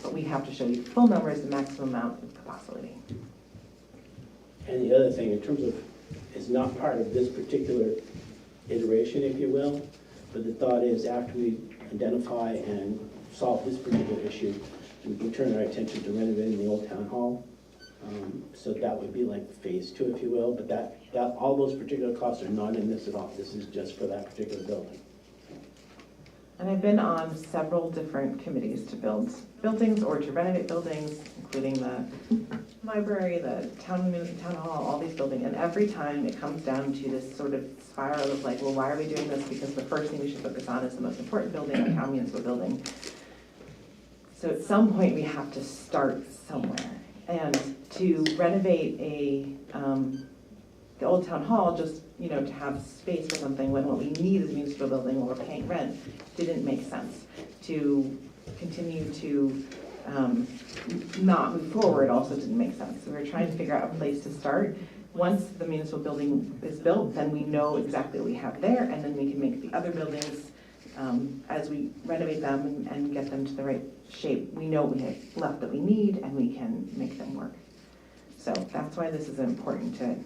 but we have to show you full numbers, the maximum amount of capacity. And the other thing, in terms of, is not part of this particular iteration, if you will, but the thought is after we identify and solve this particular issue, we can turn our attention to renovating the old town hall. So that would be like phase 2, if you will, but that all those particular costs are not in this at all. This is just for that particular building. And I've been on several different committees to build buildings or to renovate buildings, including the library, the town hall, all these buildings. And every time it comes down to this sort of spiral of like, well, why are we doing this? Because the first thing we should focus on is the most important building, a town municipal building. So at some point we have to start somewhere. And to renovate the old town hall, just, you know, to have space for something when what we need is a municipal building or we're paying rent, didn't make sense. To continue to not move forward also didn't make sense. So we were trying to figure out a place to start. Once the municipal building is built, then we know exactly what we have there, and then we can make the other buildings, as we renovate them and get them to the right shape, we know what we have left that we need, and we can make them work. So that's why this is important to,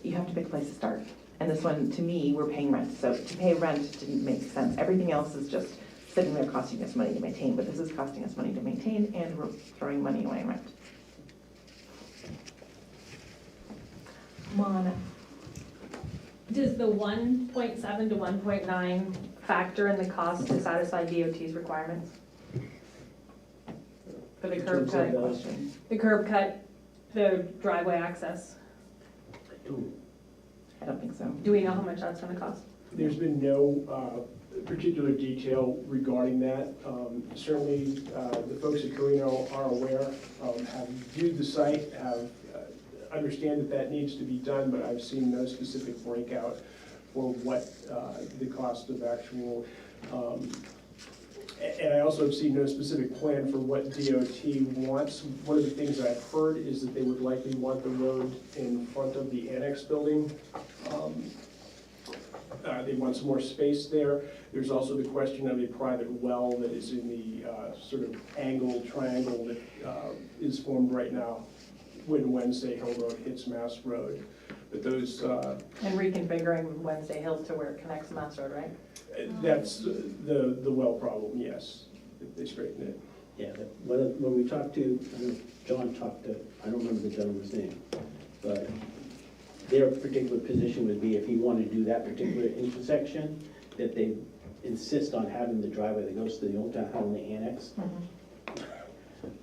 you have to pick a place to start. And this one, to me, we're paying rent. So to pay rent didn't make sense. Everything else is just sitting there costing us money to maintain, but this is costing us money to maintain, and we're throwing money away in rent. Come on. Does the 1.7 to 1.9 factor in the cost to satisfy DOT's requirements? For the curb cut, Question. the curb cut, the driveway access? I don't think so. Do we know how much that's gonna cost? There's been no particular detail regarding that. Certainly, the folks at Carino are aware, have viewed the site, have understand that needs to be done, but I've seen no specific breakout for what the cost of actual, and I also have seen no specific plan for what DOT wants. One of the things I've heard is that they would likely want the road in front of the annex building. They want some more space there. There's also the question of a private well that is in the sort of angled triangle that is formed right now when Wednesday Hill Road hits Mass Road. But those... And reconfiguring Wednesday Hill to where it connects to Mass Road, right? That's the well problem, yes, if they straighten it. Yeah, when we talked to, I know John talked to, I don't remember the gentleman's name, but their particular position would be if you want to do that particular intersection, that they insist on having the driveway that goes to the old town hall and the annex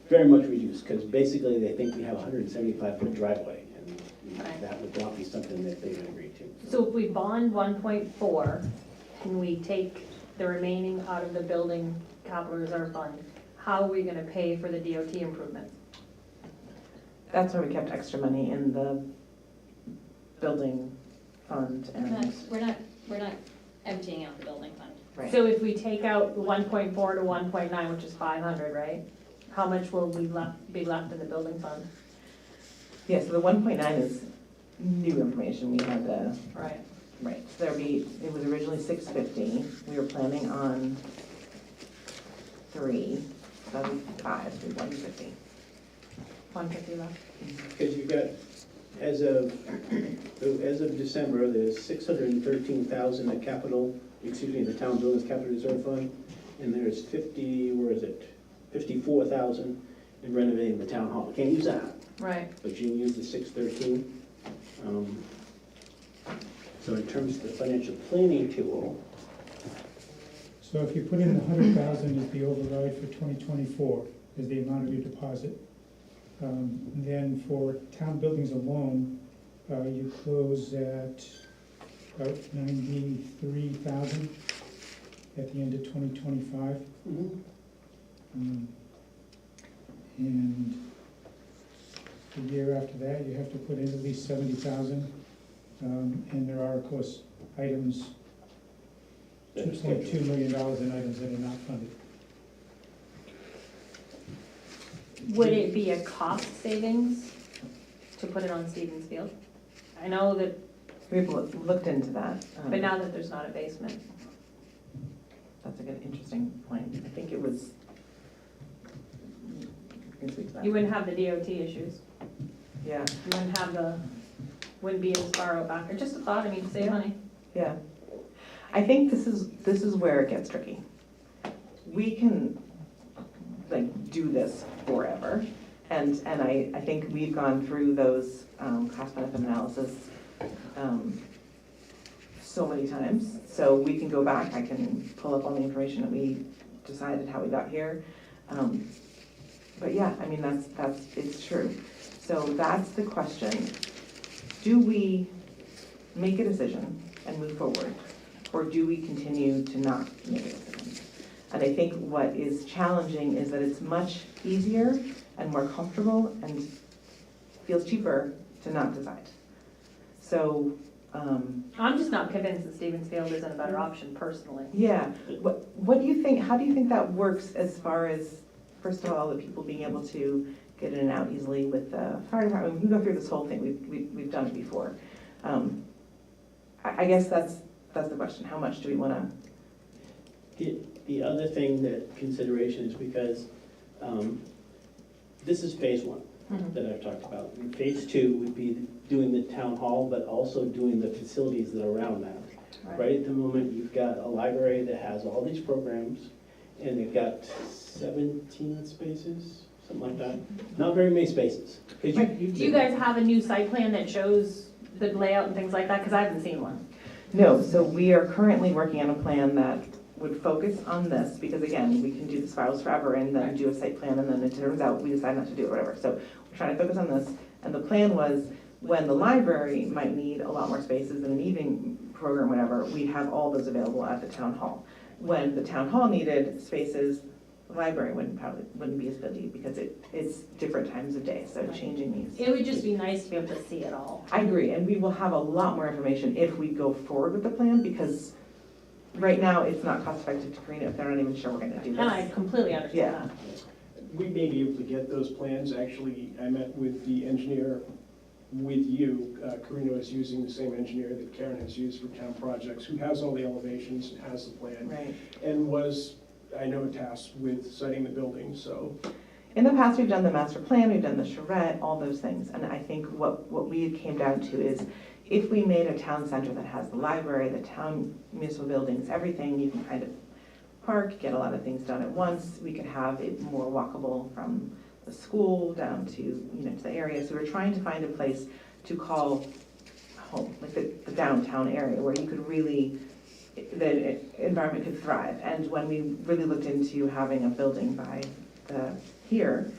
very much reduced, because basically they think we have a 175-foot driveway, and Right. that would not be something that they would agree to. So if we bond 1.4 and we take the remaining out of the building capital reserve fund, how are we gonna pay for the DOT improvements? That's where we kept extra money in the building fund and, We're not emptying out the building fund. right. So if we take out the 1.4 to 1.9, which is 500, right? How much will we be left in the building fund? Yeah, so the 1.9 is new information. We had the, Right. right, so there'd be, it was originally 650. We were planning on 375, so 150. 150 left. Because you've got, as of December, there's 613,000 at capital, the town buildings capital reserve fund, and there's 54,000 in renovating the town hall. Can't use that, Right. but you can use the 613. So in terms of the financial planning tool, So if you put in the 100,000 as the override for 2024, as the amount of your deposit, then for town buildings alone, you close at about 93,000 at the end of 2025. And the year after that, you have to put in at least 70,000. And there are, of course, items, $2.2 million in items that are not funded. Would it be a cost savings to put it on Stevens Field? I know that, We've looked into that. but now that there's not a basement. That's a good, interesting point. I think it was can speak to that. You wouldn't have the DOT issues. Yeah, You wouldn't be as far out back. Or just a thought, I mean, save money. yeah. I think this is where it gets tricky. We can, like, do this forever, and I think we've gone through those cost benefit analysis so many times, so we can go back, I can pull up all the information that we decided how we got here. But yeah, I mean, it's true. So that's the question. Do we make a decision and move forward, or do we continue to not make a decision? And I think what is challenging is that it's much easier and more comfortable and feels cheaper to not decide. So, I'm just not convinced that Stevens Field isn't a better option personally. yeah, what do you think, how do you think that works as far as, first of all, the people being able to get in and out easily with the fire department? We can go through this whole thing, we've done it before. I guess that's the question, how much do we wanna? The other thing that consideration is because this is phase one that I've talked about. And phase two would be doing the town hall, but also doing the facilities that are around that. Right at the moment, you've got a library that has all these programs, and they've got 17 spaces, something like that. Not very many spaces. 'Cause Do you guys have a new site plan that shows the layout and things like that? Because I haven't seen one. No, so we are currently working on a plan that would focus on this, because again, we can do the spirals forever and then do a site plan, and then it turns out we decide not to do it, whatever. So we're trying to focus on this, and the plan was, when the library might need a lot more spaces in an evening program, whatever, we'd have all those available at the town hall. When the town hall needed spaces, the library wouldn't be as busy, because it's different times of day, so changing these. It would just be nice to be able to see it all. I agree, and we will have a lot more information if we go forward with the plan, because right now, it's not cost effective to Karina if they're not even sure we're gonna do this. And I completely understand Yeah. that. We may be able to get those plans. Actually, I met with the engineer with you. Karina is using the same engineer that Karen has used for town projects, who has all the elevations and has the plan, Right. and was, I know, tasked with siting the building, so. In the past, we've done the master plan, we've done the charrette, all those things, and I think what we came down to is, if we made a town center that has the library, the town municipal buildings, everything, you can kind of park, get a lot of things done at once, we could have it more walkable from the school down to, to the area. So we're trying to find a place to call home, like the downtown area, where you could really, the environment could thrive. And when we really looked into having a building by here,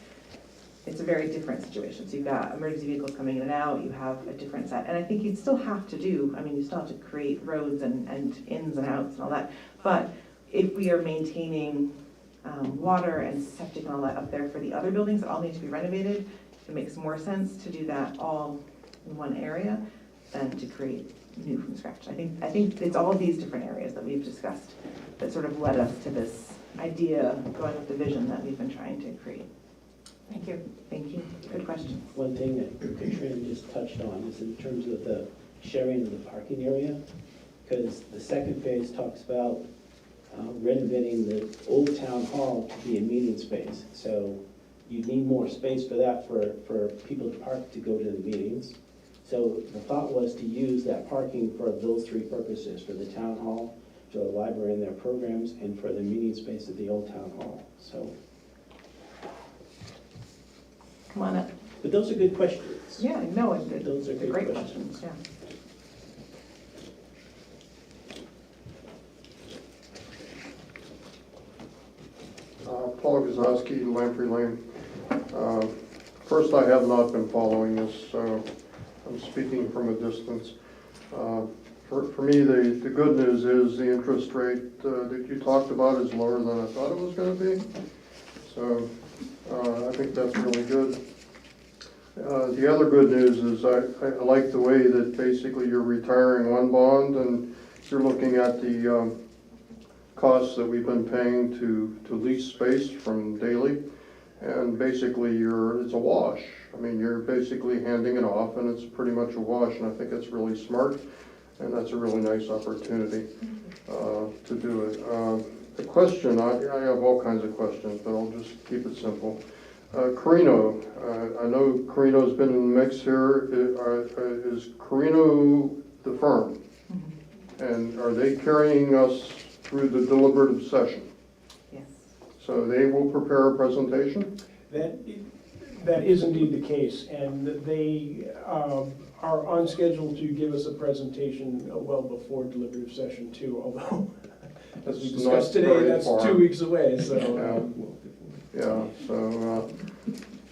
it's a very different situation. So you've got emergency vehicles coming in and out, you have a different set. And I think you'd still have to do, you still have to create roads and ins and outs and all that. But if we are maintaining water and septic and all that up there for the other buildings that all need to be renovated, it makes more sense to do that all in one area than to create new from scratch. I think it's all of these different areas that we've discussed that sort of led us to this idea, going with the vision that we've been trying to create. Thank you. Thank you. Good question. One thing that Katrina just touched on is in terms of the sharing of the parking area, because the second phase talks about renovating the old town hall to be a meeting space. So you need more space for that, for people to park to go to the meetings. So the thought was to use that parking for those three purposes, for the town hall, for the library and their programs, and for the meeting space at the old town hall. So, Come on up. but those are good questions. Yeah, no, Those are they're good great questions. questions, yeah. Paul Gazowski, Lamprey Lane. First, I have not been following this, so I'm speaking from a distance. For me, the good news is the interest rate that you talked about is lower than I thought it was going to be. So I think that's really good. The other good news is I like the way that basically you're retiring one bond and you're looking at the costs that we've been paying to lease space from Daley, and basically it's a wash. I mean, you're basically handing it off and it's pretty much a wash, and I think it's really smart, and that's a really nice opportunity to do it. The question, I have all kinds of questions, but I'll just keep it simple. Carino, I know Carino's been in the mix here. Is Carino the firm? And are they carrying us through the deliberative session? Yes. So they will prepare a presentation? That is indeed the case, and they are on schedule to give us a presentation well before deliberative session too, although, as we It's discussed not today, very that's far. 2 weeks away, so. Yeah,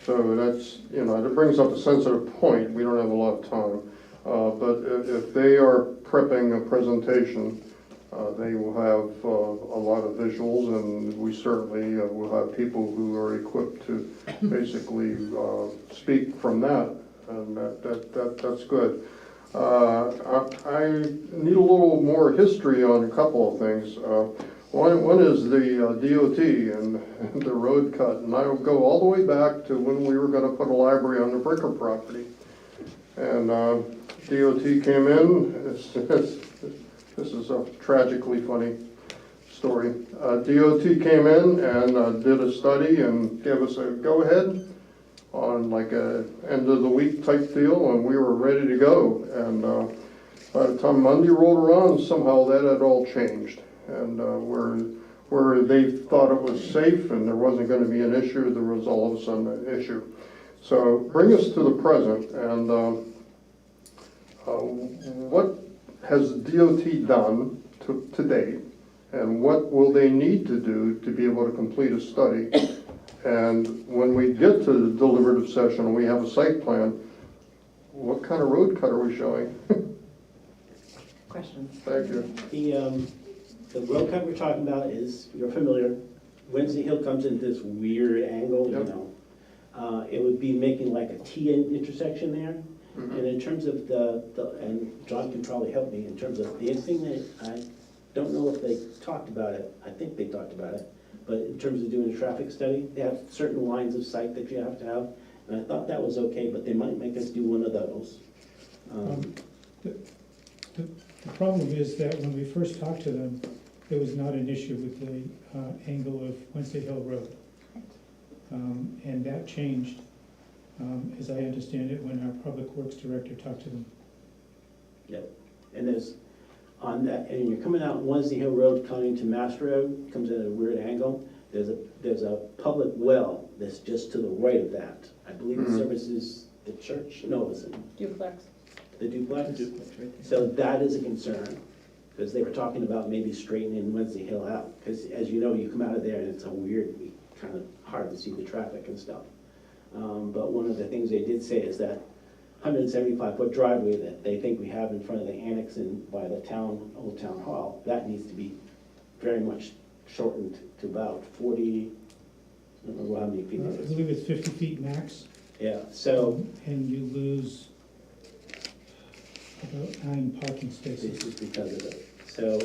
so that's, that brings up a sensitive point. We don't have a lot of time. But if they are prepping a presentation, they will have a lot of visuals, and we certainly will have people who are equipped to basically speak from that, and that's good. I need a little more history on a couple of things. One is the DOT and the road cut, and I'll go all the way back to when we were going to put a library on the Bricker property. And DOT came in, this is a tragically funny story. DOT came in and did a study and gave us a go-ahead on like a end of the week type deal, and we were ready to go. And by the time Monday rolled around, somehow that had all changed. And where they thought it was safe and there wasn't going to be an issue, there was all of a sudden an issue. So bring us to the present, and what has DOT done to date, and what will they need to do to be able to complete a study? And when we get to the deliberative session and we have a site plan, what kind of road cut are we showing? Questions? Thank you. The road cut we're talking about is, you're familiar, Wednesday Hill comes into this weird angle, Yep. It would be making like a T intersection there. Mhm. And in terms of and John can probably help me, in terms of the thing that I don't know if they talked about it, I think they talked about it, but in terms of doing a traffic study, they have certain lines of sight that you have to have. And I thought that was okay, but they might make us do one of those. The problem is that when we first talked to them, there was not an issue with the angle of Wednesday Hill Road. And that changed, as I understand it, when our Public Works Director talked to them. Yep, and there's, on that, and you're coming out Wednesday Hill Road, coming to Mass Road, comes at a weird angle. There's a public well that's just to the right of that. I believe it Mhm. services the church, no, it's Duplex. the duplex. So that is a concern, because they were talking about maybe straightening Wednesday Hill out. Because as you know, you come out of there and it's a weird, kind of hard to see the traffic and stuff. But one of the things they did say is that 175-foot driveway that they think we have in front of the annex and by the old town hall, that needs to be very much shortened to about 40, I don't know how many feet I it is. believe it's 50 feet max, Yeah, so and you lose about 9 parking spaces. this is because of it. So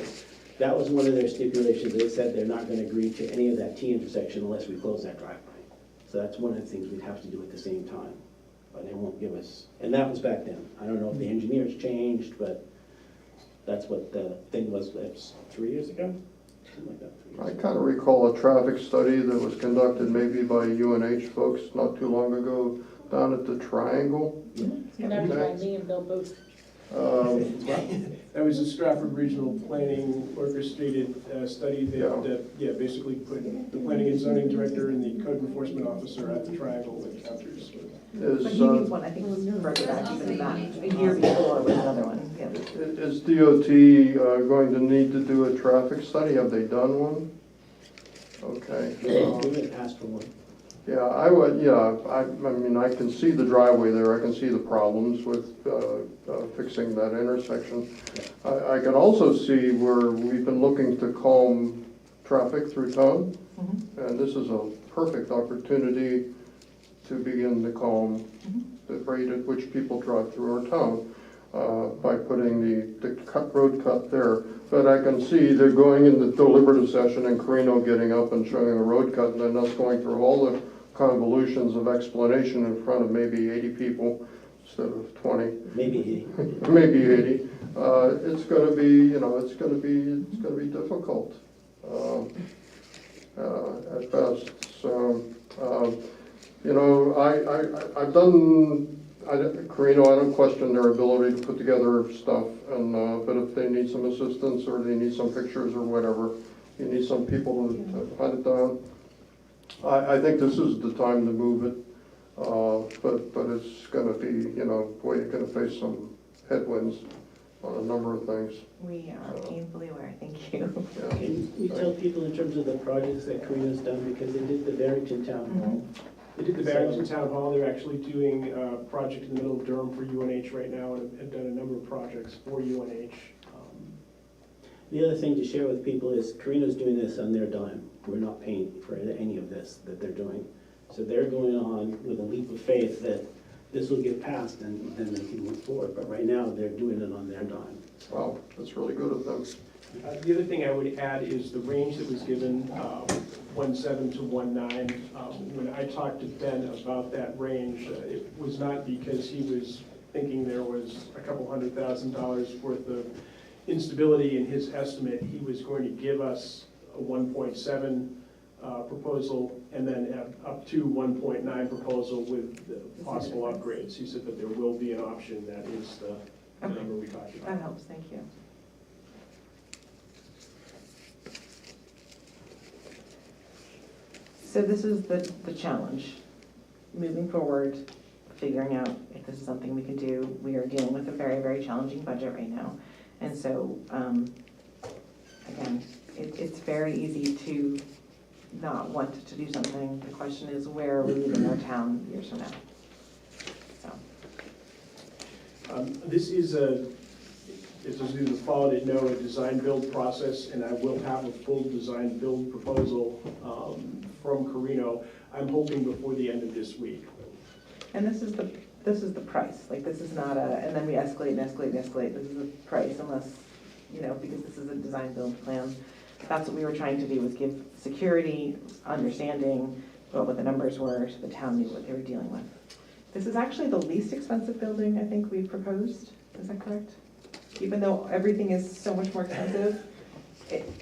that was one of their stipulations. They said they're not gonna agree to any of that T intersection unless we close that driveway. So that's one of the things we'd have to do at the same time. But they won't give us, and that was back then. I don't know if the engineers changed, but that's what the thing was, that's 3 years ago? Something like that. 3 years I ago. kind of recall a traffic study that was conducted maybe by UNH folks not too long ago down at the Triangle. Conducted by me and Bill Booth. That was a Stratford Regional Planning orchestrated study that, basically put the planning and zoning director and the code enforcement officer at the triangle encounters. But he means one, I think it was further back even than that. A year before was another one, yeah. Is DOT going to need to do a traffic study? Have they done one? Okay. We would ask for one. Yeah, I would, I mean, I can see the driveway there, I can see the problems with fixing that intersection. I can also see where we've been looking to calm traffic through town, and this is a perfect opportunity to begin to calm the rate at which people drive through our town by putting the road cut there. But I can see they're going in the deliberative session and Carino getting up and showing a road cut, and then us going through all the convolutions of explanation in front of maybe 80 people instead of 20, Maybe maybe 80. It's going to be, it's going to be difficult at best. So You know, I've done, Carino, I don't question their ability to put together stuff, and, but if they need some assistance, or they need some pictures or whatever, you need some people to hunt it down. I think this is the time to move it, but it's gonna be, you know, boy, you're gonna face some headwinds on a number of things. We are painfully aware, thank you. Yeah. Can we tell people in terms of the projects that Karina's done, because they did the Barrington Town Hall? They did the Barrington Town Hall, they're actually doing a project in the middle of Durham for UNH right now, and have done a number of projects for UNH. The other thing to share with people is Karina's doing this on their dime. We're not paying for any of this that they're doing. So they're going on with a leap of faith that this will get passed and then they can move forward. But right now, they're doing it on their dime. Wow, that's really good of them. The other thing I would add is the range that was given, 1.7 to 1.9. When I talked to Ben about that range, it was not because he was thinking there was a couple $100,000 worth of instability in his estimate. He was going to give us a 1.7 proposal and then up to 1.9 proposal with possible upgrades. He said that there will be an option, that is the number we talked about. That helps, thank you. So this is the challenge, moving forward, figuring out if this is something we can do. We are dealing with a very, very challenging budget right now. And so, again, it's very easy to not want to do something. The question is, where are we leaving our town years from now? So, This is as those of you who followed it know, a design-build process, and I will have a full design-build proposal from Carino. I'm hoping before the end of this week. and this is the price. Like, this is not a, and then we escalate and escalate and escalate. This is the price, unless, you know, because this is a design-build plan. That's what we were trying to do, was give security, understanding what the numbers were, so the town knew what they were dealing with. This is actually the least expensive building I think we've proposed. Is that correct? Even though everything is so much more expensive,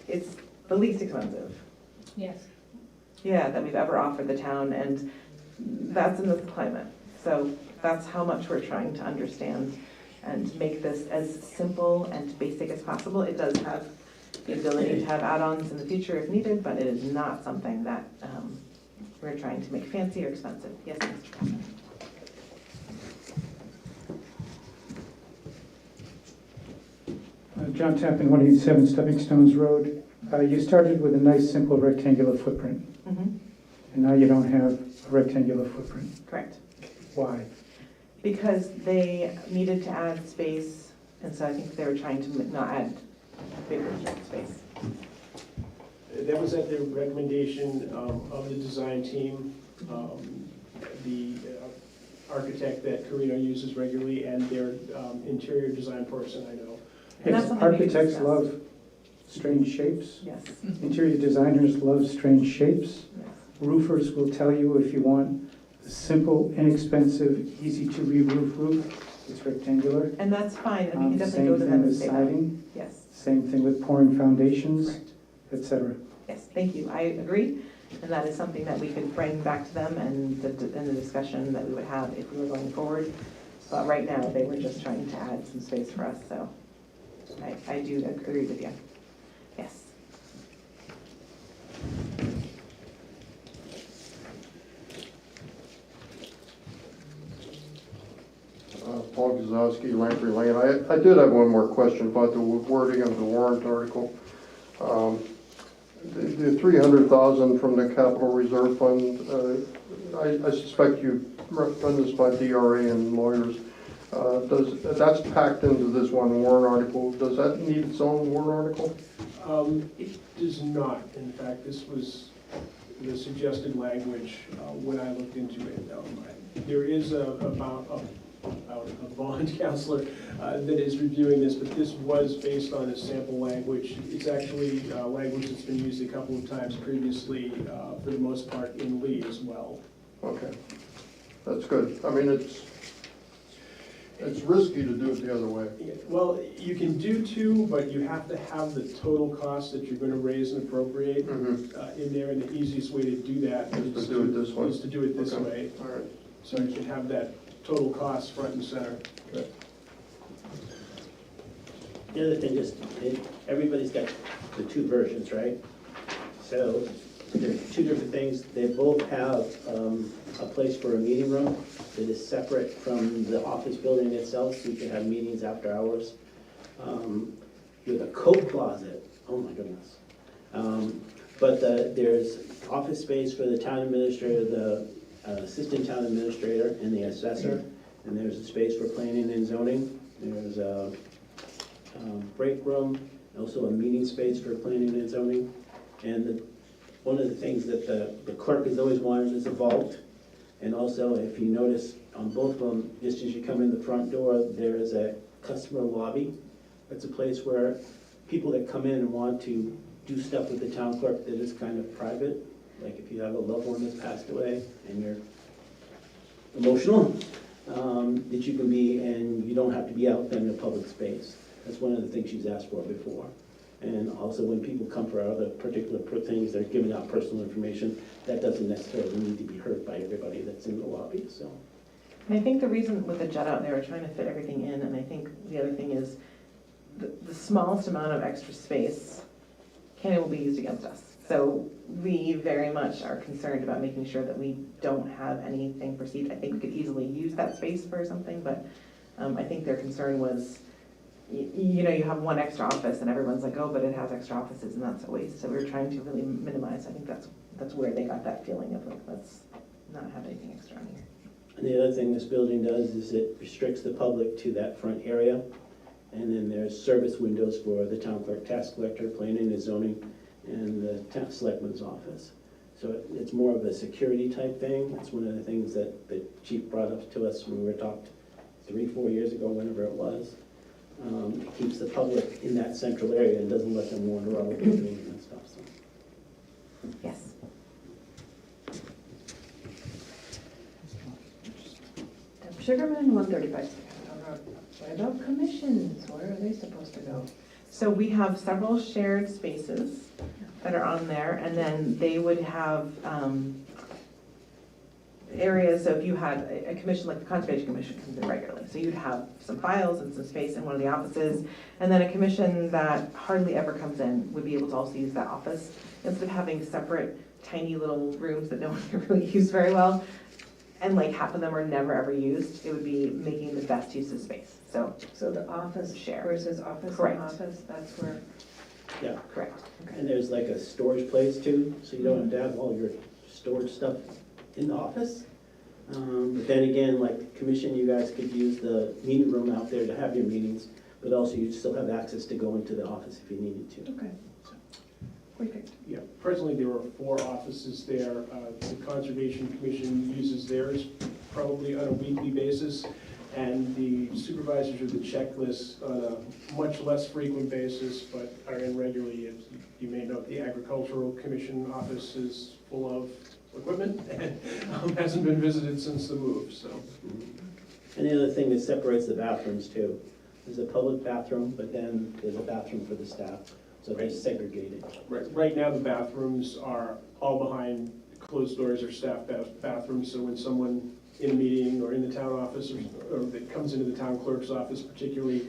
it's the least expensive. Yes. Yeah, that we've ever offered the town, and that's in this climate. So that's how much we're trying to understand and make this as simple and basic as possible. It does have the ability to have add-ons in the future if needed, but it is not something that we're trying to make fancy or expensive. Yes, Mr. President. John Tappan, 187 Stepping Stones Road. You started with a nice simple rectangular footprint, and now you don't have a rectangular footprint. Correct. Why? Because they needed to add space, and so I think they were trying to not add bigger space. That was at the recommendation of the design team, the architect that Carino uses regularly, and their interior design person, I know. And that's Yes, something we can architects discuss. love strange shapes. Yes, Interior designers love strange shapes. yes. Roofers will tell you if you want a simple, inexpensive, easy to re-roof roof, it's rectangular. And that's fine, and we can definitely Same go to thing them and with say that. siding, Yes, same thing with pouring foundations, correct. etc. Yes, thank you, I agree, and that is something that we could bring back to them and in the discussion that we would have if we were going forward. But right now, they were just trying to add some space for us, so I do agree with you. Yes. Paul Gazowski, Lamprey Lane. I did have one more question about the wording of the warrant article. The $300,000 from the capital reserve fund, I suspect you run this by DRA and lawyers. That's packed into this one warrant article. Does that need its own warrant article? It does not. In fact, this was the suggested language when I looked into it. There is a bond counselor that is reviewing this, but this was based on a sample language. It's actually language that's been used a couple of times previously, for the most part in Lee as well. Okay, that's good. I mean, It's risky to do it the other way. Yeah, well, you can do two, but you have to have the total cost that you're gonna raise and appropriate in there, and the easiest way to do that Is to do it this way. is to do it this Okay. way, All right. so you can have that total cost front and center. The other thing is, everybody's got the two versions, right? So there's two different things. They both have a place for a meeting room that is separate from the office building itself, so you can have meetings after hours. With a coat closet, oh my goodness. But there's office space for the town administrator, the assistant town administrator, and the assessor. And there's a space for planning and zoning. There's a break room, also a meeting space for planning and zoning. And one of the things that the clerk has always wanted is a vault. And also, if you notice on both of them, just as you come in the front door, there is a customer lobby. It's a place where people that come in and want to do stuff with the town clerk that is kind of private, like if you have a loved one that's passed away and you're emotional, that you can be, and you don't have to be out in a public space. That's one of the things she's asked for before. And also when people come for other particular things, they're giving out personal information, that doesn't necessarily need to be heard by everybody that's in the lobby, so. And I think the reason with the jet out, they were trying to fit everything in, and I think the other thing is the smallest amount of extra space will be used against us. So we very much are concerned about making sure that we don't have anything perceived. I think we could easily use that space for something, but I think their concern was, you know, you have one extra office and everyone's like, oh, but it has extra offices and that's a waste. So we were trying to really minimize. I think that's where they got that feeling of like, let's not have anything extra on here. And the other thing this building does is it restricts the public to that front area. And then there's service windows for the town clerk, tax collector, planning and zoning, and the town selectman's office. So it's more of a security type thing. That's one of the things that the chief brought up to us when we were talked 3-4 years ago, whenever it was. It keeps the public in that central area and doesn't let them wander all over the building and stuff, so. Yes. Deb Sugarman, 135 Second Road. What about commissions? Where are they supposed to go? So we have several shared spaces that are on there, and then they would have areas. So if you had a commission, like the Conservation Commission comes in regularly, so you'd have some files and some space in one of the offices, and then a commission that hardly ever comes in would be able to also use that office. Instead of having separate tiny little rooms that no one can really use very well, and like half of them are never ever used, it would be making the best use of space. So So the office Share. versus office Correct. and office, that's where, Yeah, correct. and there's like a storage place too, so you don't have to have all your storage stuff in the office. But then again, like the commission, you guys could use the meeting room out there to have your meetings, but also you still have access to go into the office if you needed to. okay. Perfect. Yeah, presently there are 4 offices there. The Conservation Commission uses theirs probably on a weekly basis, and the supervisors of the checklist on a much less frequent basis, but are in regularly. As you may know, the Agricultural Commission office is full of equipment and hasn't been visited since the move, so. And the other thing that separates the bathrooms too, there's a public bathroom, but then there's a bathroom for the staff, so they're segregated. Right now, the bathrooms are all behind closed doors or staff bathrooms, so when someone in a meeting or in the town office or that comes into the town clerk's office particularly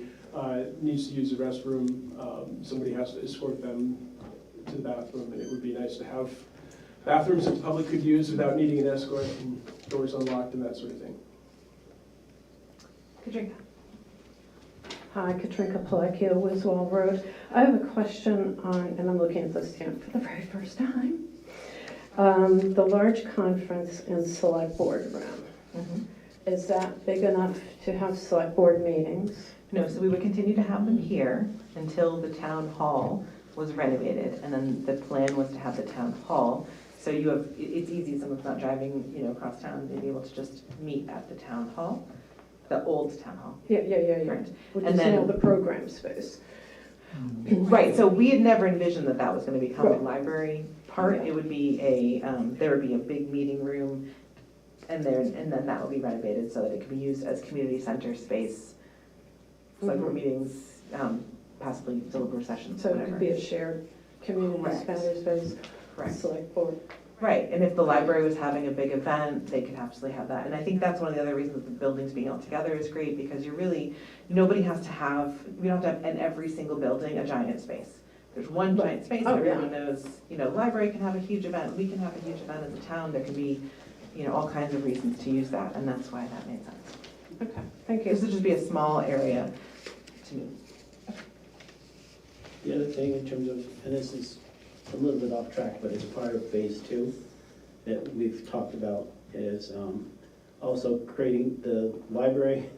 needs to use the restroom, somebody has to escort them to the bathroom, and it would be nice to have bathrooms that the public could use without needing an escort, and doors unlocked and that sort of thing. Katrina. Hi, Katrinka Pellecchio, Wiswall Road. I have a question on, and I'm looking at this stamp for the very first time, the large conference and select board room. Mm-hmm. Is that big enough to have select board meetings? No, so we would continue to have them here until the town hall was renovated, and then the plan was to have the town hall. So you have, it's easy, someone's not driving, you know, across town, they'd be able to just meet at the town hall, the old town hall. Yeah. Correct. Which And is then- all the program space. Right, so we had never envisioned that that was gonna become a Right. library part. It would be there would be a big meeting room, and and then that will be renovated so that it can be used as community center space, select board meetings, possibly deliberate sessions, So it whatever. could be a shared community Correct. center space, Correct. select board. Right, and if the library was having a big event, they could absolutely have that. And I think that's one of the other reasons that the buildings being all together is great, because nobody has to have, we don't have to have in every single building a giant space. There's one giant space, Oh, yeah. everyone knows, library can have a huge event, we can have a huge event as a town, there can be, all kinds of reasons to use that, and that's why that made sense. Okay, thank you. This would just be a small area to me. The other thing in terms of, and this is a little bit off track, but it's part of phase 2 that we've talked about, is also creating the library,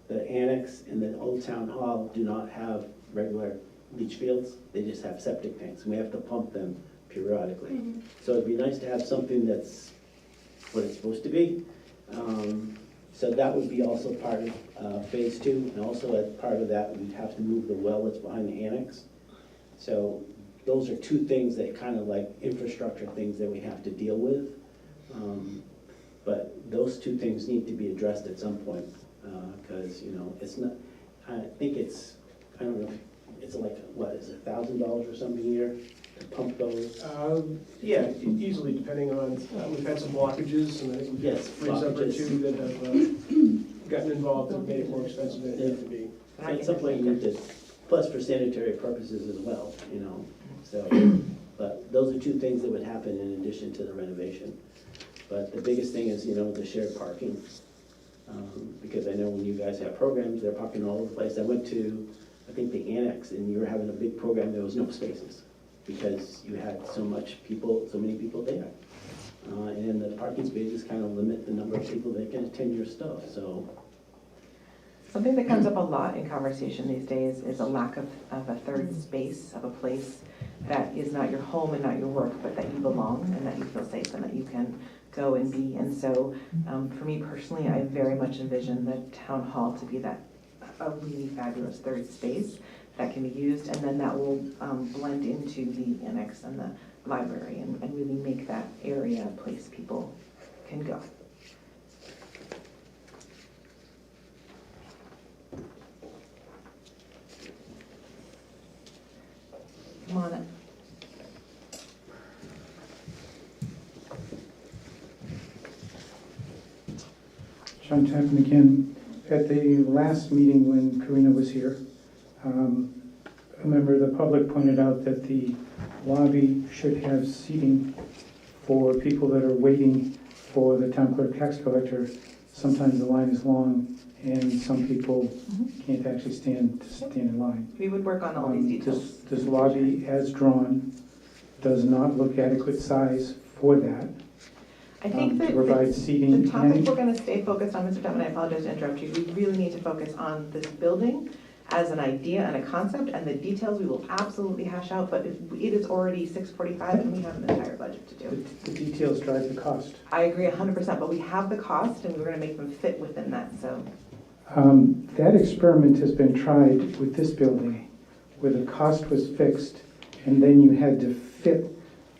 the annex, and the old town hall do not have regular leach fields, they just have septic tanks, and we have to pump them periodically. So it'd be nice to have something that's what it's supposed to be. So that would be also part of phase 2, and also as part of that, we'd have to move the well that's behind the annex. So those are two things that kind of like infrastructure things that we have to deal with. But those two things need to be addressed at some point, because, it's not, I think it's, I don't know, it's like, what, is it $1,000 or something a year to pump those? Yeah, easily, depending on, we've had some blockages, and I think we've had Yes, three separate blockages. two that have gotten involved and made it more expensive than it needed to be. At some point, you need to, plus for sanitary purposes as well, so, but those are two things that would happen in addition to the renovation. But the biggest thing is, the shared parking, because I know when you guys have programs, they're parking all over the place. I went to, I think, the annex, and you were having a big program, there was no spaces, because you had so many people there. And the parking spaces kind of limit the number of people that can attend your stuff, so. Something that comes up a lot in conversation these days is a lack of a third space, of a place that is not your home and not your work, but that you belong and that you feel safe and that you can go and be. And so for me personally, I very much envision the town hall to be a really fabulous third space that can be used, and then that will blend into the annex and the library and really make that area a place people can go. Come on up. John Tappan again. At the last meeting when Karina was here, a member of the public pointed out that the lobby should have seating for people that are waiting for the town clerk tax collector. Sometimes the line is long and some people can't actually stand in line. We would work on all these details. This lobby, as drawn, does not look adequate size for that. I think that to provide seating the topic and- we're going to stay focused on, Mr. Devon, I apologize to interrupt you, we really need to focus on this building as an idea and a concept, and the details we will absolutely hash out, but it is already 6:45 and we have an entire budget to do. The details drive the cost. I agree 100%, but we have the cost and we're going to make them fit within that, so. That experiment has been tried with this building, where the cost was fixed, and then you had to fit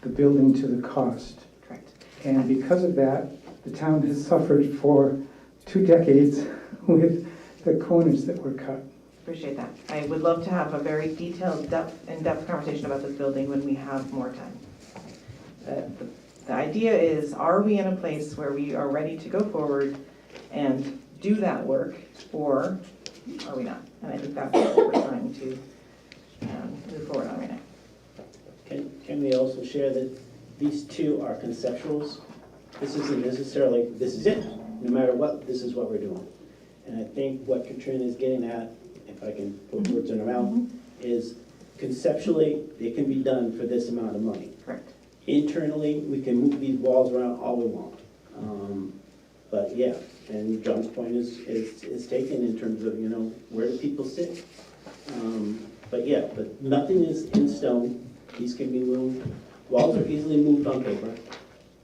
the building to the cost. Correct. And because of that, the town has suffered for 2 decades with the corners that were cut. Appreciate that. I would love to have a very detailed, in-depth conversation about this building when we have more time. The idea is, are we in a place where we are ready to go forward and do that work, or are we not? And I think that's what we're trying to move forward on right now. Can we also share that these two are conceptuals? This isn't necessarily, this is it, no matter what, this is what we're doing. And I think what Katrina is getting at, if I can put words in her mouth, is conceptually, it can be done for this amount of money. Correct. Internally, we can move these walls around all we want. But yeah, and John's point is taken in terms of, where do people sit? But yeah, but nothing is in stone. These can be moved. Walls are easily moved on paper.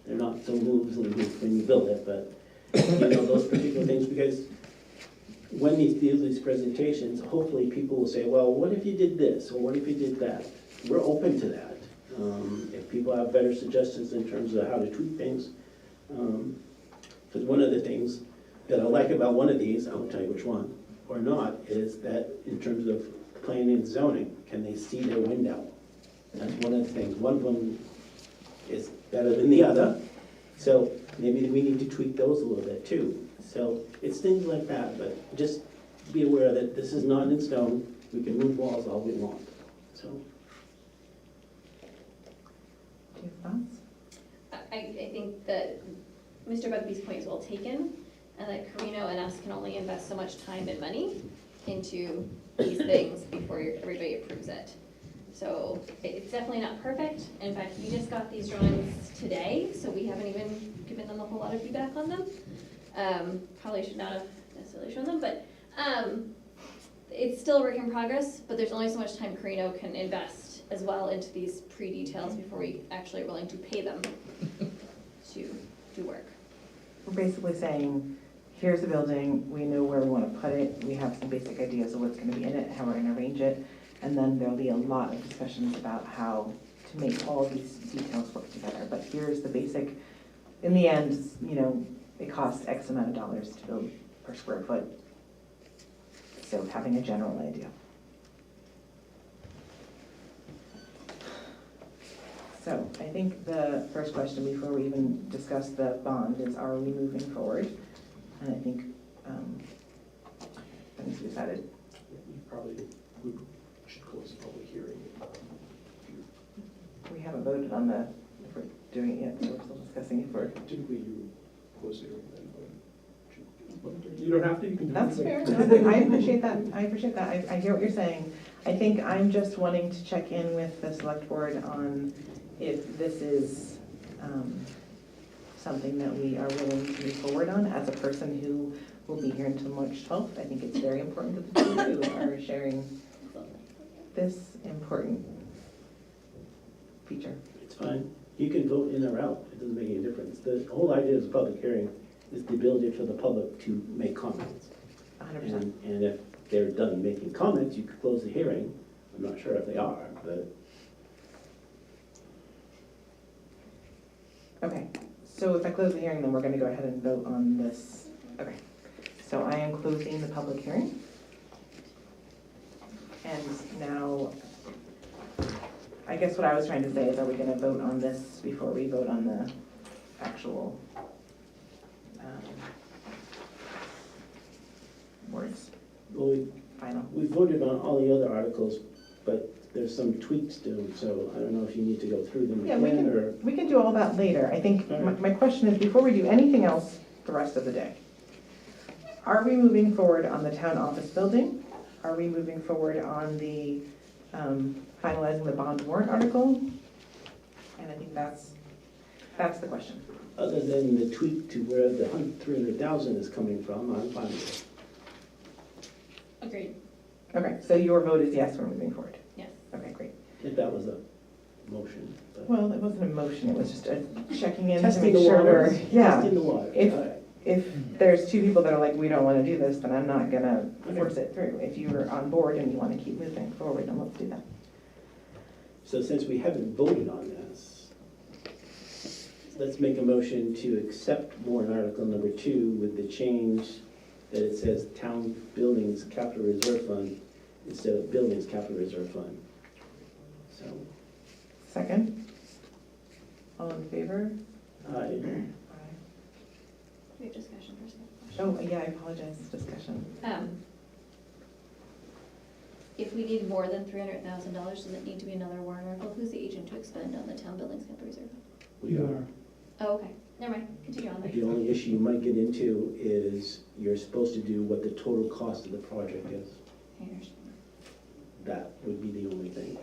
They're not so easily moved when you build it, but those particular things, because when these presentations, hopefully people will say, well, what if you did this, or what if you did that? We're open to that. If people have better suggestions in terms of how to tweak things, Because one of the things that I like about one of these, I won't tell you which one, or not, is that in terms of planning and zoning, can they see their window? That's one of the things. One of them is better than the other, so maybe we need to tweak those a little bit too. So it's things like that, but just be aware that this is not in stone. We can move walls all we want, so. Do you have thoughts? I think that Mr. Bugby's point is well taken, and that Carino and us can only invest so much time and money into these things before everybody approves it. So it's definitely not perfect. In fact, we just got these drawings today, so we haven't even given them a whole lot of feedback on them. Probably should not have necessarily shown them, but it's still a work in progress, but there's only so much time Carino can invest as well into these pre-details before we actually are willing to pay them to do work. We're basically saying, here's the building, we know where we want to put it, we have some basic ideas of what's going to be in it, how we're going to arrange it, and then there'll be a lot of discussions about how to make all these details work together. But here's the basic, in the end, you know, it costs X amount of dollars to build per square foot. So having a general idea. So I think the first question before we even discuss the bond is, are we moving forward? And I think that needs to be decided. You probably should close the public hearing. We haven't voted on the, if we're doing it yet, so we're still discussing if we're. Typically, you close the hearing then vote. You don't have to, you can do it. That's fair. No, I appreciate that. I appreciate that. I hear what you're saying. I think I'm just wanting to check in with the select board on if this is something that we are willing to move forward on. As a person who will be here until March 12th, I think it's very important that the two of you are sharing this important feature. It's fine. You can vote in or out. It doesn't make any difference. The whole idea of a public hearing is the ability for the public to make comments. 100%. And if they're done making comments, you could close the hearing. I'm not sure if they are, but Okay, so if I close the hearing, then we're gonna go ahead and vote on this. Okay, so I am closing the public hearing. And now, I guess what I was trying to say is, are we gonna vote on this before we vote on the actual words, well, final? we voted on all the other articles, but there's some tweaks to them, so I don't know if you need to go through them Yeah, again or. we can do all that later. I think my question is, before we do anything else the rest of the day, are we moving forward on the town office building? Are we moving forward on the finalizing the bond warrant article? And I think that's the question. Other than the tweak to where the 300,000 is coming from, I'm fine with it. Agreed, Okay, so your vote is yes, we're moving forward. yes. Okay, great. If that was a motion. But Well, it wasn't a motion, it was just a checking in to testing make the sure we're, waters. yeah. Testing the waters. If- All right. If there's two people that are like, we don't want to do this, then I'm not gonna force it through. If you're on board and you want to keep moving forward, then let's do that. So since we haven't voted on this, let's make a motion to accept warrant article number 2 with the change that it says town buildings capital reserve fund instead of buildings capital reserve fund. So, Second? All in favor? aye. We have discussion first. Oh, yeah, I apologize, discussion. If we need more than $300,000, does it need to be another warrant article? Who's the agent to expend on the town buildings capital reserve? We are. Oh, okay, never mind, continue on The there. only issue you might get into is you're supposed to do what the total cost of the project is. I understand. That would be the only thing.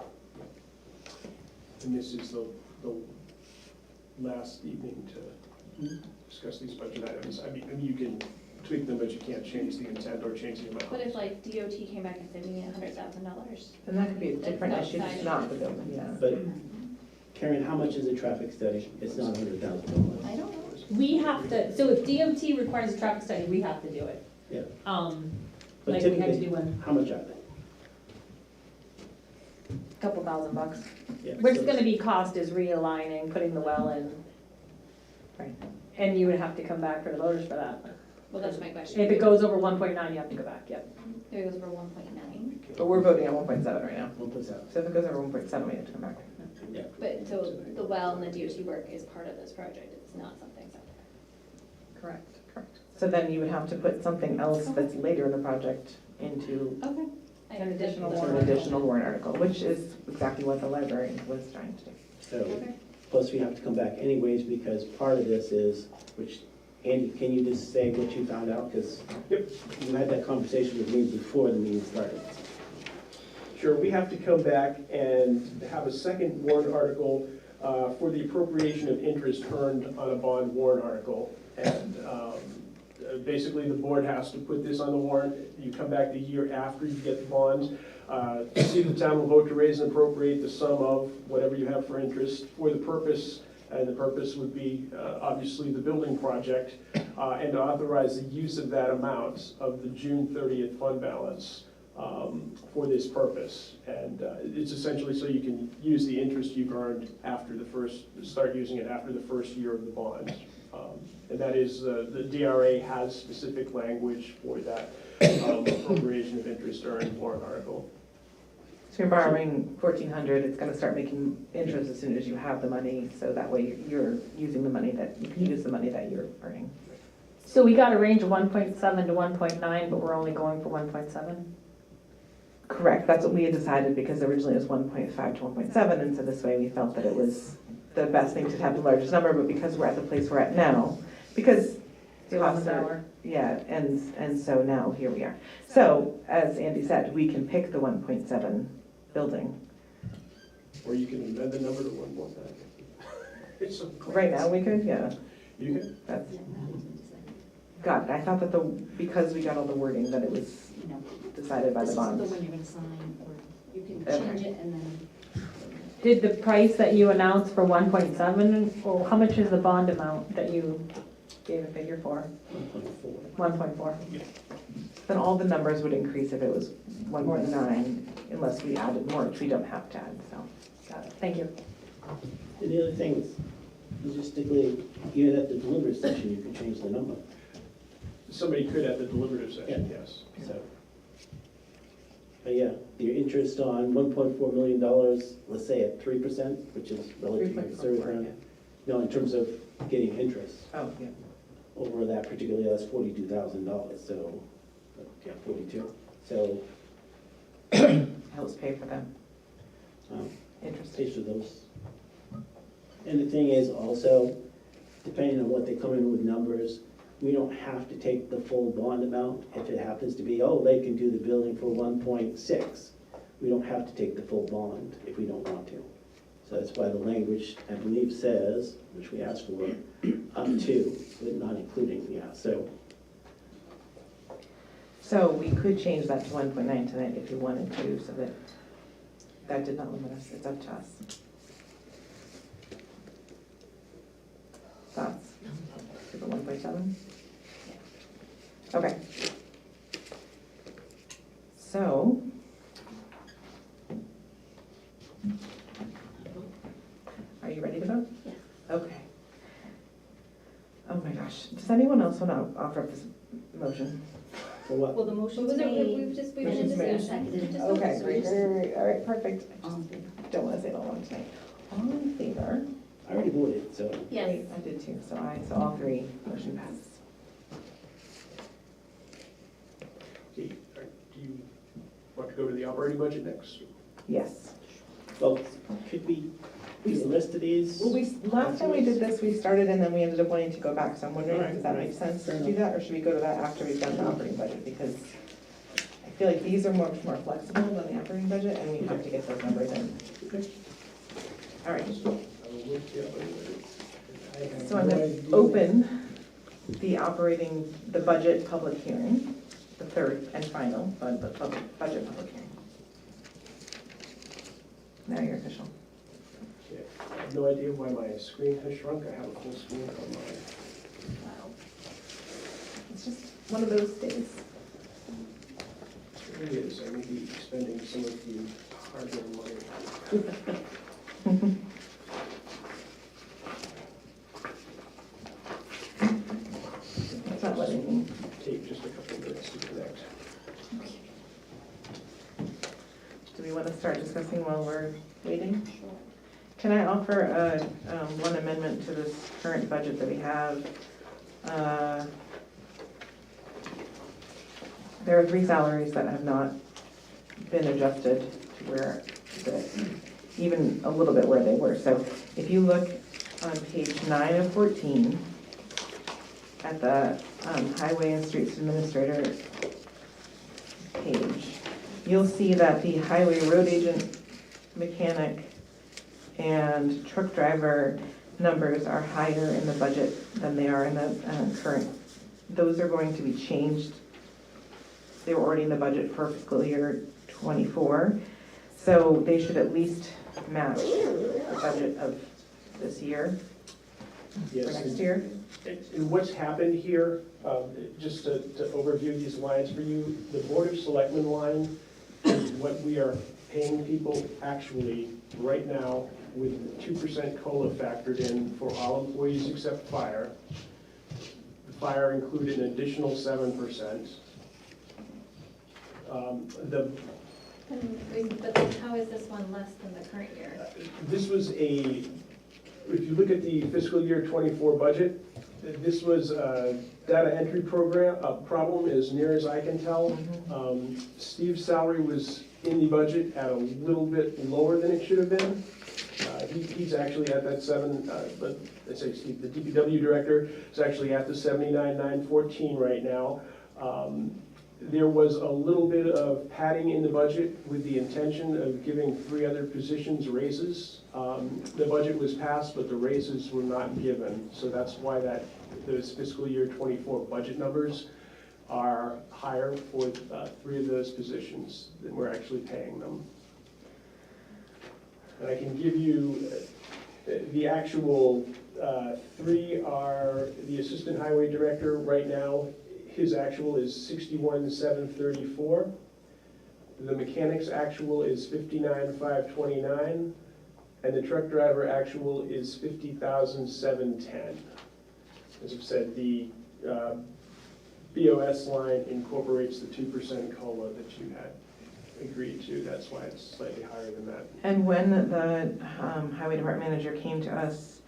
And this is the last evening to discuss these budget items. I mean, you can tweak them, but you can't change the intent or change the amount. What if like DOT came back and said we need $100,000? And that could be a different That's issue, it's outside. not the building, yeah. But Karen, how much is a traffic study? It's not $100,000. I don't know. We have to, so if DOT requires a traffic study, we have to do it. Yeah. But Like we had to typically, do one, how much are they? couple $1,000. Yeah, What's so- gonna be cost is realigning, putting the well in. And you would have to come back for the voters for that. Well, that's my question. If it goes over 1.9, you have to go back, yep. If it goes over 1.9, But we're voting on 1.7 right now. 1.7. So if it goes over 1.7, we have to come back. but so the well and the DOT work is part of this project, it's not something separate. Correct. Correct. So then you would have to put something else that's later in the project into Okay. An additional an warrant. additional warrant article, which is exactly what the library was trying to do. So, Okay. plus we have to come back anyways, because part of this is, which, Andy, can you just say what you found out? Because you had that conversation with me before the meeting started. Sure, we have to come back and have a second warrant article for the appropriation of interest earned on a bond warrant article. And basically, the board has to put this on the warrant. You come back the year after you get the bonds. See the town will vote to raise and appropriate the sum of whatever you have for interest for the purpose, and the purpose would be obviously the building project, and to authorize the use of that amount of the June 30th fund balance for this purpose. And it's essentially so you can use the interest you've earned after the first, start using it after the first year of the bond. And that is, the DRA has specific language for that appropriation of interest earned warrant article. So you're borrowing 1,400, it's gonna start making interest as soon as you have the money, so that way you're using the money that, you can use the money that you're earning. So we got a range of 1.7 to 1.9, but we're only going for 1.7? Correct, that's what we had decided, because originally it was 1.5 to 1.7, and so this way we felt that it was the best thing to have the largest number, but because we're at the place we're at now, because The costs 11th are, hour. yeah, and so now here we are. So, as Andy said, we can pick the 1.7 building. Or you can amend the number to 1.9. It's so close. Right now, we could, yeah, You can? that's, got it. I thought that because we got all the wording, that it was decided by the bonds. This is the one you're gonna sign, or you can Okay. change it and then. Did the price that you announced for 1.7, or how much is the bond amount that you gave a figure for? 1.4. Then all the numbers would increase if it was 1.9, unless we added more, which we don't have to add, so. Got it, thank you. And the other thing is, logistically, even at the deliberative session, you could change the number. Somebody could at the deliberative session, yes. So, but yeah, your interest on $1.4 million, let's say at 3%, which is relatively 3.44, conservative. No, in terms of getting interest Oh, yeah. over that particularly, that's $42,000. So, yeah, 42. So, Helps pay for them, um, interest. pays for those. And the thing is also, depending on what they come in with numbers, we don't have to take the full bond amount. If it happens to be, oh, they can do the building for 1.6, we don't have to take the full bond if we don't want to. So that's why the language, I believe, says, which we asked for, up to, but not including, yeah, so. So we could change that to 1.9 tonight if you wanted to, so that did not limit us, it's up to us. Thoughts? Keep it 1.7? Okay. So. Are you ready to vote? Yeah. Okay. Oh my gosh, does anyone else want to offer up this motion? For what? Well, the What motion's was it, made. we've just, we've Motion's been made. discussing. Just Okay, vote. great, all right, perfect. I Um, just don't want to say it all one tonight. All in favor? I already voted, so. Yes. Great, I did too, so all three, motion passes. Okay, do you want to go to the operating budget next? Yes. Well, could we do the rest of these? Well, last time we did this, we started and then we ended up wanting to go back, so I'm wondering, Alright. does that make sense to Fair do that, or should we go to that after we've done the operating budget? Because I feel like these are much more flexible than the operating budget, and we have to get those numbers in. Okay. All right, I will look the operating budget. I have so I'm no gonna idea. open the budget public hearing, the third and final, budget public hearing. Now you're official. Okay, I have no idea why my screen has shrunk. I have a full screen on mine. It's just one of those days. It really is. I may be spending some of the hard-earned money. mean. take just a couple minutes to connect. Do we want to start discussing while we're waiting? Can I offer a, one amendment to this current budget that we have? There are 3 salaries that have not been adjusted to where, even a little bit where they were. So if you look on page 9 of 14, at the Highway and Streets Administrator page, you'll see that the highway road agent, mechanic, and truck driver numbers are higher in the budget than they are in the current. Those are going to be changed. They were already in the budget for fiscal year '24, so they should at least match the budget of this year, for Yes, next year. and what's happened here, just to overview these lines for you, the Board of Selectmen line is what we are paying people actually right now with 2% COLA factored in for all employees except fire. The fire included an additional 7%. But then how is this one less than the current year? This was if you look at the fiscal year *24 budget, this was a data entry problem, as near as I can tell. Steve's salary was in the budget at a little bit lower than it should have been. He's actually at that 7, but let's say Steve, the DPW director, is actually at the 79,914 right now. There was a little bit of padding in the budget with the intention of giving 3 other positions raises. The budget was passed, but the raises were not given, so that's why those fiscal year '24 budget numbers are higher for 3 of those positions than we're actually paying them. And I can give you the actual 3 are the assistant highway director right now. His actual is 61,734. The mechanic's actual is 59,529. And the truck driver actual is 50,710. As I've said, the BOS line incorporates the 2% COLA that you had agreed to. That's why it's slightly higher than that. And when the highway department manager came to us,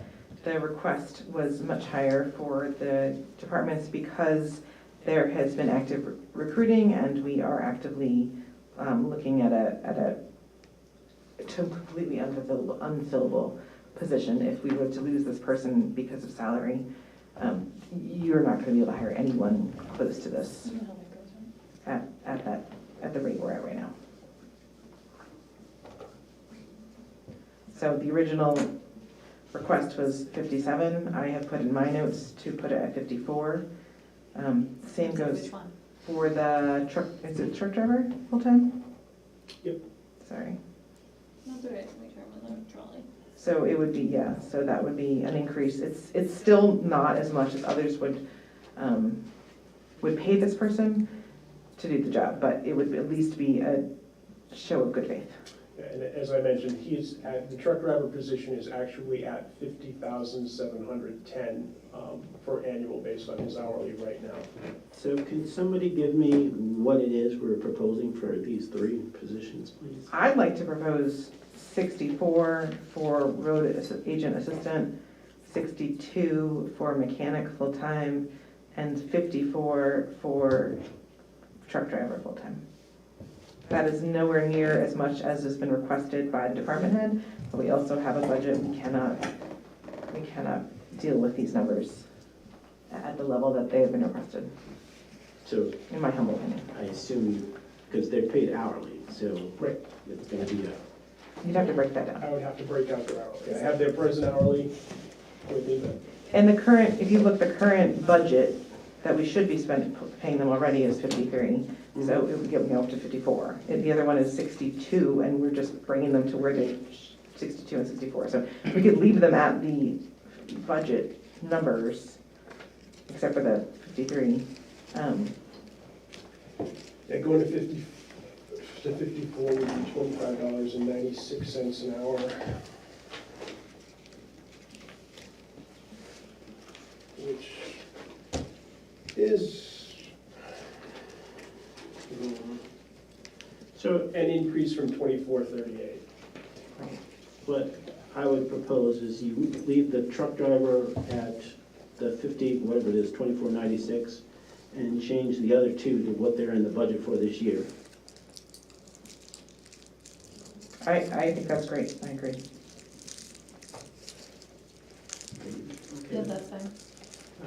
the request was much higher for the departments because there has been active recruiting and we are actively looking at a completely unfillable position. If we were to lose this person because of salary, you're not going to be able to hire anyone close to this at the rate we're at right now. So the original request was 57. I have put in my notes to put it at 54. Same goes Which one? for the truck. Is it truck driver full time? Yep. Sorry. That's all right, we turn with the trolley. So it would be, yeah, so that would be an increase. It's still not as much as others would pay this person to do the job, but it would at least be a show of good faith. And as I mentioned, the truck driver position is actually at 50,710 for annual based on his hourly right now. So can somebody give me what it is we're proposing for these 3 positions, please? I'd like to propose 64 for road agent assistant, 62 for mechanic full-time, and 54 for truck driver full-time. That is nowhere near as much as has been requested by the department head, but we also have a budget. We cannot deal with these numbers at the level that they have been requested, So in my humble opinion. I assume, because they're paid hourly, so Right. it's going to be You'd have to break that down. I would have to break out their hourly. I have their present hourly with me, but And the current, if you look, the current budget that we should be paying them already is 53. So it would get me up to 54. And the other one is 62, and we're just bringing them to where they 62 and 64. So we could leave them at the budget numbers, except for the 53. yeah, going to 54 would be $25.96 an hour. Which is So an increase from 2438. what I would propose is you leave the truck driver at the 50, whatever it is, 2496, and change the other two to what they're in the budget for this year. I think that's great, I agree. Yeah, that's fine.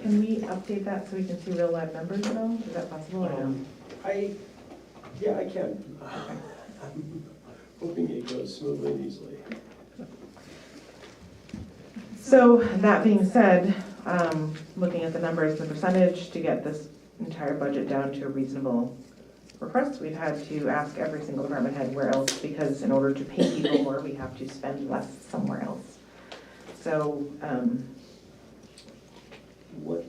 Can we update that so we can see real live numbers at all? Is that possible or no? Yeah, I can. I'm hoping it goes smoothly and easily. So that being said, looking at the numbers, the percentage to get this entire budget down to a reasonable request, we've had to ask every single department head where else, because in order to pay people more, we have to spend less somewhere else. So,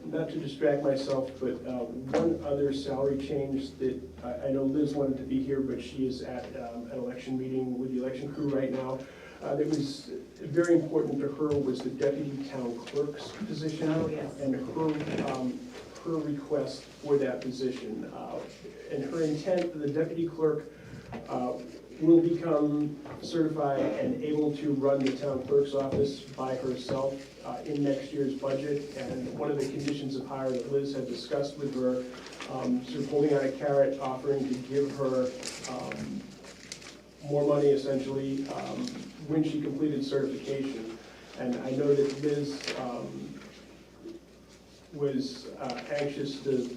Not to distract myself, but one other salary change that I know Liz wanted to be here, but she is at an election meeting with the election crew right now. That was very important to her was the deputy town clerk's position. Oh, yes. And her request for that position. And her intent, the deputy clerk will become certified and able to run the town clerk's office by herself in next year's budget. And one of the conditions of hire that Liz had discussed with her, sort of holding out a carrot, offering to give her more money essentially when she completed certification. And I know that Liz was anxious to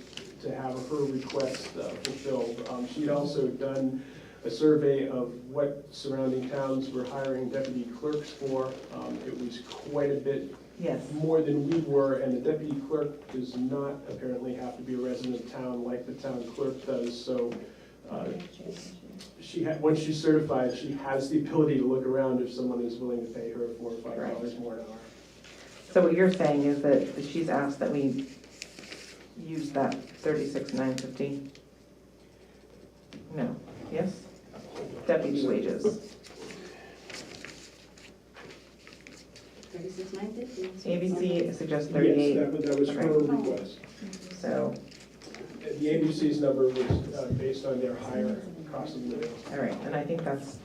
have her request fulfilled. She'd also done a survey of what surrounding towns were hiring deputy clerks for. It was quite a bit yes, more than we were, and the deputy clerk does not apparently have to be a resident of town like the town clerk does. So once she's certified, she has the ability to look around if someone is willing to pay her $4 or $5 more an hour. so what you're saying is that she's asked that we use that 36,950? No, yes? Deputy wages. 36,950. ABC suggests Yes, 38, that was her request. so, The ABC's number was based on their higher cost of living. all right, and I think that's,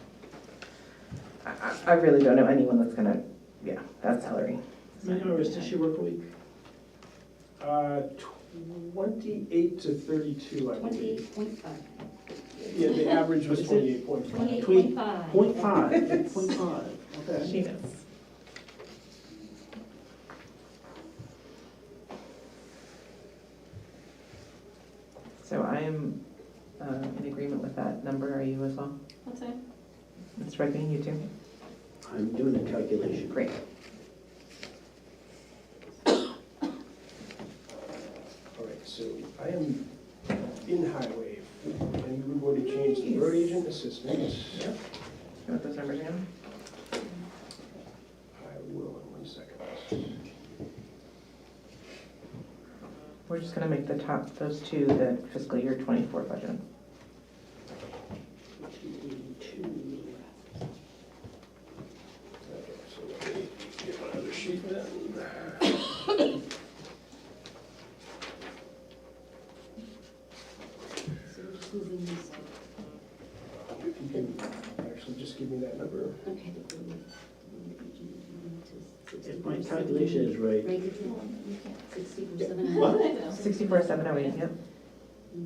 I really don't know anyone that's gonna, yeah, that's salary. How many hours does she work a week? 28 to 32, I believe. 28.5. Yeah, the average was What is it? 28.5. 28.5. 0.5, 0.5, okay. She knows. So I am in agreement with that number, are you as well? That's fine. Ms. Rugby, you too? I'm doing the calculation. Great. All right, so I am in highway, and we're going to change the road agent assistant. You want those numbers again? I will in 1 second. We're just gonna make the top, those two, the fiscal year '24 budget. 282. Okay, so let me get my other sheet then. So we're just moving this. You can actually just give me that number. Okay. If my calculation is right, Break it down. 64.7. What? 64,708, yep.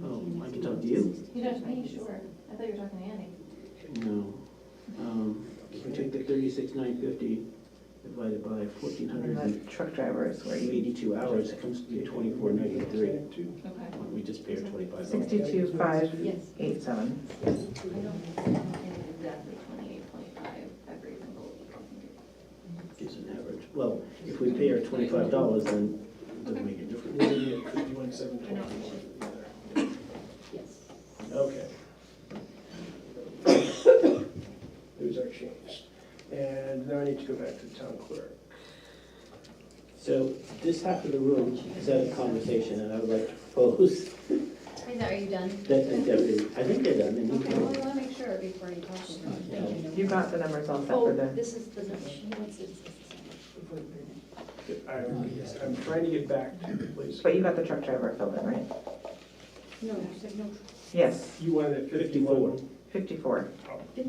oh, I can talk to you? You don't have to me, sure. I thought you were talking to Andy. No. If we take the 36,950 divided by And 1,482 the truck driver is where you, hours, it comes to be 2493. Okay. We just paid her $25. 62,587. Yes. I don't exactly 28.5 every single week. Is an average. Well, if we pay her $25, then it doesn't make a difference. We're going to get 51,724. Yes. Okay. Those are changed. And now I need to go back to the town clerk. So this half of the room is at a conversation, and I would like to propose Are you done? that, I think they're done. and you Okay, can- well, I want to make sure before you talk to them. you got the numbers all set Oh, for the, this is the, she wants to discuss this before we put it in. I'm trying to get back to the place. But you got the truck driver filled in, right? No, you said no. Yes, You wanted it 54. 54.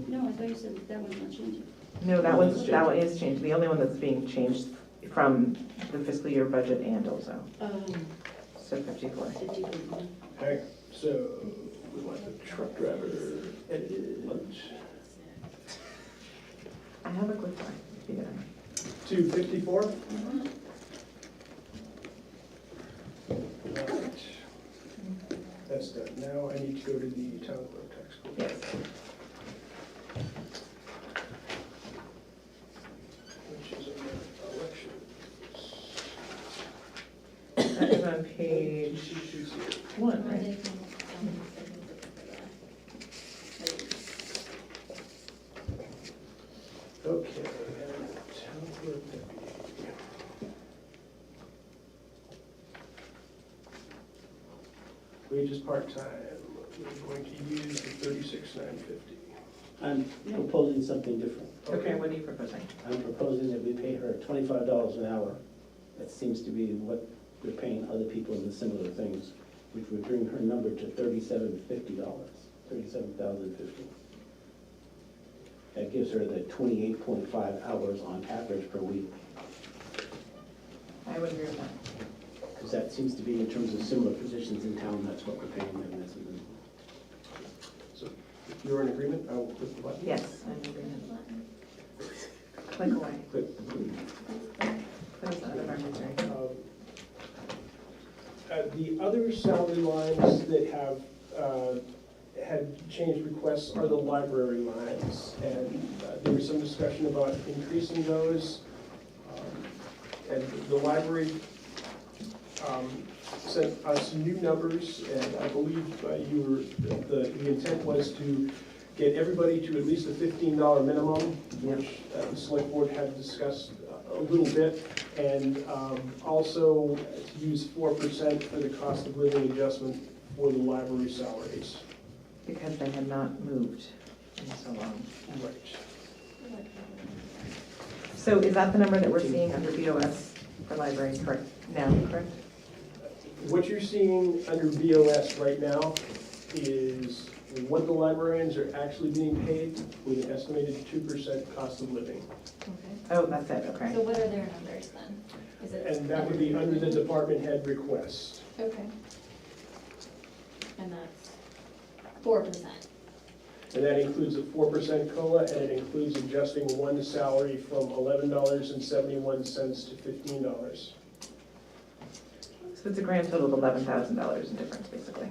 No, I thought you said that was not changing. No, that one is changed. The only one that's being changed from the fiscal year budget and also, so 54. 54. Okay, so we want the truck driver edited I have a quick one. if you don't. to 54. Alright. That's done. Now I need to go to the town clerk tax collector. Yes. Which is in elections. That is on page 1, right? Okay, and town clerk deputy. Wages part-time, we're going to use the 36,950. I'm proposing something different. Okay, what are you proposing? I'm proposing that we pay her $25 an hour. That seems to be what we're paying other people in the similar things, which would bring her number to $37.50, $37,050. That gives her the 28.5 hours on average per week, I would agree with that. because that seems to be in terms of similar positions in town, that's what we're paying them. So if you're in agreement, I will click the button. Yes, I'm in agreement. Click away. Click. Put us out of our misery. The other salary lines that have had changed requests are the library lines, and there was some discussion about increasing those. And the library sent us new numbers, and I believe the intent was to get everybody to at least a $15 minimum, which the select board had discussed a little bit, and also to use 4% for the cost of living adjustment for the library salaries. Because they had not moved in so long. Right. So is that the number that we're seeing under BOS for library correct now, correct? What you're seeing under BOS right now is what the librarians are actually being paid with an estimated 2% cost of living. Okay. Oh, that's it, okay. So what are their numbers then? Is it? And that would be under the department head request. Okay. And that's 4%. And that includes a 4% COLA, and it includes adjusting one salary from $11.71 to $15. So it's a grand total of $11,000 in difference, basically.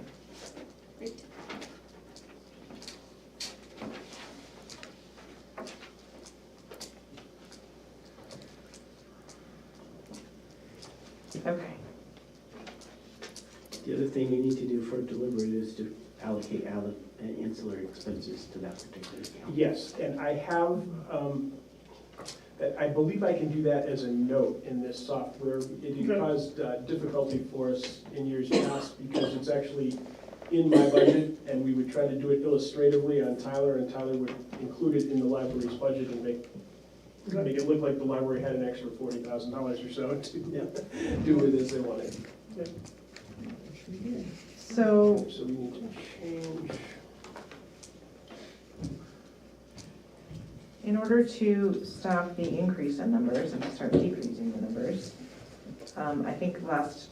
Great. Okay. The other thing you need to do for delivery is to allocate ancillary expenses to that particular account. Yes, and I have, I believe I can do that as a note in this software. It caused difficulty for us in years past because it's actually in my budget, and we would try to do it illustratively on Tyler, and Tyler would include it in the library's budget and make it look like the library had an extra $40,000 or so to do with as they wanted. So So we need to change. in order to stop the increase in numbers and to start decreasing the numbers, I think last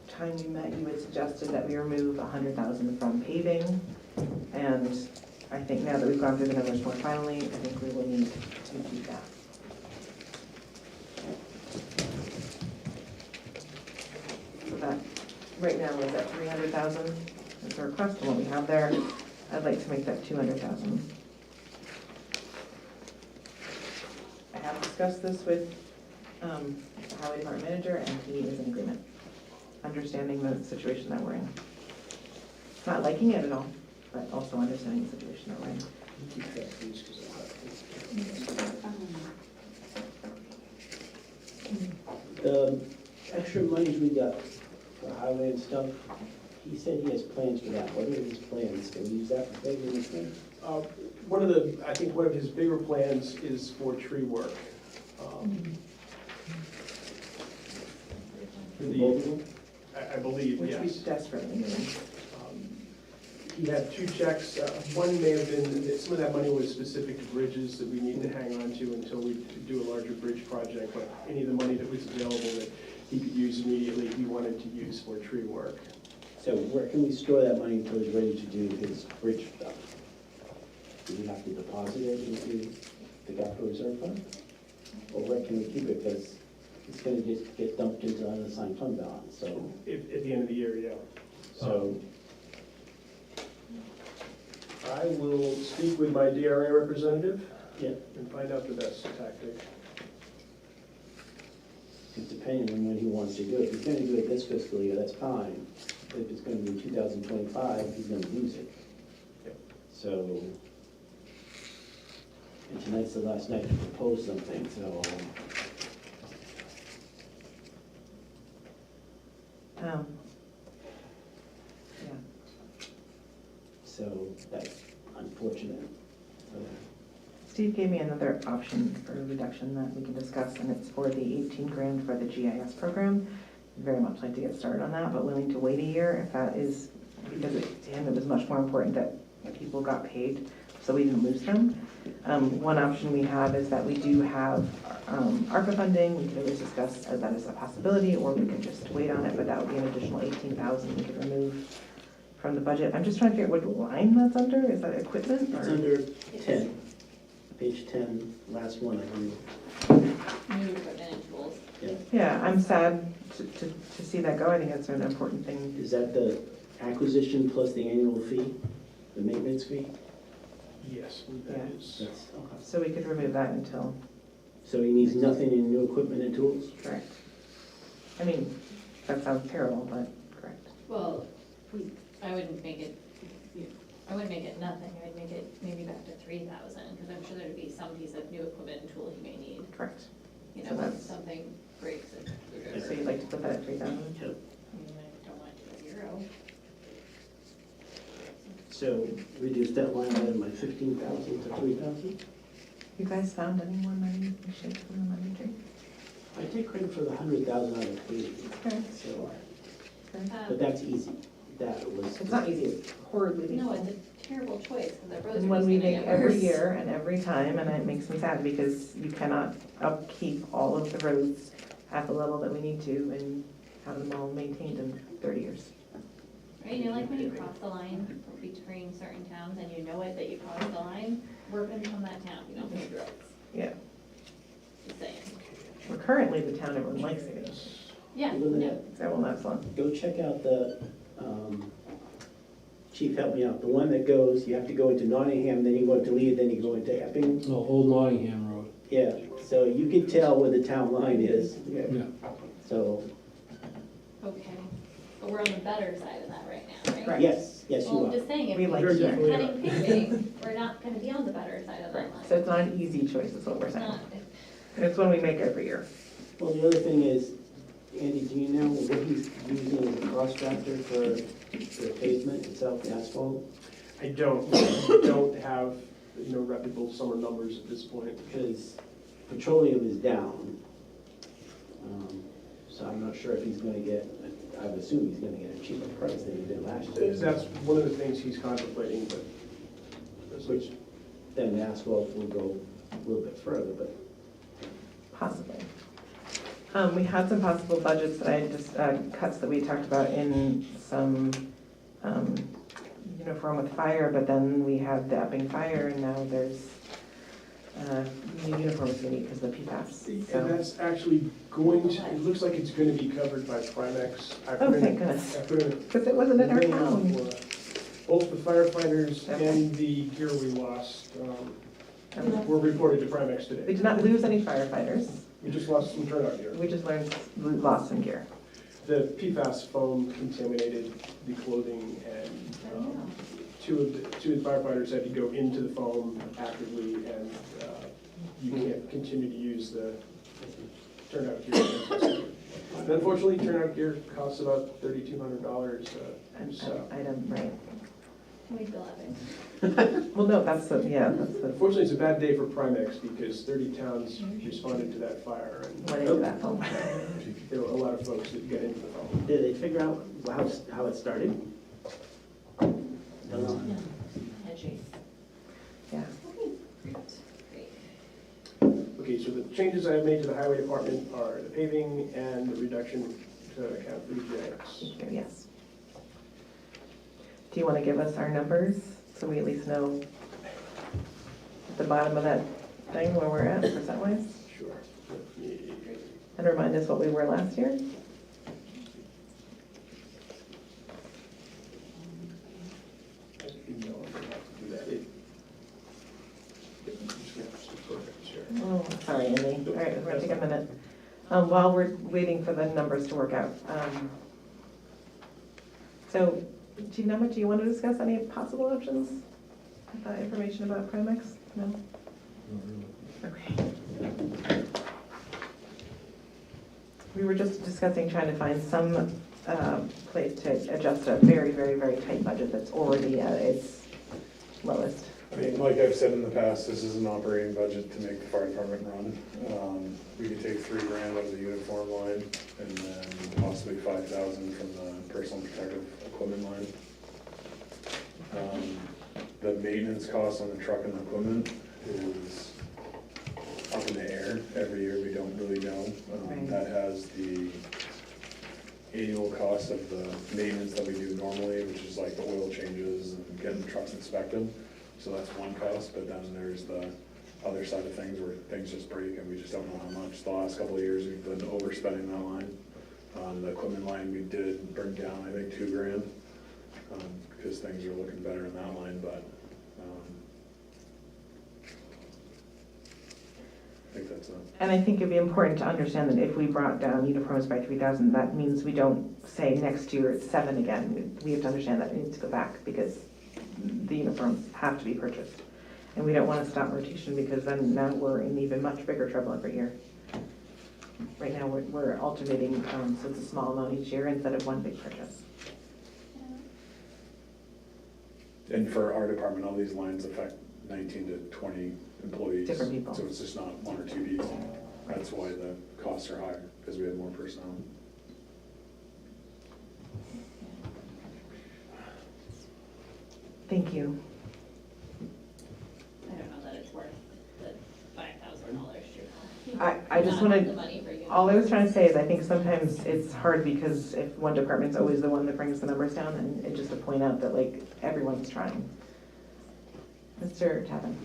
time we met, you had suggested that we remove 100,000 from paving. And I think now that we've gone through the numbers more finally, I think we will need to do that. So that, right now, we're at 300,000 is the request, and what we have there, I'd like to make that 200,000. I have discussed this with the highway department manager, and he is in agreement, understanding the situation that we're in. Not liking it at all, but also understanding the situation that we're in. Keep that, please, 'cause I'll have to. The extra monies we got for highway and stuff, he said he has plans for that. What are his plans? Can we use that for paving and stuff? I think one of his bigger plans is for tree work. For Both of the, them? I believe, Which we yes. desperately need. He had two checks. One may have been, that some of that money was specific to bridges that we need to hang on to until we do a larger bridge project, but any of the money that was available that he could use immediately, he wanted to use for tree work. So where can we store that money until he's ready to do his bridge stuff? Do we have to deposit it into the capital reserve fund? Or where can we keep it, because it's gonna just get dumped into unassigned fund balance, so, At the end of the year, yeah. so, I will speak with my DRA representative yeah, and find out the best tactic. it's depending on when he wants to do it. If he's gonna do it this fiscal year, that's fine. But if it's gonna be 2025, he's gonna lose it. Yep. So, and tonight's the last night to propose something, so, Yeah. so that's unfortunate. Steve gave me another option for a reduction that we can discuss, and it's for the 18 grand for the GIS program. I'd very much like to get started on that, but willing to wait a year if that is, because to him it was much more important that people got paid so we didn't lose them. One option we have is that we do have ARPA funding. We could always discuss that as a possibility, or we could just wait on it, but that would be an additional 18,000 we could remove from the budget. I'm just trying to figure out what line that's under. Is that equipment or? It's under 10, page 10, last one, I believe. New equipment and tools. Yeah, I'm sad to see that go. I think that's an important thing. Is that the acquisition plus the annual fee, the maintenance fee? Yes, that Yeah. is. That's, okay. So we could remove that until, So he needs nothing in new equipment and tools? correct. I mean, that sounds terrible, but correct. Well, I wouldn't make it, I wouldn't make it nothing, I'd make it maybe back to 3,000, because I'm sure there'd be some piece of new equipment and tool he may need, Correct. you So know, when that's- something breaks it. So you'd like to put that at 3,000? I mean, I don't want it to go zero. So reduce that line item by 15,000 to 3,000? You guys found any more money you should from the money tree? I take credit for the 100,000 out of 3, Okay. so, Okay. but that's easy. That was. It's not easy, it's horribly No, painful. it's a terrible choice, because the roads And are one just we gonna make get every worse. year and every time, and it makes me sad because you cannot upkeep all of the roads at the level that we need to and have them all maintained in 30 years. Right, you know, like when you cross the line between certain towns and you know it that you crossed the line, work from that town, you don't pave roads. Yeah. Just saying. We're currently the town everyone likes to go. Yeah, Look at no, that. So, well, that's fun. Go check out the, Chief, help me out, the one that goes, you have to go into Nottingham, then you go into Lee, then you go into Epping. No, Old Nottingham Road. Yeah, so you can tell where the town line is. Yeah. So, okay. But we're on the better side of that right now, right? Correct. yes, yes, you Well, I'm are. just saying, if We we like keep you. cutting paving, we're not gonna be on the better side of that Right. line. So it's not an easy choice, is what we're It's saying. not, It's one we make every year. Well, the other thing is, Andy, do you know what he's using as a cost factor for the pavement itself, the asphalt? I don't have, you know, reputable summer numbers at this point. Because petroleum is down. So I'm not sure if he's gonna get, I would assume he's gonna get a cheaper price than he did last year. That's one of the things he's contemplating, but. Which, then the asphalt will go a little bit further, but Possibly. We had some possible budgets that I just, cuts that we talked about in some uniform with fire, but then we had the Epping fire, and now there's new uniforms we need because of the PFAS. And So, that's actually going to, it looks like it's gonna be covered by Primex. I oh, put in- thank goodness, I put in because it wasn't in our town. Both the firefighters Okay. and the gear we lost were reported to Primex We today. did not lose any firefighters. We just lost some turnout gear. We just lost some gear. The PFAS foam contaminated the clothing, and two of the firefighters had to go into the foam actively, and you can't continue to use the turnout gear. And unfortunately, turnout gear costs about $3,200. So Item, right. we bill Epping. Well, no, that's the, yeah, that's the, unfortunately, it's a bad day for Primex because 30 towns responded to that fire. And went into that phone. there were a lot of folks that got into the phone. Did they figure out how it started? Don't know. Yeah. Okay, so the changes I have made to the highway department are the paving and the reduction to account for the GIS. Yes. Do you want to give us our numbers, so we at least know at the bottom of that thing where we're at, percent-wise? Sure. Let me- And remind us what we were last year? No, I'm gonna have to do that. I'm just gonna have to sort it here. Oh, sorry, Andy. All right, we're gonna take a minute. While we're waiting for the numbers to work out. So, Chief Nemeth, do you want to discuss any possible options? Information about Primex? No? Okay. We were just discussing trying to find some place to adjust a very, very, very tight budget that's already at its lowest. I mean, like I've said in the past, this is an operating budget to make the fire department run. We could take $3,000 out of the uniform line and then possibly $5,000 from the personal protective equipment line. The maintenance cost on the truck and the equipment is up in the air. Every year, we don't really know. Right. That has the annual cost of the maintenance that we do normally, which is like the oil changes and getting the trucks inspected. So that's one cost, but then there's the other side of things where things just break and we just don't know how much. The last couple of years, we've been overspending that line. The equipment line, we did bring down, I think, $2,000, because things are looking better in that line, but I think that's it. And I think it'd be important to understand that if we brought down uniforms by 3,000, that means we don't say next year it's 7 again. We have to understand that it needs to go back because the uniforms have to be purchased. And we don't want to stop rotation because then now we're in even much bigger trouble every year. Right now, we're alternating, so it's a small amount each year instead of one big purchase. And for our department, all these lines affect 19 to 20 employees. Different people. So it's just not one or two people. That's why the costs are higher, because we have more personnel. Thank you. I don't know that it's worth the $5,000 I just Not want the to, money for you. all I was trying to say is I think sometimes it's hard because if one department's always the one that brings the numbers down, and it's just to point out that like everyone's trying. Mr. Tappan.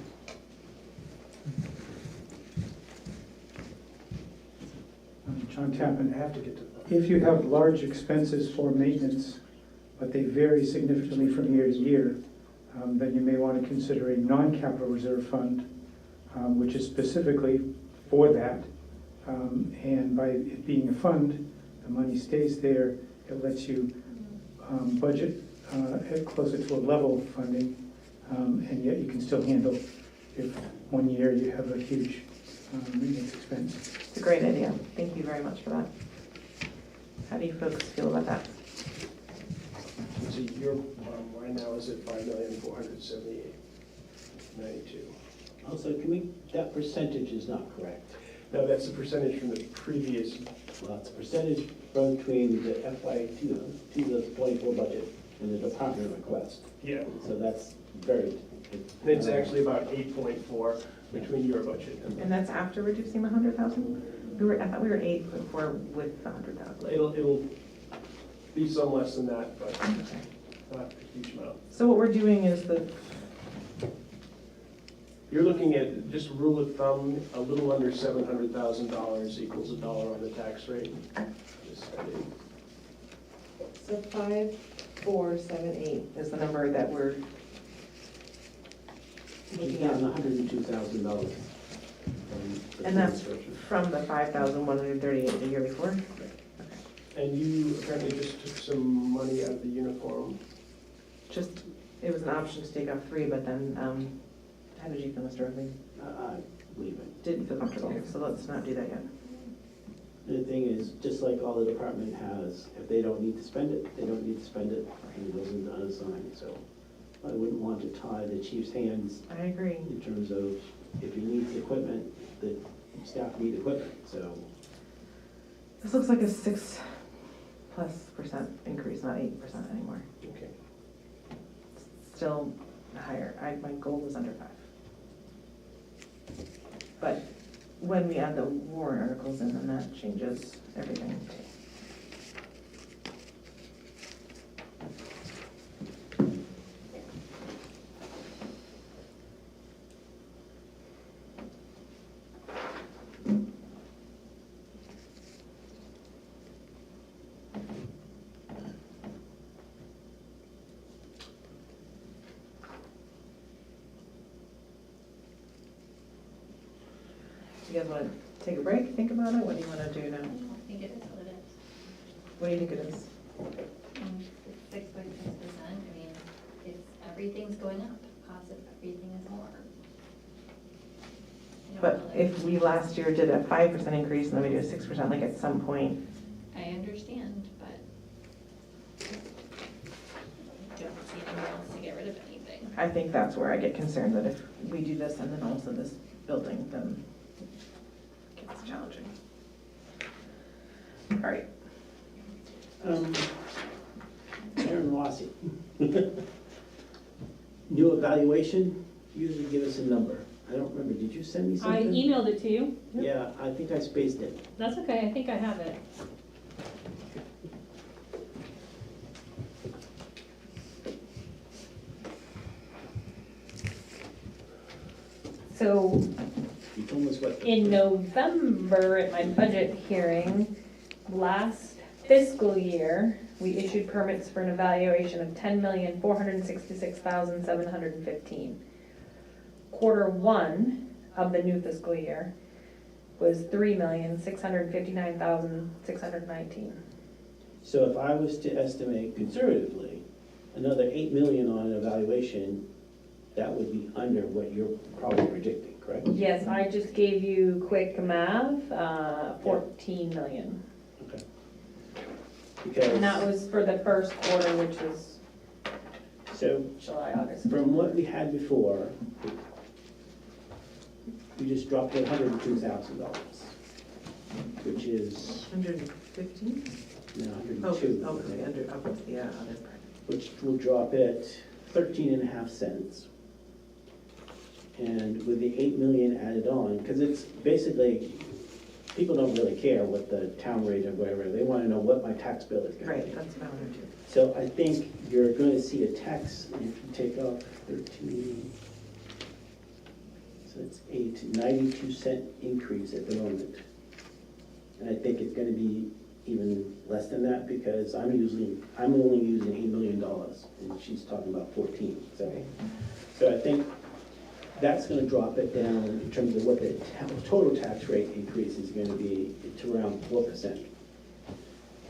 John Tappan. I have to get to that. If you have large expenses for maintenance, but they vary significantly from year to year, then you may want to consider a non-capital reserve fund, which is specifically for that. And by it being a fund, the money stays there. It lets you budget closer to a level funding, and yet you can still handle if one year you have a huge maintenance expense. It's a great idea. Thank you very much for that. How do you folks feel about that? So your bottom line now is at $5,478,092. Also, that percentage is not correct. No, that's the percentage from the previous. Well, it's a percentage between the FY 2024 budget and the department request. Yeah. So that's very. It's actually about 8.4 between your budget and. And that's after reducing the 100,000? I thought we were 8.4 with the 100,000. It'll be some less than that, but not a huge amount. So what we're doing is You're looking at, just rule of thumb, a little under $700,000 equals $1 on the tax rate. Just spending. So 5,478 is the number that we're Which is looking down at. $102,000. And that's from the 5,138 the year before? And you apparently just took some money out of the uniform. Just, it was an option to take off 3, but then, how did you feel, Mr. Oakley? I believe it. Didn't feel comfortable, so let's not do that yet. The thing is, just like all the department has, if they don't need to spend it, they don't need to spend it, and it wasn't unassigned, so I wouldn't want to tie the chief's hands I agree. in terms of if he needs equipment, the staff need equipment, so. This looks like a 6+% increase, not 8% anymore. Okay. Still higher. My goal was under 5. But when we add the warrant articles in, then that changes everything too. You guys want to take a break, think about it? What do you want to do now? I don't think it is what it is. What do you think it is? It's 6.6%, I mean, everything's going up, cost of everything is more. I don't But know, like- if we last year did a 5% increase and then we do a 6%, like at some point, I understand, but I don't see anyone else to get rid of anything. I think that's where I get concerned that if we do this and then also this building, then it gets challenging. All right. Aaron Rossi. New evaluation, usually give us a number. I don't remember, did you send me I something? emailed it to you. Yeah, I think I spaced it. That's okay, I think I have it. So You told us what. in November, at my budget hearing, last fiscal year, we issued permits for an evaluation of 10,466,715. Quarter one of the new fiscal year was 3,659,619. So if I was to estimate conservatively, another 8 million on an evaluation, that would be under what you're probably predicting, correct? Yes, I just gave you quick math, 14 million. Okay. And that Because, was for the first quarter, which was so July, August. from what we had before, we just dropped it $102,000, which is, 115? no, Oh, 102. okay, under, yeah, other part. Which will drop it 13.5 cents. And with the 8 million added on, because it's basically, people don't really care what the town rate or whatever, they want to know what my tax bill is going to be. Right, that's what I wanted to do. So I think you're going to see a tax, if you take off 13, so it's 92-cent increase at the moment. And I think it's going to be even less than that because I'm only using $8 million and she's talking about 14. So I think that's going to drop it down in terms of what the total tax rate increase is going to be to around 4%.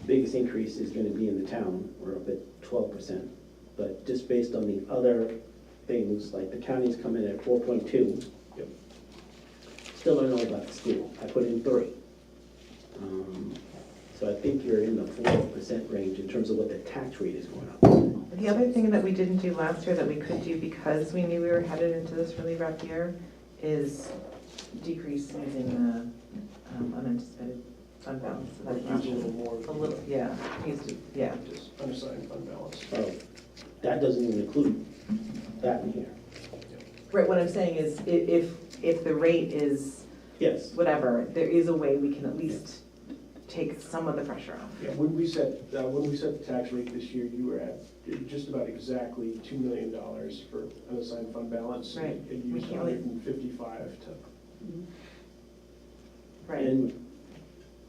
Biggest increase is going to be in the town, we're up at 12%. But just based on the other things, like the county's coming in at 4.2. Yep. Still don't know about the school, I put in 3. So I think you're in the 4% range in terms of what the tax rate is going up. The other thing that we didn't do last year that we could do because we knew we were headed into this really rough year is decrease using the unanticipated fund balance. So that's Use a little more. a little, yeah, yeah. Just unassigned fund balance. Oh, that doesn't even include that in here. Right, what I'm saying is if the rate is Yes. whatever, there is a way we can at least take some of the pressure off. Yeah, when we set the tax rate this year, you were at just about exactly $2 million for unassigned fund balance. Right. And We used can't really- 155 to. Right. And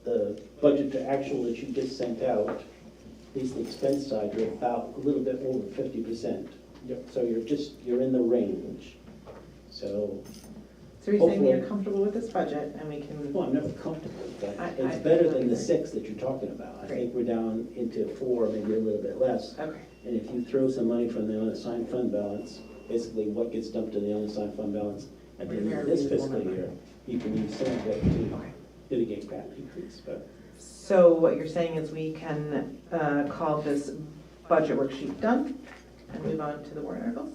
the budget to actual that you just sent out, at least the expense side, you're about a little bit over 50%. Yep. So you're in the range. So, So you're saying that you're hopefully- comfortable with this budget and we can, well, I'm never comfortable with that. I It's better than the agree. 6 that you're talking about. I Great. think we're down into 4, maybe a little bit less. okay, And if you throw some money from the unassigned fund balance, basically what gets dumped to the unassigned fund balance at the end of this Very fiscal reasonable year, you can use some of it to okay. mitigate that increase, but. So what you're saying is we can call this budget worksheet done and move on to the warrant articles?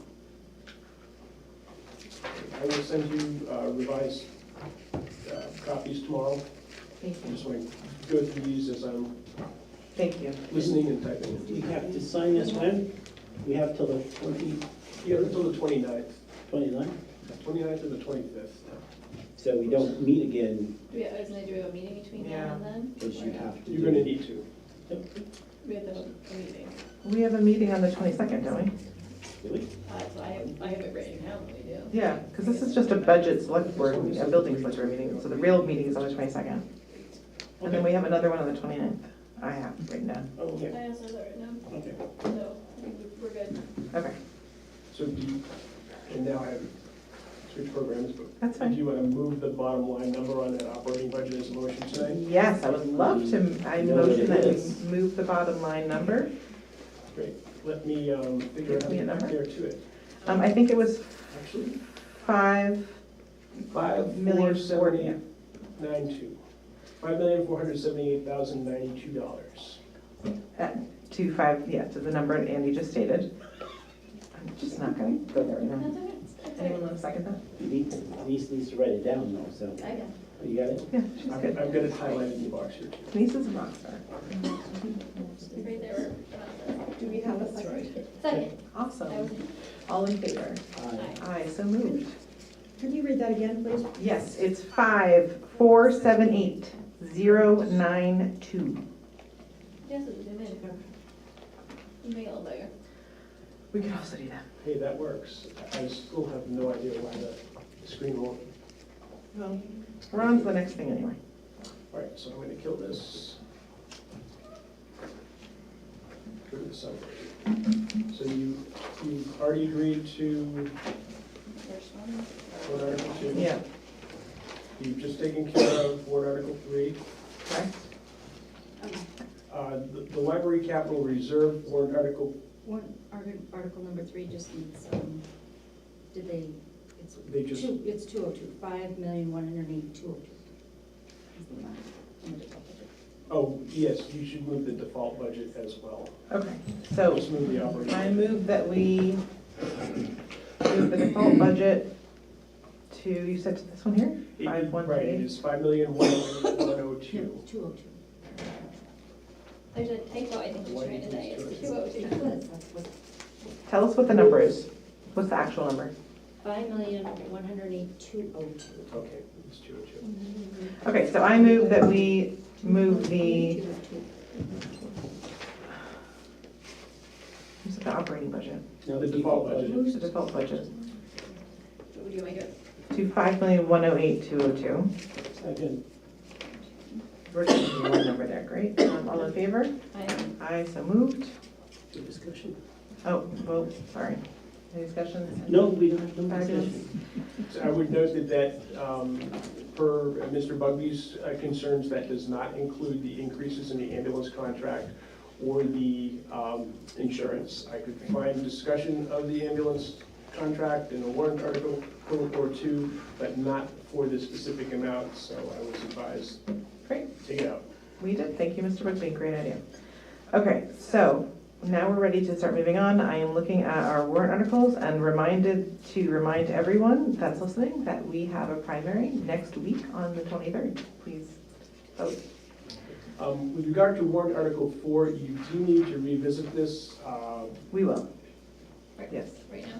I will send you revised copies tomorrow, Thank I you. just want to go through these as I'm Thank you. listening and typing. We have to sign this when? We have till the Yeah, until the 29th. 29th? 29th or the 25th. So we don't meet again, I was gonna do a meeting between now and then. because you have to do. You're gonna need to. We have the meeting. We have a meeting on the 22nd, don't we? Do we? So I have it written down that we do. Yeah, because this is just a budget select board, a building select board meeting, so the real meeting is on the 22nd. And then we have another one on the 29th. I have written down. Oh, okay, I also have that written down, okay. so we're good. Okay, So do you, and now I have switch programs, but that's do fine. you want to move the bottom line number on that operating budget as a motion tonight? Yes, I would love to, I Know what motion it that we is. move the bottom line number. Great. Let me figure out how to Give me a get back number. there to it. I think it was Actually, 5 million, 5,478,92. $5,478,092. to 5, yeah, to the number Andy just stated. I'm just not gonna go there right now. That's okay. Anyone want to second that? Denise needs to write it down though, so. I got Oh, you got it? Yeah, she's I've good. got it highlighted in the box here too. Denise is a rock star. it right there. Do we have a second? Second. Awesome. All in favor? Aye. Aye, so moved. Can you read that again, please? Yes, it's 5,478,092. Yes, it's zoom in. You make it a little bigger. We can also do that. Hey, that works. I still have no idea why the screen won't. Well, we're on to the next thing anyway. All right, so I'm going to kill this. Go to the summary. So you've already agreed to First one. warrant article 2. Yeah, You've just taken care of warrant article 3. correct? The library capital reserve warrant article, Article number 3 just needs, did they, it's they just, it's 202, 5,108,202. Is the amount in the default budget. oh, yes, you should move the default budget as well. Okay, so Just move the operating. I move that we move the default budget to, you said to this one here? Right, it 5138? is 5,108,102. No, 202. There's a typo, I think, just right today. It's That's 202. what, Tell us what the number is. What's the actual number? 5,108,202. Okay, it's 202. Okay, so I move that we move the, 202. you said the operating budget, No, The default budget. the default budget, What would you make it? to 5,108,202. Second. We're just one number there, great. All in favor? Aye, so moved. Good discussion. Oh, vote, sorry. Any discussion? No, we don't have no Fabulous. discussion. So I would note that per Mr. Bugby's concerns, that does not include the increases in the ambulance contract or the insurance. I could find discussion of the ambulance contract in a warrant article or two, but not for this specific amount, so I was advised, Great, take it out. we did, thank you, Mr. Bugby, great idea. Okay, so now we're ready to start moving on. I am looking at our warrant articles and remind everyone that's listening that we have a primary next week on the 23rd. Please vote. With regard to warrant article 4, you do need to revisit this. We will. Yes. Right now?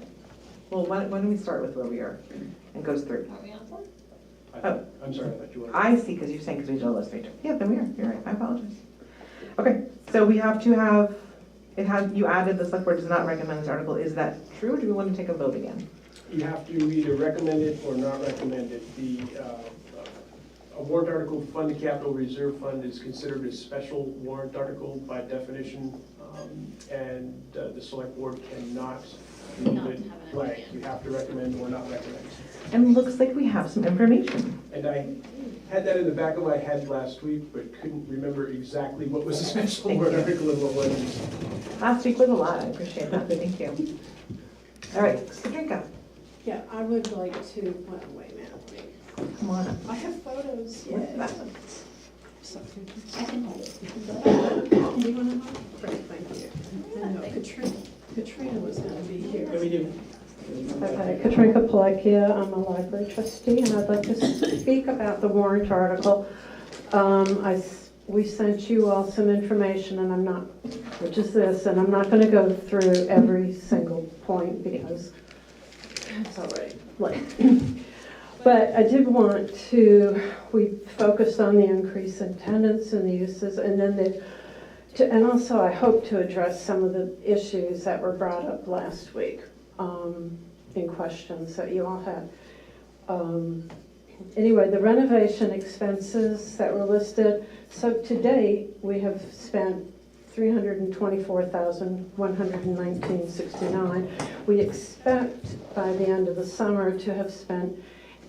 Well, why don't we start with where we are and goes through. Are we on 4? I'm sorry, I thought you wanted. I see, because you're saying because we did a list feature. Yeah, then we are, you're right, I apologize. Okay, so we have to have, you added the select board does not recommend this article. Is that true, or do we want to take a vote again? You have to either recommend it or not recommend it. A warrant article fund capital reserve fund is considered a special warrant article by definition, and the select board cannot Not leave have it it blank. in. You have to recommend or not recommend. And looks like we have some information. And I had that in the back of my head last week, but couldn't remember exactly what was a special Thank warrant you. article and what wasn't. Last week was a lot, I appreciate that, thank you. All right, Kadrika, Yeah, I would like to, well, wait a minute, come on up. I have photos. What's that? I can hold it. Do you want to know? Great, thank you. I know Katrina was gonna be here. What do we do? Okay, Katrinka Palekia, I'm a library trustee, and I'd like to speak about the warrant article. We sent you all some information, and I'm not, which is this, and I'm not gonna go through every single point because it's already late. But I did want to, we focused on the increase in tenants and the uses, and then and also I hope to address some of the issues that were brought up last week in questions that you all had. Anyway, the renovation expenses that were listed, so to date, we have spent $324,119.69. We expect by the end of the summer to have spent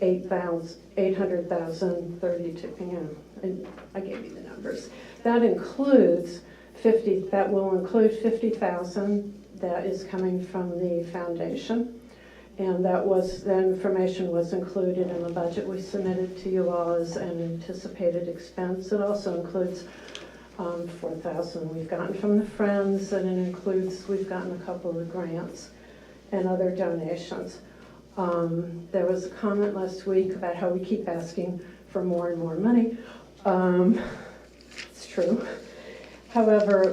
$800,032. And I gave you the numbers. That includes that will include $50,000 that is coming from the foundation. And that information was included in the budget we submitted to you all as an anticipated expense. It also includes $4,000 we've gotten from the Friends, and it includes, we've gotten a couple of grants and other donations. There was a comment last week about how we keep asking for more and more money. It's true. However,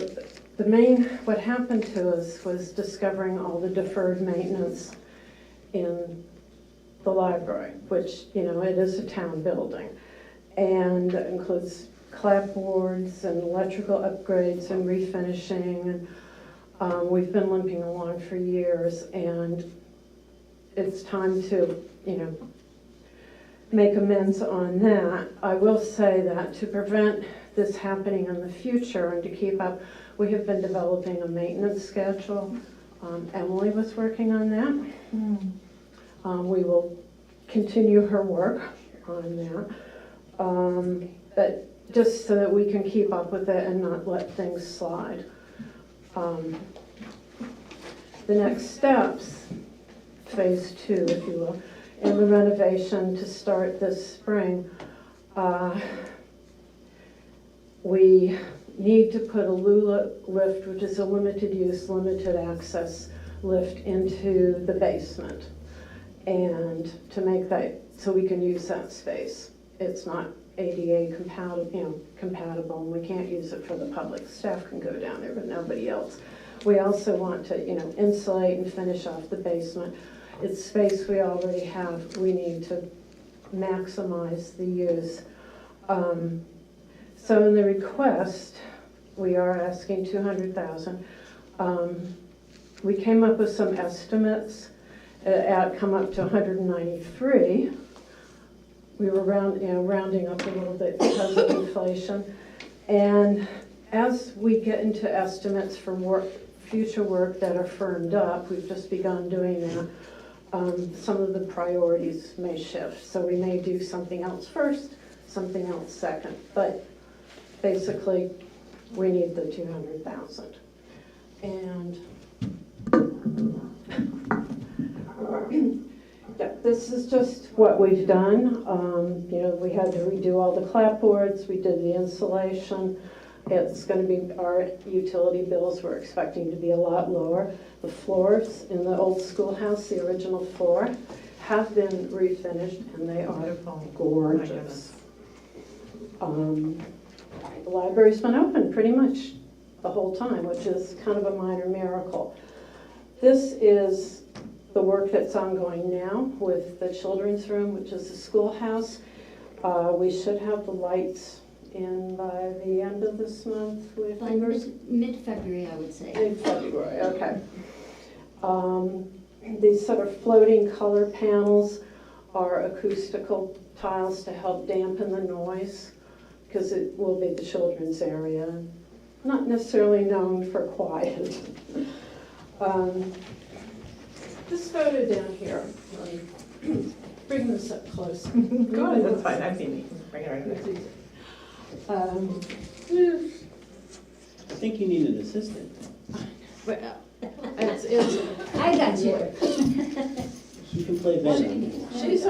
what happened to us was discovering all the deferred maintenance in the library, which, you know, it is a town building, and includes clapboards and electrical upgrades and refinishing, and we've been limping along for years, and it's time to, you know, make amends on that. I will say that to prevent this happening in the future and to keep up, we have been developing a maintenance schedule. Emily was working on that. We will continue her work on that, but just so that we can keep up with it and not let things slide. The next steps, phase 2, if you will, in the renovation to start this spring, we need to put a Lula lift, which is a limited use, limited access lift, into the basement, and to make that so we can use that space. It's not ADA compatible, and we can't use it for the public. Staff can go down there, but nobody else. We also want to, you know, insulate and finish off the basement. It's space we already have. We need to maximize the use. So in the request, we are asking $200,000. We came up with some estimates. Come up to 193. We were rounding up a little bit because of inflation. And as we get into estimates for future work that are firmed up, we've just begun doing that, some of the priorities may shift. So we may do something else first, something else second. But basically, we need the $200,000. And yeah, this is just what we've done. You know, we had to redo all the clapboards, we did the insulation. It's going to be, our utility bills we're expecting to be a lot lower. The floors in the old schoolhouse, the original floor, have been refinished, and they are gorgeous. The library's been open pretty much the whole time, which is kind of a minor miracle. This is the work that's ongoing now with the children's room, which is the schoolhouse. We should have the lights in by the end of this month. By mid-February, I would say. Mid-February, okay. These sort of floating color panels are acoustical tiles to help dampen the noise, because it will be the children's area. Not necessarily known for quiet. This photo down here, bring this up close. Go ahead, that's fine, I've seen it. Bring it right there. I think you need an assistant. Well, It's, I got you. She can play Venom. she's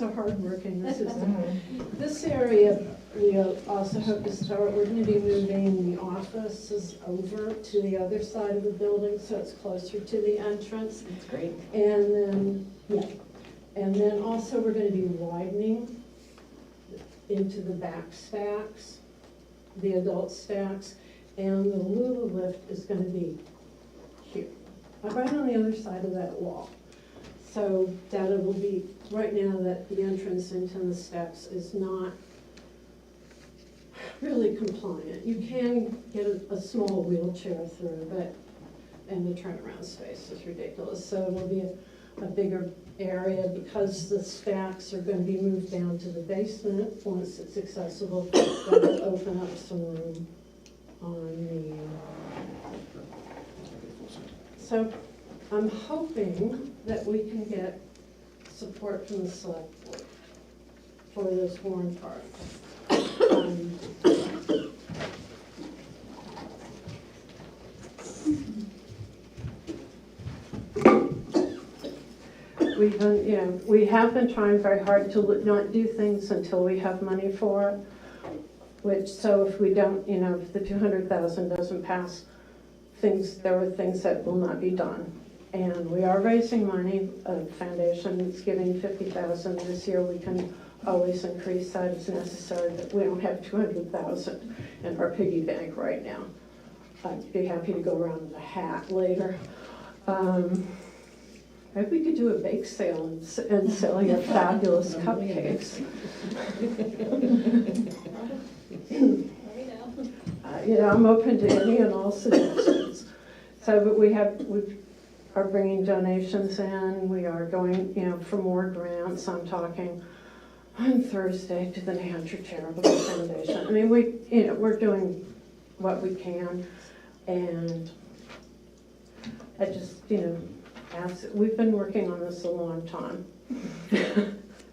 a hardworking assistant. This area, we also hope to start, we're gonna be moving the offices over to the other side of the building, so it's closer to the entrance. That's great. And then, yeah, and then also we're gonna be widening into the back stacks, the adult stacks, and the Lula lift is gonna be here, right on the other side of that wall. So that it will be, right now that the entrance into the steps is not really compliant. You can get a small wheelchair through, but, and the turnaround space is ridiculous. So it'll be a bigger area because the stacks are gonna be moved down to the basement once it's accessible. That will open up some room on the, so I'm hoping that we can get support from the select board for this Warren Park. We have been trying very hard to not do things until we have money for it, which, so if we don't, if the 200,000 doesn't pass, there are things that will not be done. And we are raising money, foundation is giving 50,000 this year. We can always increase that as necessary, but we don't have 200,000 in our piggy bank right now. I'd be happy to go around with a hat later. Maybe we could do a bake sale and sell your fabulous cupcakes. I'm open to any and all suggestions. So, but we are bringing donations in. We are going, for more grants. I'm talking on Thursday to the New Hampshire Charitable Foundation. I mean, we're doing what we can, and I just, we've been working on this a long time.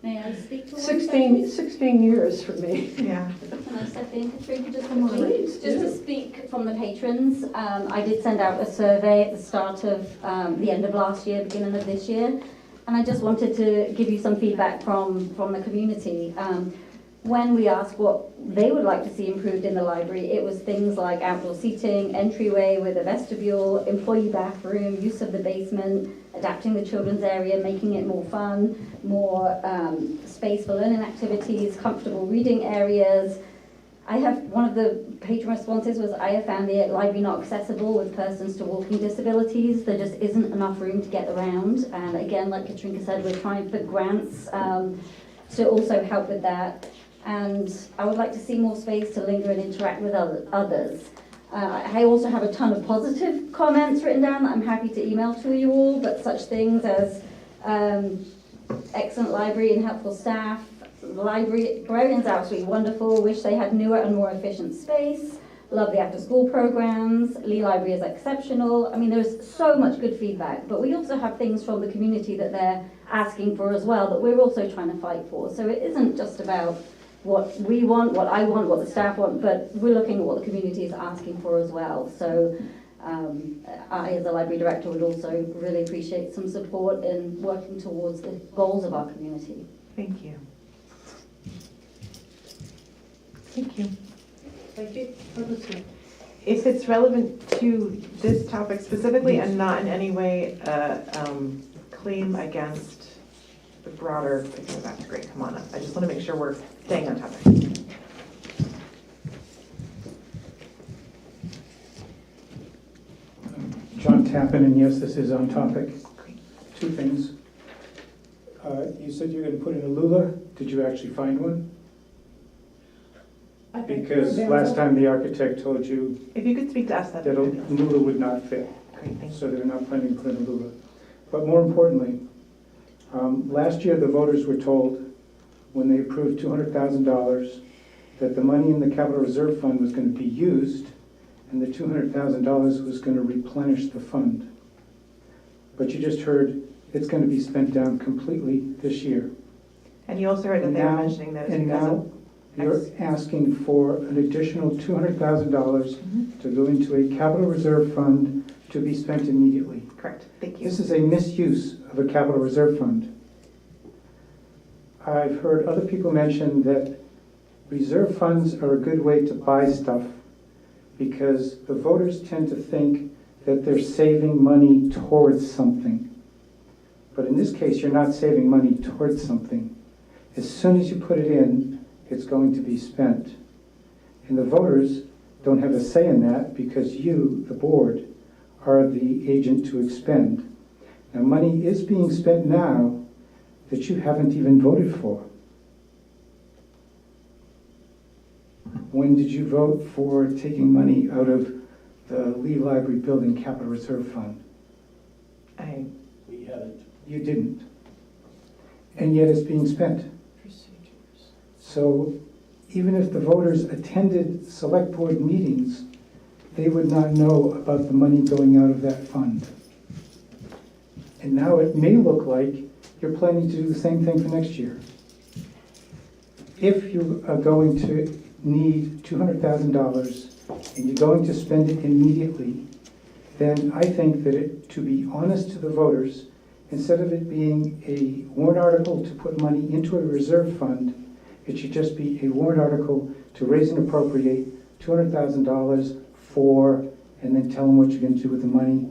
May I speak to 16 years for me. Yeah. Can I step in, Katrina, just a moment? Just to speak from the patrons, I did send out a survey at the start of the end of last year, beginning of this year, and I just wanted to give you some feedback from the community. When we asked what they would like to see improved in the library, it was things like outdoor seating, entryway with a vestibule, employee bathroom, use of the basement, adapting the children's area, making it more fun, more space for learning activities, comfortable reading areas. One of the patron responses was, I have found the library not accessible with persons to walking disabilities. There just isn't enough room to get around. And again, like Katrina said, we're trying for grants to also help with that. And I would like to see more space to linger and interact with others. I also have a ton of positive comments written down that I'm happy to email to you all, but such things as excellent library and helpful staff, librarians are absolutely wonderful, wish they had newer and more efficient space, love the after school programs, Lee Library is exceptional. I mean, there's so much good feedback, but we also have things from the community that they're asking for as well that we're also trying to fight for. So it isn't just about what we want, what I want, what the staff want, but we're looking at what the community is asking for as well. So I, as a library director, would also really appreciate some support in working towards the goals of our community. Thank you. Thank you. Thank you. If it's relevant to this topic specifically and not in any way claim against the broader, that's great, come on up. I just want to make sure we're staying on topic. John Tappan, and yes, this is on topic. Two things. You said you were going to put in a Lula. Did you actually find one? Because last time the architect told you if you could speak to us, that a Lula would not fit. Great, thank you. So they're not planning to put in a Lula. But more importantly, last year the voters were told when they approved $200,000 that the money in the Capital Reserve Fund was going to be used and the $200,000 was going to replenish the fund. But you just heard it's going to be spent down completely this year. And you also heard that they were mentioning that it's because of you're asking for an additional $200,000 to go into a capital reserve fund to be spent immediately. Correct. Thank you. This is a misuse of a capital reserve fund. I've heard other people mention that reserve funds are a good way to buy stuff because the voters tend to think that they're saving money towards something. But in this case, you're not saving money towards something. As soon as you put it in, it's going to be spent. And the voters don't have a say in that because you, the board, are the agent to expend. Now, money is being spent now that you haven't even voted for. When did you vote for taking money out of the Lee Library Building Capital Reserve Fund? We haven't. You didn't. And yet it's being spent. So even if the voters attended select board meetings, they would not know about the money going out of that fund. And now it may look like you're planning to do the same thing for next year. If you are going to need $200,000 and you're going to spend it immediately, then I think that to be honest to the voters, instead of it being a warrant article to put money into a reserve fund, it should just be a warrant article to raise and appropriate $200,000 for, and then tell them what you're going to do with the money.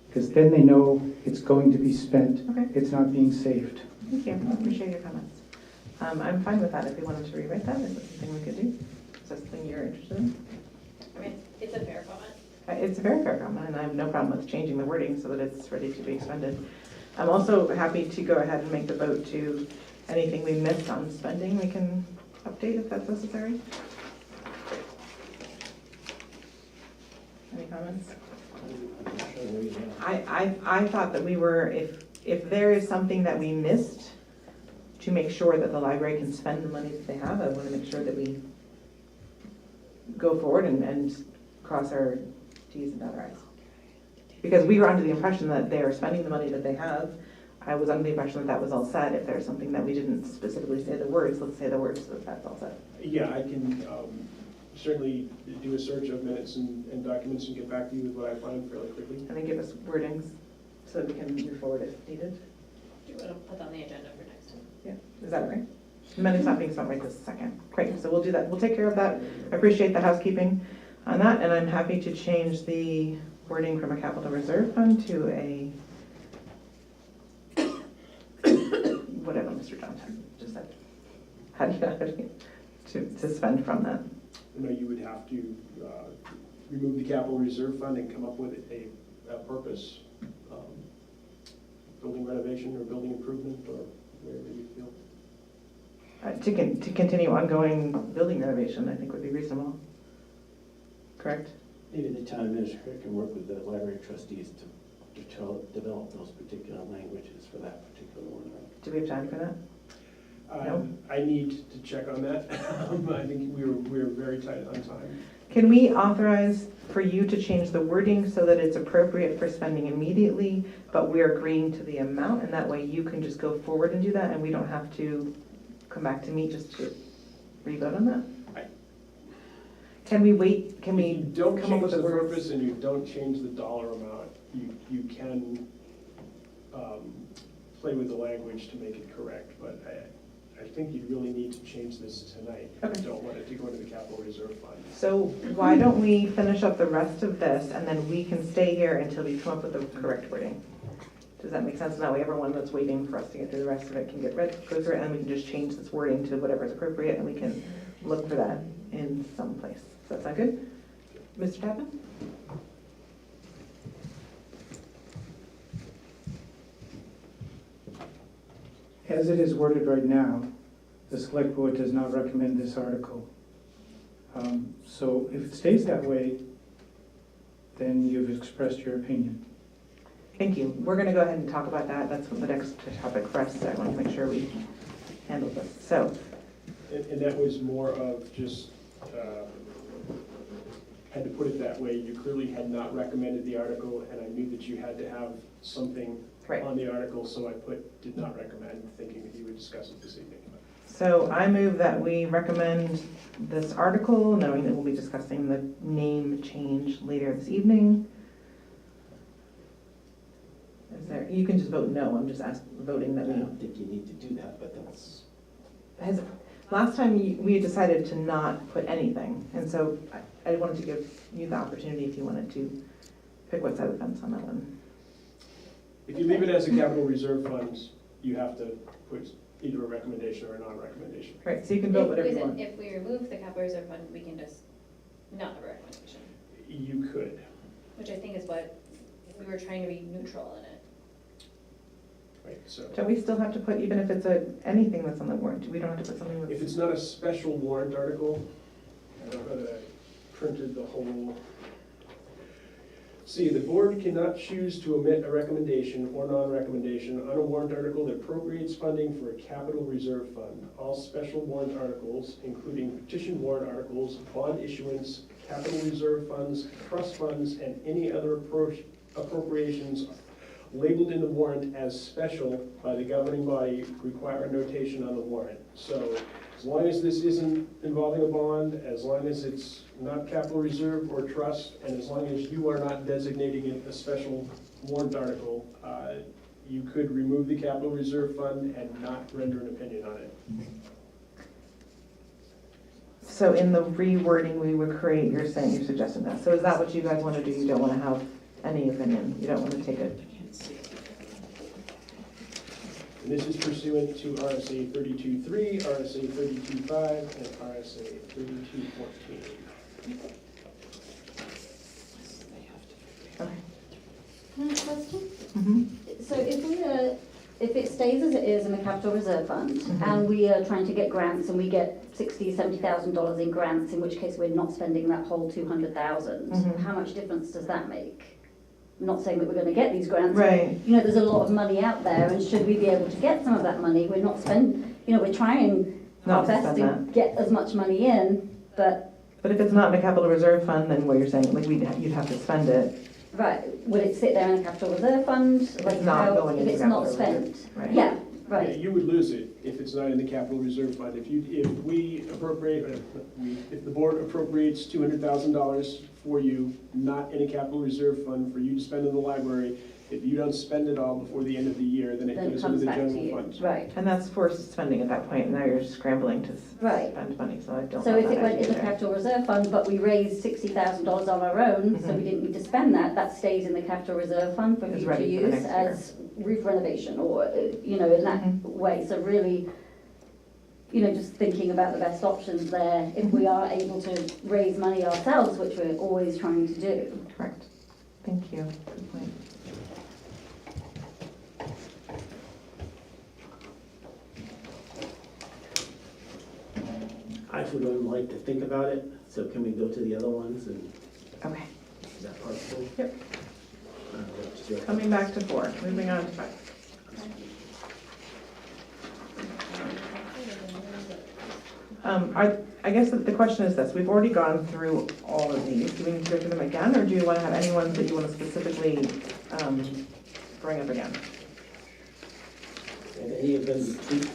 Because then they know it's going to be spent. Okay. It's not being saved. Thank you, I appreciate your comments. I'm fine with that, if you wanted to rewrite that, is that something we could do? Is that something you're interested in? I mean, it's a fair comment. It's a very fair comment, and I have no problem with changing the wording so that it's ready to be expended. I'm also happy to go ahead and make the vote to anything we missed on spending, we can update if that's necessary. Any comments? I thought that we were, if there is something that we missed, to make sure that the library can spend the money that they have, I want to make sure that we go forward and cross our T's and dot our I's. Because we were under the impression that they are spending the money that they have. I was under the impression that that was all set. If there's something that we didn't specifically say the words, let's say the words so that that's all set. Yeah, I can certainly do a search of minutes and documents and get back to you with what I find fairly quickly. And then give us wordings so that we can move forward if needed. Do you want to put on the agenda for next time? Yeah, is that okay? The minutes not being spent right this second. Great, so we'll do that. We'll take care of that. I appreciate the housekeeping on that, and I'm happy to change the wording from a capital reserve fund to a, whatever Mr. Johnson just said. How do you, to spend from that. I know you would have to remove the capital reserve fund and come up with a purpose, building renovation or building improvement or wherever you feel. To continue ongoing building renovation, I think would be reasonable. Correct? Maybe the town administrator can work with the library trustees to develop those particular languages for that particular one. Do we have time for that? No? I need to check on that. I think we're very tight on time. Can we authorize for you to change the wording so that it's appropriate for spending immediately, but we're agreeing to the amount, and that way you can just go forward and do that, and we don't have to come back to me just to re-vote on that? Can we wait, can we If you don't come up change with the the words? purpose and you don't change the dollar amount, you can play with the language to make it correct, but I think you really need to change this tonight. Okay. You don't want it to go into the capital reserve fund. So why don't we finish up the rest of this, and then we can stay here until we come up with the correct wording? Does that make sense? And that way everyone that's waiting for us to get through the rest of it can go through it, and we can just change this wording to whatever is appropriate, and we can look for that in some place. Does that sound good? Mr. Tappan? As it is worded right now, the select board does not recommend this article. So if it stays that way, then you've expressed your opinion. Thank you. We're going to go ahead and talk about that. That's the next topic for us. I want to make sure we handle this. So, And that was more of just, had to put it that way, you clearly had not recommended the article, and I knew that you had to have something right. on the article, so I put did not recommend, thinking that you would discuss it this evening. So I move that we recommend this article, knowing that we'll be discussing the name change later this evening. Is there, you can just vote no, I'm just voting that I we. don't think you need to do that, but that's. Last time we decided to not put anything, and so I wanted to give you the opportunity if you wanted to pick what side of the fence on that one. If you leave it as a capital reserve fund, you have to put either a recommendation or a non-recommendation. Right, so you can build whatever you want. If we remove the capital reserve fund, we can just not have a recommendation, You could. which I think is what, we were trying to be neutral in it. Right, so Don't we still have to put, even if it's anything that's on the warrant, we don't have to put something if with, it's not a special warrant article, I don't know that I printed the whole. See, the board cannot choose to omit a recommendation or non-recommendation on a warrant article that appropriates funding for a capital reserve fund. All special warrant articles, including petition warrant articles, bond issuance, capital reserve funds, trust funds, and any other appropriations labeled in the warrant as special by the governing body, require a notation on the warrant. So as long as this isn't involving a bond, as long as it's not capital reserve or trust, and as long as you are not designating it a special warrant article, you could remove the capital reserve fund and not render an opinion on it. so in the rewording we would create, you're suggesting that. So is that what you guys want to do? You don't want to have any opinion? You don't want to take it? And this is pursuant to RSA 32.3, RSA 32.5, and RSA 32.14. Okay. Can I ask a question? Mm-hmm. So if it stays as it is in the capital reserve fund, Mhm. and we are trying to get grants, and we get $60,000-$70,000 in grants, in which case we're not spending that whole 200,000, Mhm. how much difference does that make? I'm not saying that we're going to get these grants. Right. You know, there's a lot of money out there, and should we be able to get some of that money, we're not we're trying our Not to best spend to that. get as much money in, but, But if it's not in a capital reserve fund, then what you're saying, like you'd have to spend it. right, will it sit there in a capital reserve fund? Like not how, going if into it's not capital spent? Right. Yeah, Yeah, right. you would lose it if it's not in the capital reserve fund. If we appropriate, if the board appropriates $200,000 for you, not in a capital reserve fund for you to spend in the library, if you don't spend it all before the end of the year, then it Then it goes into comes the back to general you, fund. right. And that's forced spending at that point, and now you're scrambling to Right. spend money, so I don't So love if that it went in idea the there. capital reserve fund, but we raised $60,000 on our own, so we Mhm. didn't need to spend that, that stays in the capital reserve fund for It's future ready for the use next year. as roof renovation or, in that Mhm. way. So really, just thinking about the best options there, if we are able to raise money ourselves, which we're always trying to do. Correct. Thank you. Good point. I would like to think about it, so can we go to the other ones and Okay, is that possible? Yep. What's your- coming back to 4, moving on to 5. I guess that the question is this, we've already gone through all of these. Do we need to go through them again, or do you want to have any ones that you want to specifically bring up again? Have any of them tweaked?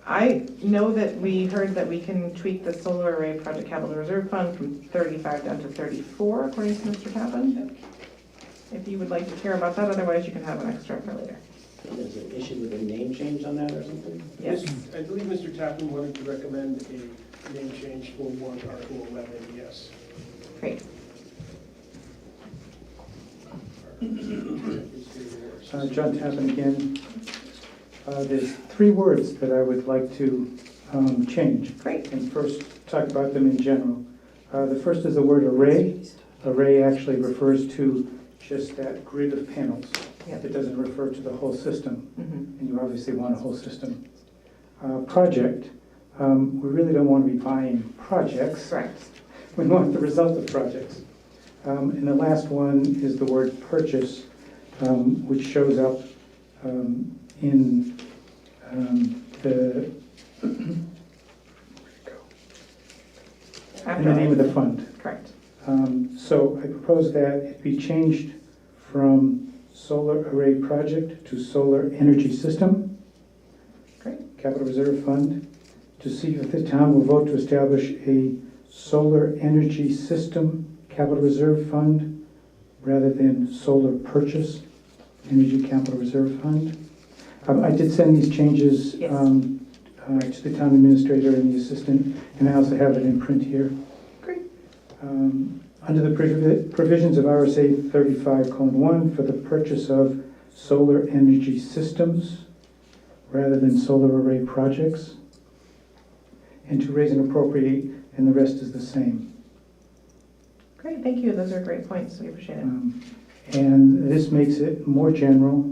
I know that we heard that we can tweak the solar array project capital reserve fund from 35 down to 34, according to Mr. Tappan. If you would like to hear about that, otherwise you can have an extra for later. There's an issue with a name change on that or something? Yes. I believe Mr. Tappan wanted to recommend a name change for warrant article 11, yes. Great. John Tappan again. There's 3 words that I would like to change. Great. And first, talk about them in general. The first is the word array. Array actually refers to just that grid of panels. Yep. It doesn't refer to the whole system, Mhm. and you obviously want a whole system. Project, we really don't want to be buying projects. Correct. We want the result of projects. And the last one is the word purchase, which shows up in the in the name of the fund. Correct. So I propose that it be changed from solar array project to solar energy system. Great. Capital Reserve Fund, to see if the town will vote to establish a solar energy system capital reserve fund rather than solar purchase energy capital reserve fund. I did send these changes Yes. To the town administrator and the assistant, and I also have it in print here. Great. Under the provisions of RSA 35:1 for the purchase of solar energy systems rather than solar array projects, and to raise and appropriate, and the rest is the same. Great, thank you, those are great points, we appreciate it. And this makes it more general.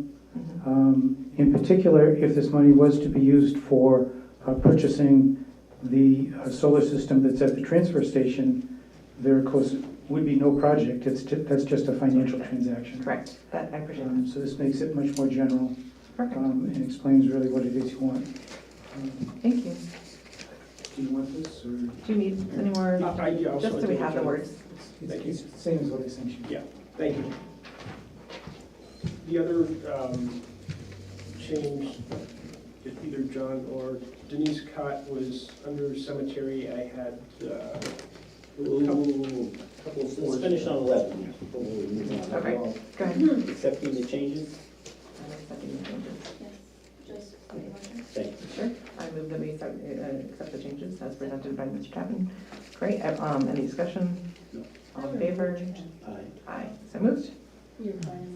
In particular, if this money was to be used for purchasing the solar system that's at the transfer station, there of course would be no project, that's just a financial transaction. Correct, that, I appreciate that. So this makes it much more general. Perfect. And explains really what it is you want. Thank you. Do you want this, or? Do you need any more, Yeah, just so we have the words? Thank you. It's the same as what I sent you. Yeah, thank you. The other change that either John or Denise caught was under cemetery. I had couple of Let's finish on 11. before we move on. Okay, go ahead. Accepting the changes? I'm accepting the changes. Just, Thank you. Sure, I move that we accept the changes as presented by Mr. Chapman. Great, any discussion? No. All in favor? Aye. Aye, so moved. You're fine.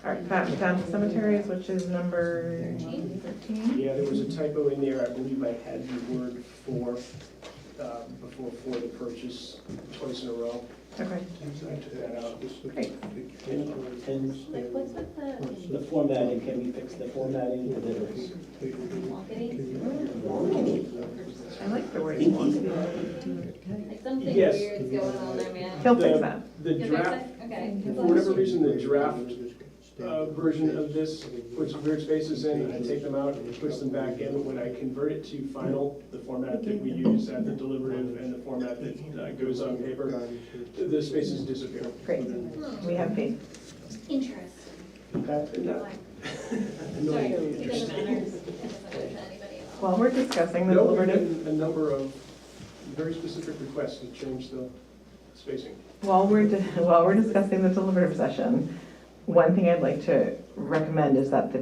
All right, down to cemeteries, which is number 13. Yeah, there was a typo in there. I believe I had the word for before for the purchase twice in a row. Okay, So I took that out. great. And like, what's with the the formatting, can we fix the formatting a little? I like the word wonkety. Like something Yes. weird's going on there, man. He'll fix that. The You'll fix draft, it? Okay. for whatever reason, the draft version of this puts weird spaces in. I take them out and puts them back in. When I convert it to final, the format that we use at the deliberative and the format that goes on paper, the spaces disappear. Great, we have faith. Interesting. Annoying. Sorry, it doesn't matter. It doesn't matter to anybody else. While we're discussing the No, we've deliberative, gotten a number of very specific requests to change the spacing. while we're discussing the deliberative session, one thing I'd like to recommend is that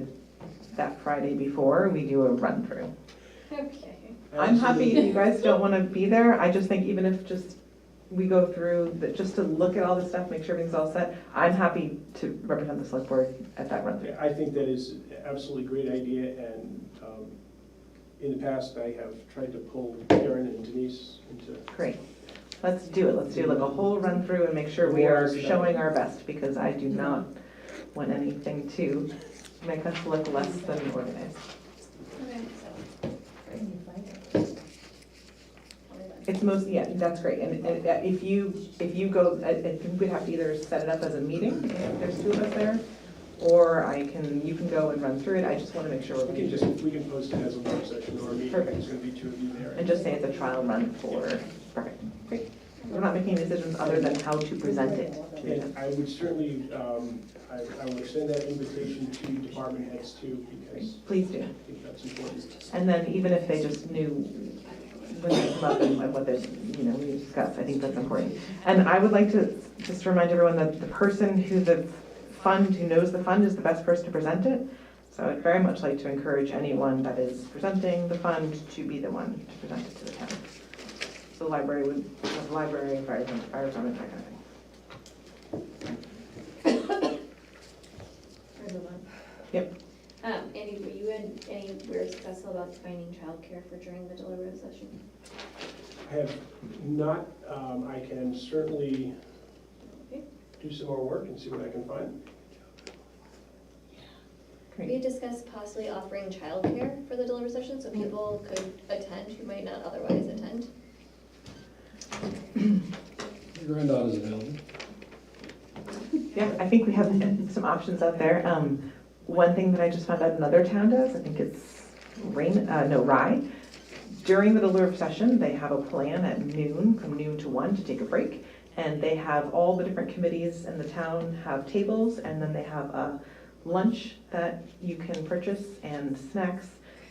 that Friday before, we do a run-through. Okay. I'm happy if you guys don't want to be there. I just think even if just we go through, just to look at all the stuff, make sure everything's all set, I'm happy to represent the select board at that run-through. I think that is absolutely a great idea, and in the past, I have tried to pull Karen and Denise into. Great. Let's do it. Let's do like a whole run-through and make sure we are showing our best, because I do not want anything to make us look less than organized. Okay, It's most, yeah, that's great. And if you go, I think we'd have to either set it up as a meeting, if there's two of us there, or you can go and run through it. I just want to make sure We can post it as a work session or a meeting. Perfect. There's going to be two of you there. and just say it's a trial run for, perfect, great. We're not making decisions other than how to present it to them. And I would certainly, I will extend that invitation to department heads too, because Please do. I think that's important. And then even if they just knew when they come up and what they, we discuss, I think that's important. And I would like to just remind everyone that the person who knows the fund is the best person to present it. So I'd very much like to encourage anyone that is presenting the fund to be the one to present it to the town. So the library fire department, that kind of thing. Yep. Andy, were you anywhere successful about finding childcare for during the deliberative session? I have not, I can certainly do some more work and see what I can find. We had discussed possibly offering childcare for the deliberative session, so people could attend who might not otherwise attend. Your granddaughter's available. Yeah, I think we have some options out there. One thing that I just found out another town does, I think it's Rye. During the deliberative session, they have a plan at noon, from noon to 1, to take a break. And they have all the different committees in the town have tables, and then they have a lunch that you can purchase and snacks.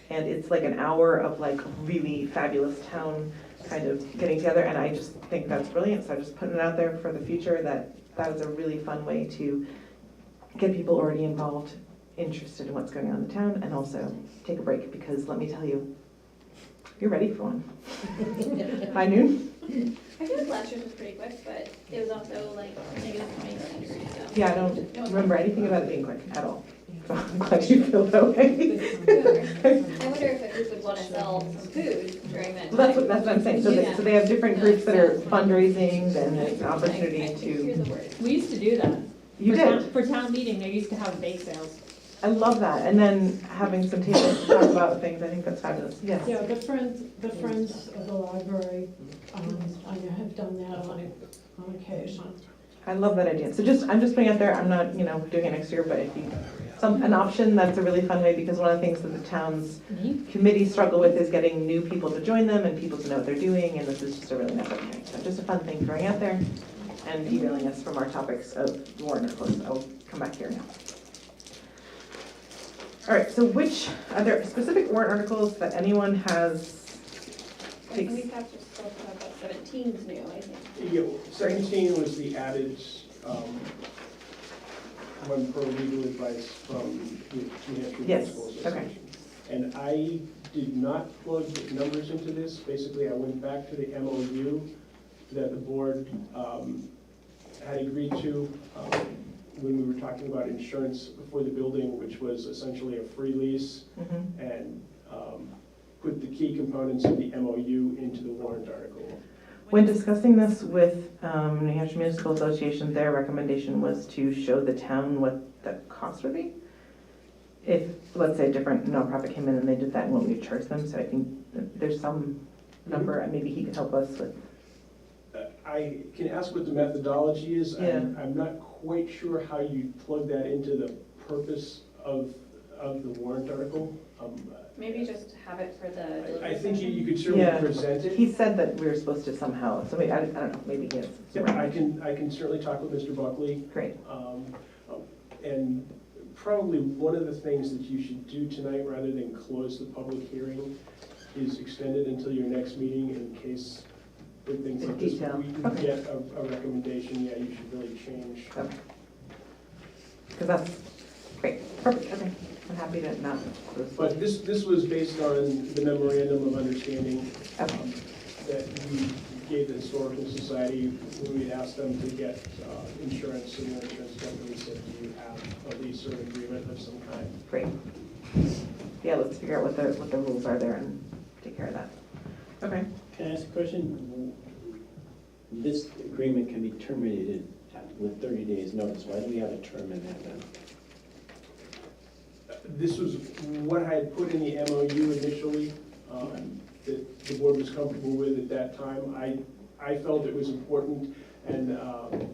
And it's like an hour of like really fabulous town kind of getting together. And I just think that's brilliant. So I'm just putting it out there for the future that was a really fun way to get people already involved, interested in what's going on in the town, and also take a break, because let me tell you, you're ready for one. By noon? I feel like last year was pretty quick, but it was also like -20 degrees, so. Yeah, I don't remember anything about it being quick at all. I'm glad you feel that way. I wonder if a group would wanna sell some food during that Well, time. that's what I'm saying, so they have different groups that are fundraising, and it's an opportunity Hear to, the word. We used to do that. you For town- did. For town meeting, they used to have bake sales. I love that, and then having some tables to talk about things, I think that's fabulous, yes. Yeah, the Friends of the Library, I have done that on occasion. I love that idea. So I'm just putting out there, I'm not, doing it next year, but if you, an option, that's a really fun way, because one of the things that the town's committees struggle with is getting new people to join them and people to know what they're doing, and this is just a really nice opportunity. So just a fun thing throwing out there and emailing us from our topics of warrant articles. I'll come back here now. All right, so are there specific warrant articles that anyone has? I think we have to still talk about 17's new, I think. Yeah, 17 was the added, one per legal advice from the New Hampshire Yes, Municipal okay. Association. And I did not plug numbers into this. Basically, I went back to the MOU that the board had agreed to when we were talking about insurance for the building, which was essentially a free lease, and put the key components of the MOU into the warrant article. When discussing this with New Hampshire Municipal Association, their recommendation was to show the town what the cost would be. If, let's say, a different nonprofit came in and they did that and what we would charge them, so I think that there's some number, and maybe he could help us with. I can ask what the methodology is. Yeah. I'm not quite sure how you plug that into the purpose of the warrant article. Maybe just have it for the. I think you could certainly present it. He said that we were supposed to somehow, so maybe, I don't know, maybe he is. Yeah, I can certainly talk with Mr. Buckley. Great. And probably one of the things that you should do tonight, rather than close the public hearing, is extend it until your next meeting in case with things like this, Detail. we Okay. get a recommendation, yeah, you should really change. Okay. Because that's great, perfect, okay. I'm happy to not close. But this was based on the memorandum of understanding Okay. that we gave the Historical Society when we asked them to get insurance, and the insurance company said, do you have a lease or an agreement of some kind? Great. Yeah, let's figure out what the rules are there and take care of that. Okay. Can I ask a question? This agreement can be terminated with 30 days notice. Why do we have a term in that then? This was what I had put in the MOU initially, that the board was comfortable with at that time. I felt it was important, and I think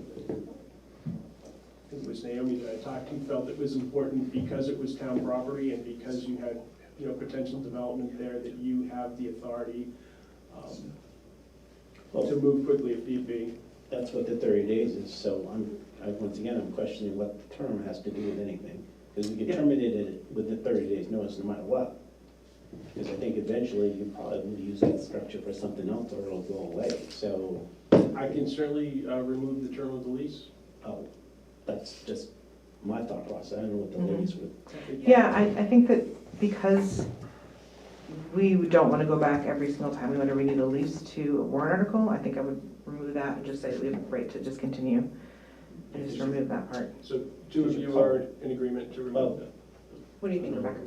it was Naomi that I talked to, felt it was important because it was town property and because you had, potential development there, that you have the authority to move quickly if need be. That's what the 30 days is, so once again, I'm questioning what the term has to do with anything. Because we could terminate it with the 30 days notice no matter what. Because I think eventually you probably will use that structure for something else or it'll go away, so. I can certainly remove the term of the lease. Oh, that's just my thought process, I don't know what the lease would. Yeah, I think that because we don't want to go back every single time we want to renew the lease to a warrant article, I think I would remove that and just say we have the right to just continue and just remove that part. So two of you are in agreement to remove that. What do you think, Rebecca?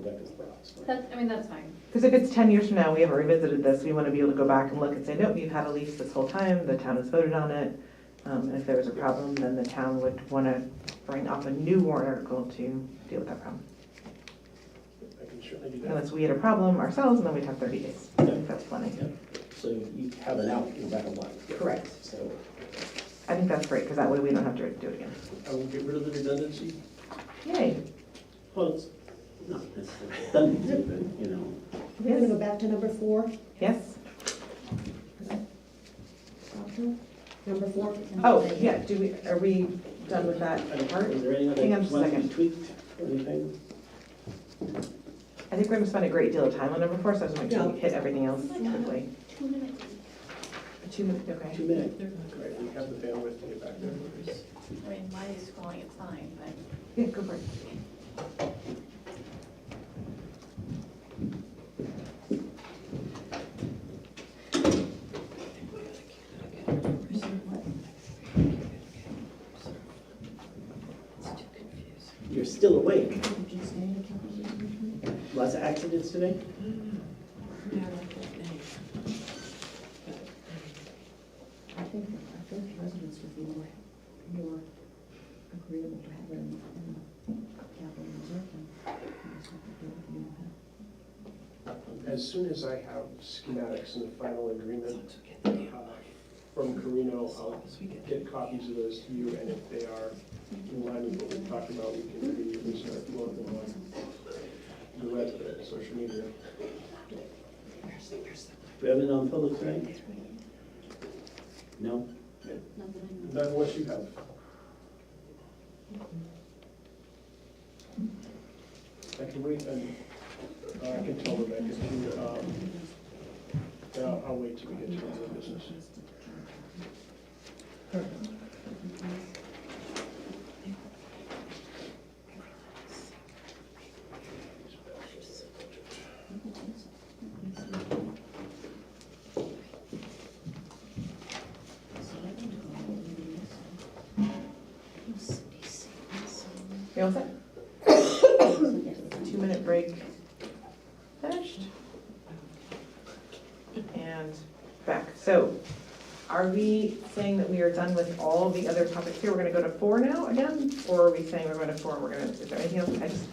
That's fine. Because if it's 10 years from now, we haven't revisited this, we want to be able to go back and look and say, nope, you've had a lease this whole time, the town has voted on it. And if there was a problem, then the town would want to bring up a new warrant article to deal with that problem. I can certainly do that. Unless we had a problem ourselves, and then we'd have 30 days. I think that's plenty. So you have an out no matter what. Correct. So. I think that's great, because that way we don't have to do it again. I will get rid of the redundancy. Yay. Well, it's not necessarily redundancy, but, We're gonna go back to number 4. Yes? Number 4. Oh, yeah, are we done with that part? Is there any other Hang on just a ones second. tweaked or anything? I think we're gonna spend a great deal of time on number 4, so I just want to make sure we hit everything else quickly. 2 minutes. 2 minutes, okay. 2 minutes. Right, we have the bandwidth to get back there. I mean, mine is scrolling, it's fine, but. Yeah, go for it. You're still awake. Lots of accidents today? I think residents would be more agreeable to have it in the capital reserve fund. As soon as I have schematics and the final agreement from Carino, I'll get copies of those to you, and if they are in line with what we talked about, we can immediately start floating them on the web, social media. We have it on public tonight? No? Not unless you have. I can wait, and I can tell Rebecca to, I'll wait till we get to the business. You all set? 2-minute break. Finished. And back. So are we saying that we are done with all the other topics here? We're going to go to 4 now again? Or are we saying we're going to 4 and we're going to, is there anything else? I just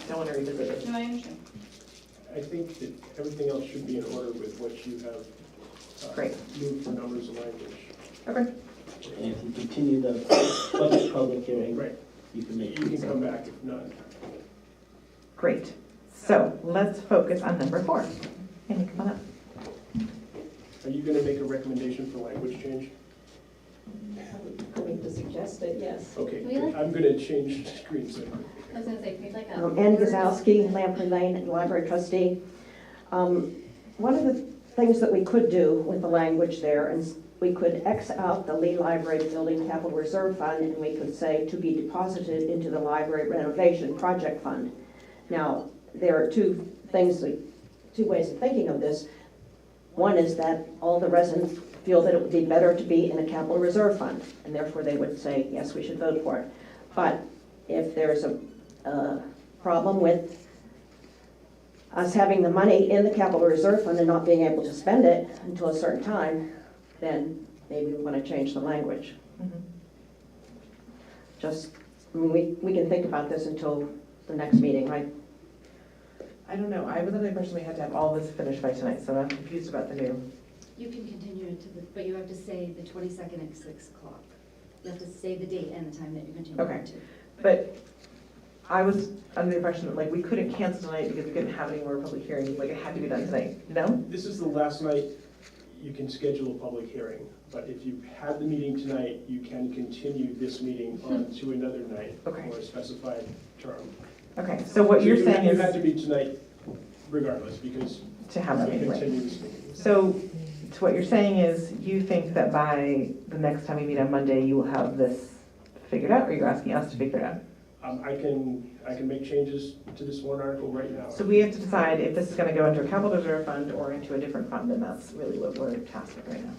don't want to revisit it. No, I understand. I think that everything else should be in order with what you have Great. moved for numbers and language. Okay. And if you continue the budget public hearing, Right. you can make. You can come back if not. Great. So let's focus on number 4. Amy, come on up. Are you going to make a recommendation for language change? Going to suggest it, yes. Okay, We like- I'm going to change screens then. I was gonna say, we'd like a. Ann Gazowski, Lamprey Lane, library trustee. One of the things that we could do with the language there is we could X out the Lee Library Building Capital Reserve Fund, and we could say to be deposited into the library renovation project fund. Now, there are two ways of thinking of this. One is that all the residents feel that it would be better to be in a capital reserve fund, and therefore they would say, yes, we should vote for it. But if there's a problem with us having the money in the capital reserve fund and not being able to spend it until a certain time, then maybe we want to change the language. Just, I mean, we can think about this until the next meeting, right? I don't know. I was under the impression we had to have all this finished by tonight, so I'm confused about the new. You can continue it to the, but you have to say the 22nd at 6 o'clock. You have to say the date and the time that you're continuing Okay. to. But I was under the impression that like we couldn't cancel tonight because we couldn't have any more public hearings. Like it had to be done tonight. No? This is the last night you can schedule a public hearing, but if you had the meeting tonight, you can continue this meeting on to another night for a specified term. Okay. So what you're saying you is had to be tonight regardless because to have that meeting, continue right? this meeting. So what you're saying is you think that by the next time we meet on Monday, you will have this figured out, or you're asking us to figure it out? I can make changes to this warrant article right now. So we have to decide if this is going to go into a capital reserve fund or into a different fund, and that's really what we're tasked with right now.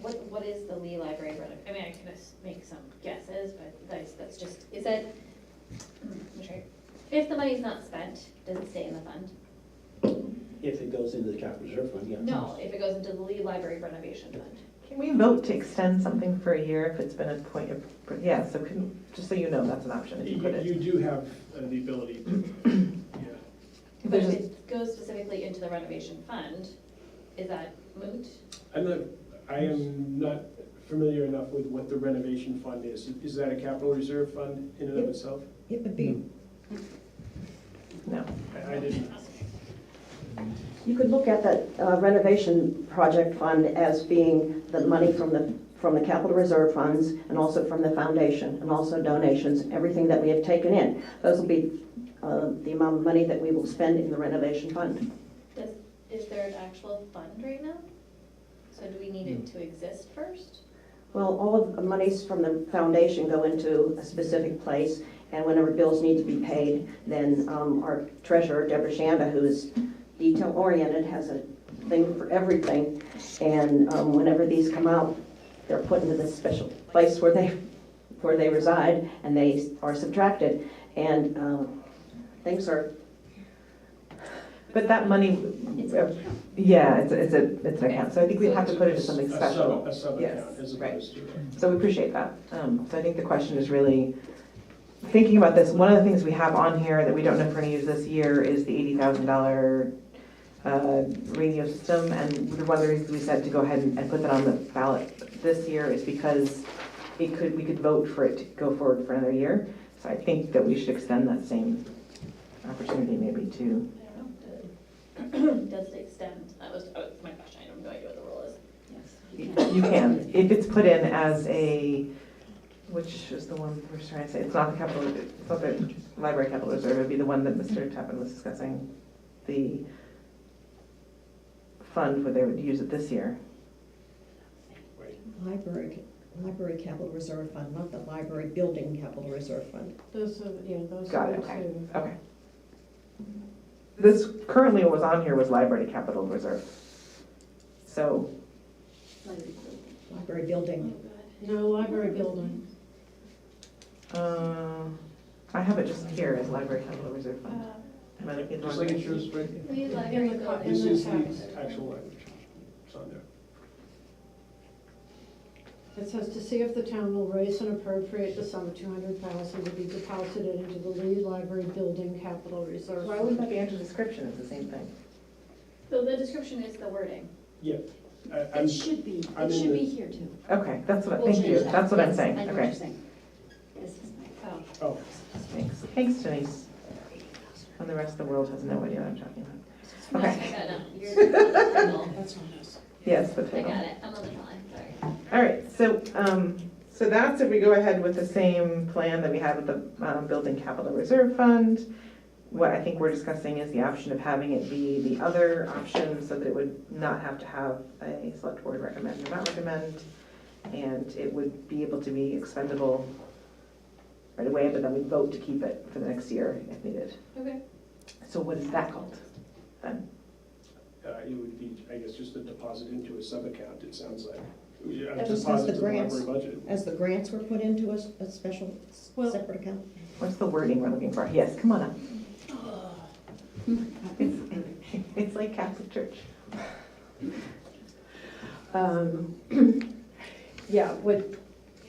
What is the Lee Library reno? I mean, I can just make some guesses, but that's just, is it, I'm sure. If the money's not spent, does it stay in the fund? If it goes into the capital reserve fund, yeah. No, if it goes into the Lee Library renovation fund. Can we vote to extend something for a year if it's been a point of, yeah, so just so you know, that's an option if you put it. You do have the ability to, yeah. But if it goes specifically into the renovation fund, is that moot? I am not familiar enough with what the renovation fund is. Is that a capital reserve fund in and of itself? It would be. No. I didn't. You could look at that renovation project fund as being the money from the capital reserve funds and also from the foundation and also donations, everything that we have taken in. Those will be the amount of money that we will spend in the renovation fund. Is there an actual fund right now? So do we need it to exist first? Well, all of the monies from the foundation go into a specific place, and whenever bills need to be paid, then our treasurer, Deborah Shanda, who is detail-oriented, has a thing for everything, and whenever these come out, they're put into this special place where they where they reside, and they are subtracted, and things are, But that money, yeah, it's an account, so I think we'd have to put it into something special. A sub-account Yes, as right. opposed to. So we appreciate that. So I think the question is really, thinking about this, one of the things we have on here that we don't know if we're gonna use this year is the $80,000 radio system, and one of the reasons we said to go ahead and put that on the ballot this year is because we could vote for it to go forward for another year. So I think that we should extend that same opportunity maybe to, I don't know. Does it extend? That was my question. I have no idea what the rule is. you can, if it's put in as a, which is the one we're trying to say, it's not the capital, it's not the library capital reserve, it'd be the one that Mr. Tappan was discussing, the fund where they would use it this year. Library capital reserve fund, not the library building capital reserve fund. Those are, yeah, those Got are it, the okay, two. okay. This, currently what was on here was library capital reserve. So, Library building. No, library building. I have it just here as library capital reserve fund. Am I looking at the Just wrong like it page? shows right here. In This the is text. the actual language. It's on there. It says to see if the town will raise and appropriate the sum of $200,000 to be deposited into the Lee Library Building Capital Reserve. Why wouldn't that be under description? It's the same thing. So the description is the wording. Yeah. It should be, I'm it in should the- be here too. Okay, that's what, We'll thank you, change that. that's what I'm Yes, saying, I know what you're okay. saying. This is my, Oh, Thanks, thanks Denise. And the rest of the world has no idea what I'm talking about. I Okay, got it. You're the title. That's on us. yes, the I title. got it. I'm on the line, sorry. All right, so that's if we go ahead with the same plan that we had with the Building Capital Reserve Fund. What I think we're discussing is the option of having it be the other option so that it would not have to have a select board recommend or not recommend. And it would be able to be expendable right away, but then we vote to keep it for the next year if needed. Okay. So what is that called then? it would be, I guess, just a deposit into a sub-account, it sounds like. Yeah, a Just as deposit the to the grants, library budget. as the grants were put into a special, Well- separate account. What's the wording we're looking for? Yes, come on up. It's like Catholic Church. Yeah, what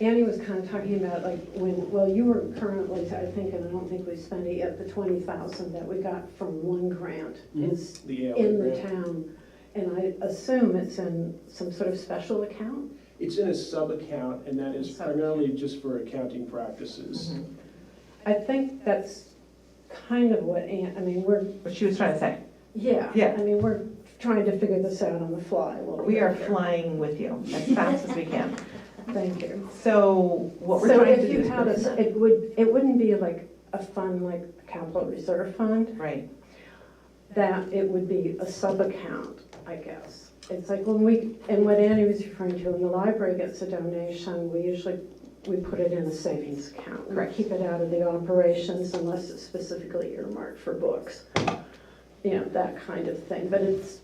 Annie was kind of talking about, like, well, you were currently, I think, and I don't think we spent it yet, the 20,000 that we got from one grant is The ALA in the grant. town. And I assume it's in some sort of special account? It's in a sub-account, and that is primarily just for accounting practices. I think that's kind of what I mean, What she was trying to say. yeah. Yeah. I mean, we're trying to figure this out on the fly a little We bit are here. flying with you as fast as we can. Thank you. So what we're So trying to if do you is. had it wouldn't be like a fund like a capital reserve fund, Right, that it would be a sub-account, I guess. It's like and what Annie was referring to, when the library gets a donation, we put it in a savings account. We Correct. keep it out of the operations unless it's specifically earmarked for books. You know, that kind of thing, but it's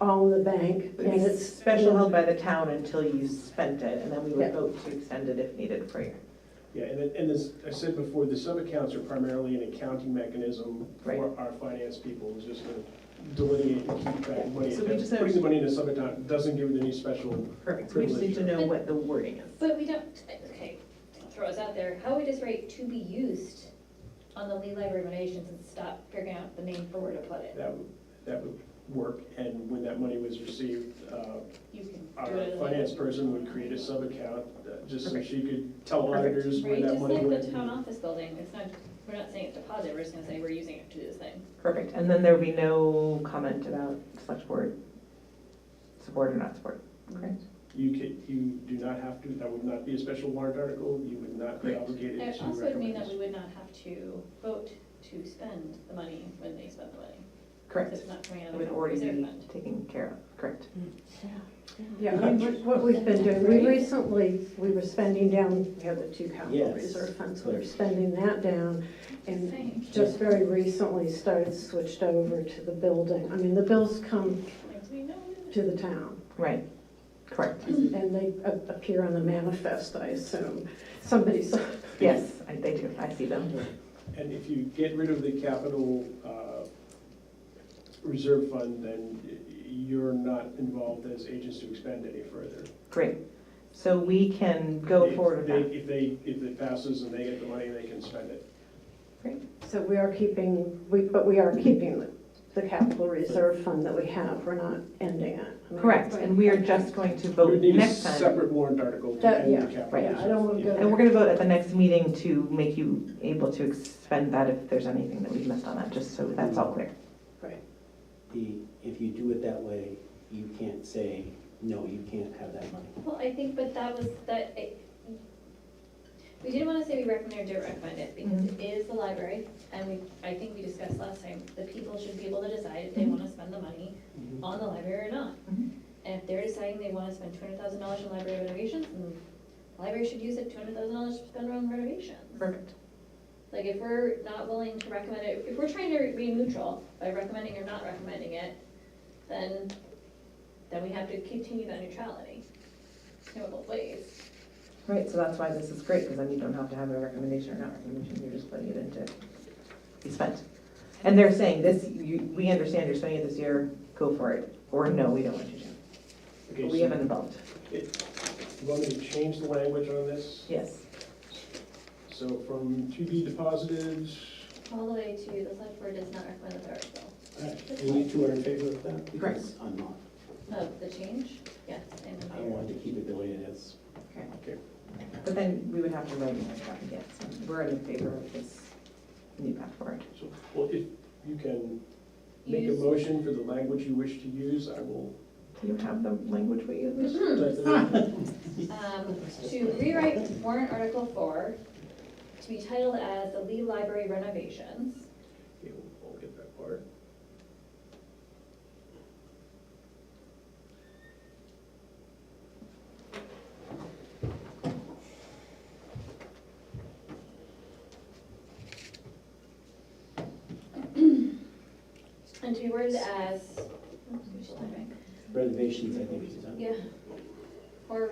all in the bank and it's special held by the town until you spent it, and then we would Yeah. vote to extend it if needed for you. Yeah, and as I said before, the sub-accounts are primarily an accounting mechanism Right. for our finance people, is just to delineate and keep track of money. So we just have- Putting the money in a sub-account doesn't give it any special Perfect, so we just need to know what the wording is. But we don't, okay, I'll throw us out there. How would we just write to be used on the Lee Library donations and stop figuring out the name for where to put it? That would work, and when that money was received, You can our do it at a finance later. person would create a sub-account, just so Perfect. she could tell Perfect. auditors where Right, that just money like went. the town office building, it's not, we're not saying it's deposit, we're just gonna say we're using it to do this thing. Perfect, and then there would be no comment about select board, support or not support, correct? You do not have to, that would not be a special warrant article, you would not be Great. obligated to It also would mean recommend. that we would not have to vote to spend the money when they spend the money. Correct. It's not coming out It of would the already reserve be fund. taken care of, correct? Yeah, I mean, what we've been doing, we were spending down, we have the two capital Yes. reserve funds, we were spending that down. And Same. just very recently switched over to the building. I mean, the bills come Like, we know. to the town Right, correct. and they appear on the manifest, I assume. somebody's, Yes, they do, I see them. And if you get rid of the capital reserve fund, then you're not involved as agents to expend any further. Great. So we can go forward with that. If it passes and they get the money, they can spend it. so we are keeping, but we are keeping the capital reserve fund that we have, we're not ending it. I mean, Correct, and we are just going to You vote would need a next time. separate warrant article to That- end yeah, the capital right. reserve. Yeah, I don't want to go And we're gonna vote at the next meeting to make you able to expend that if there's anything that we've missed on that, just so that's all clear. If you do it that way, you can't say, no, you can't have that money. Well, I think, but we didn't want to say we recommend or didn't recommend it, because it is the library, and I think we discussed last time, the people should be able to decide if they want to spend the money on the library or not. Mhm. And if they're deciding they want to spend $200,000 on library renovations, then the library should use it $200,000 to spend on renovations. Perfect. Like, if we're not willing to recommend it, if we're trying to be neutral by recommending or not recommending it, then we have to continue that neutrality. Go both ways. Right, so that's why this is great, because then you don't have to have a recommendation or not recommendation, you're just putting it into be spent. And they're saying this, we understand you're spending it this year, go for it, or no, we don't want you to. Okay, But we so haven't involved. You want me to change the language on this? Yes. So from to be deposited, All the way to the select board does not recommend the article. All right, and you two are in favor of that? Correct. Because I'm not. Of the change? Yes, and the I wanted to keep it the way it is. okay. But then we would have to write that again, so we're in favor of this new path forward. So, well, if you can make a Use- motion for the language you wish to use, I will. Do you have the language we use? To rewrite warrant article 4 to be titled as the Lee Library renovations. Okay, we'll get that part. And to be worded as, Renovations, I think is on. yeah, or,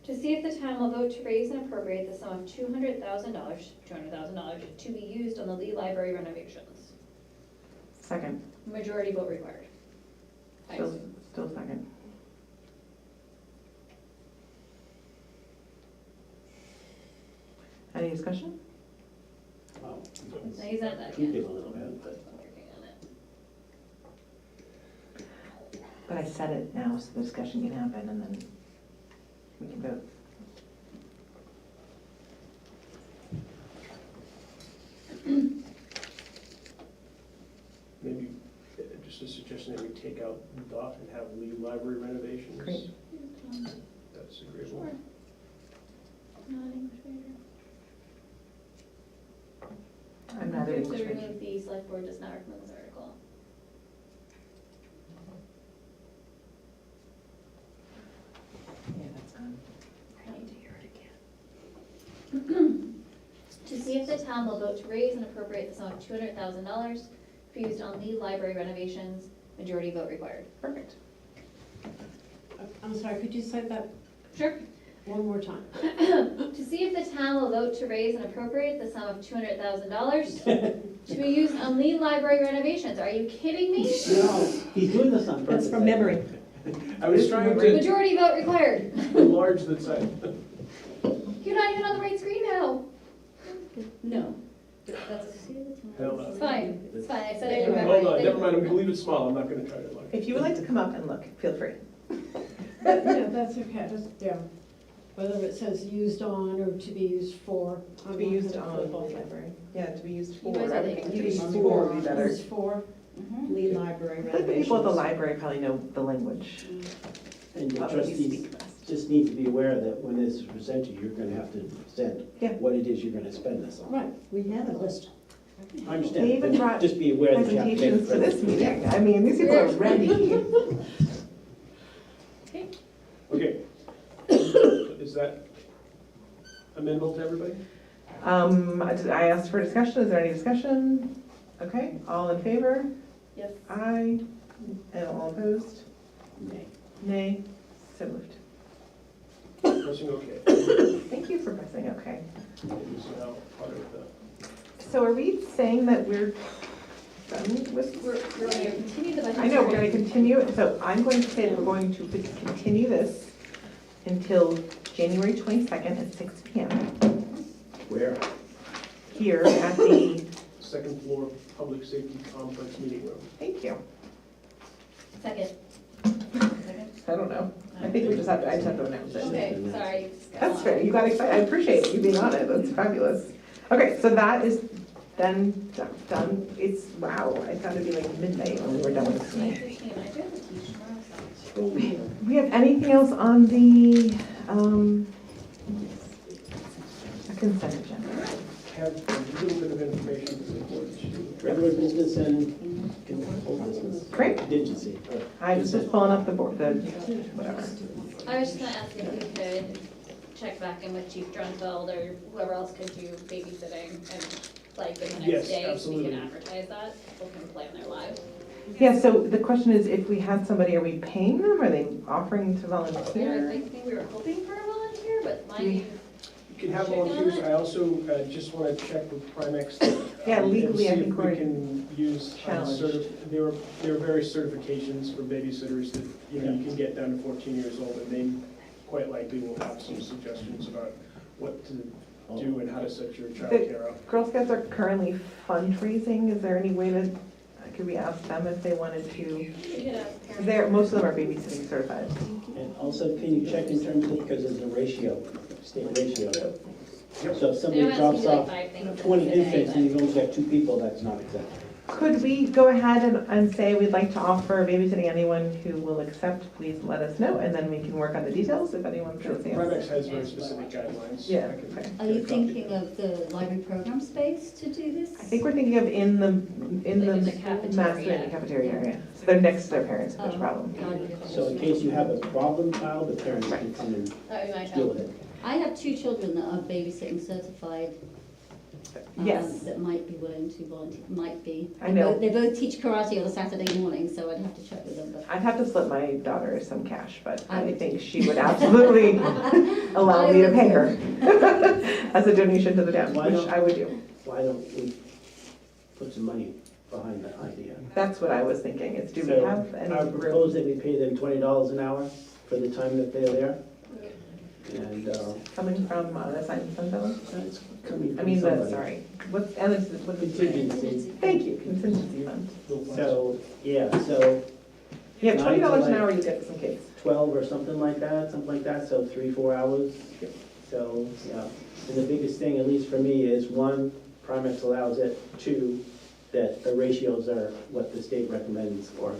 to see if the town will vote to raise and appropriate the sum of $200,000 to be used on the Lee Library renovations. Second, Majority vote required. still second. Any discussion? Wow. No, he's not done Tweak yet. it a little bit, but. I'm working on it. But I said it now, so the discussion can happen, and then we can vote. Maybe just a suggestion that we take out dot and have Lee Library renovations. Great. That's agreeable. Sure. Not English major. I'm not an Move English to major. remove the select board does not recommend this article. Yeah, that's gone. I need to hear it again. To see if the town will vote to raise and appropriate the sum of $200,000 to be used on Lee Library renovations, majority vote required. Perfect. I'm sorry, could you say that Sure. one more time? To see if the town will vote to raise and appropriate the sum of $200,000 to be used on Lee Library renovations. Are you kidding me? No, he's doing this on purpose. That's from memory. I was trying to Majority vote required. enlarge the site. You're not even on the right screen now. No. That's, Hell no. It's fine, it's fine. I said it in Hold memory. on, never mind, I'm gonna leave it small, I'm not gonna try to look. If you would like to come up and look, feel free. Yeah, that's okay, just, yeah. Whether it says used on or to be used for. To be used on the library. Yeah, to be used for. guys are I would the think experts. used for would be better. Used for. Lee Library I think the renovations. people at the library probably know the language. And the Probably trustees speak best. just need to be aware that when this is presented, you're gonna have to present Yeah. what it is you're gonna spend this on. Right. We have a list. I They understand, even but brought just be aware that you have to make. presentations for this meeting. I mean, these people are ready. Okay. Is that amenable to everybody? I asked for discussion. Is there any discussion? Okay, all in favor? Yes. Aye. And all opposed? Nay. Nay. So moved. pressing okay. Thank you for pressing okay. It is now part of the. So are we saying that we're done with? We're going to continue the budget. I know, we're gonna continue it, so I'm going to say that we're going to continue this until January 22nd at 6 PM. Where? Here at the, Second floor, public safety complex meeting room. thank you. Second. I don't know. I think we just have to, I just have to announce it. Okay, sorry. That's fair, you got excited, I appreciate you being on it, that's fabulous. Okay, so that is then done, it's, wow, it's gotta be like midnight when we're done with this tonight. Christine, I do have to teach tomorrow, so. We have anything else on the, consent agenda? Have a little bit of information to support you. Regular business and old business. Great. Contingency. I was just pulling up the board, the, whatever. I was just gonna ask if we could check back in with Chief Drunfeld or whoever else could do babysitting and like the next Yes, day, so we absolutely. can advertise that, people can plan their lives. Yeah, so the question is, if we had somebody, are we paying them? Are they offering to We were volunteer? thinking, we were hoping for a volunteer, but We- mine, You can have Check on volunteers. it. I also just want to check with Primex. Yeah, legally, I and see think if we're we can use, challenged. there are various certifications for babysitters that, you know, you can get down to 14 years old, and they quite likely will have some suggestions about what to do and how to set your child care up. Girl Scouts are currently fundraising. Is there any way that, could we ask them if they wanted to? you could have parents. They're, most of them are babysitting certified. And also, can you check in terms of, because there's a ratio, state ratio. So if somebody They don't have to drops do like off 5 things 20 a day, infants but- and you've only got 2 people, that's not acceptable. Could we go ahead and say we'd like to offer babysitting anyone who will accept, please let us know, and then we can work on the details if anyone feels the Primex has very specific guidelines. Yeah, I can okay. Are you thinking of the library program space to do this? I think we're thinking of in the Like in the cafeteria. master in the cafeteria area. So they're next to their parents if there's a Oh, problem. So in case you have a problem child, the parents can come and That would be my deal with child. it. I have 2 children that are babysitting certified. Yes. That might be willing to volunteer, might be. I know. They both teach karate on a Saturday morning, so I'd have to check with them, but. I'd have to slip my daughter some cash, but I I would think she would absolutely allow me to pay her as a donation to the town, Why which don't- I would do. Why don't we put some money behind that idea? That's what I was thinking, is do we So have any I room? propose that we pay them $20 an hour for the time that they're there. And Coming from unassigned fund balance? that's coming I from mean, somebody. sorry, what's the Contingency. Thank you, contingency fund. So, yeah, so Yeah, $20 an Like- hour, you get some kids. 12 or something like that, so 3-4 hours. So, yeah, and the biggest thing, at least for me, is 1, Primex allows it, 2, that the ratios are what the state recommends or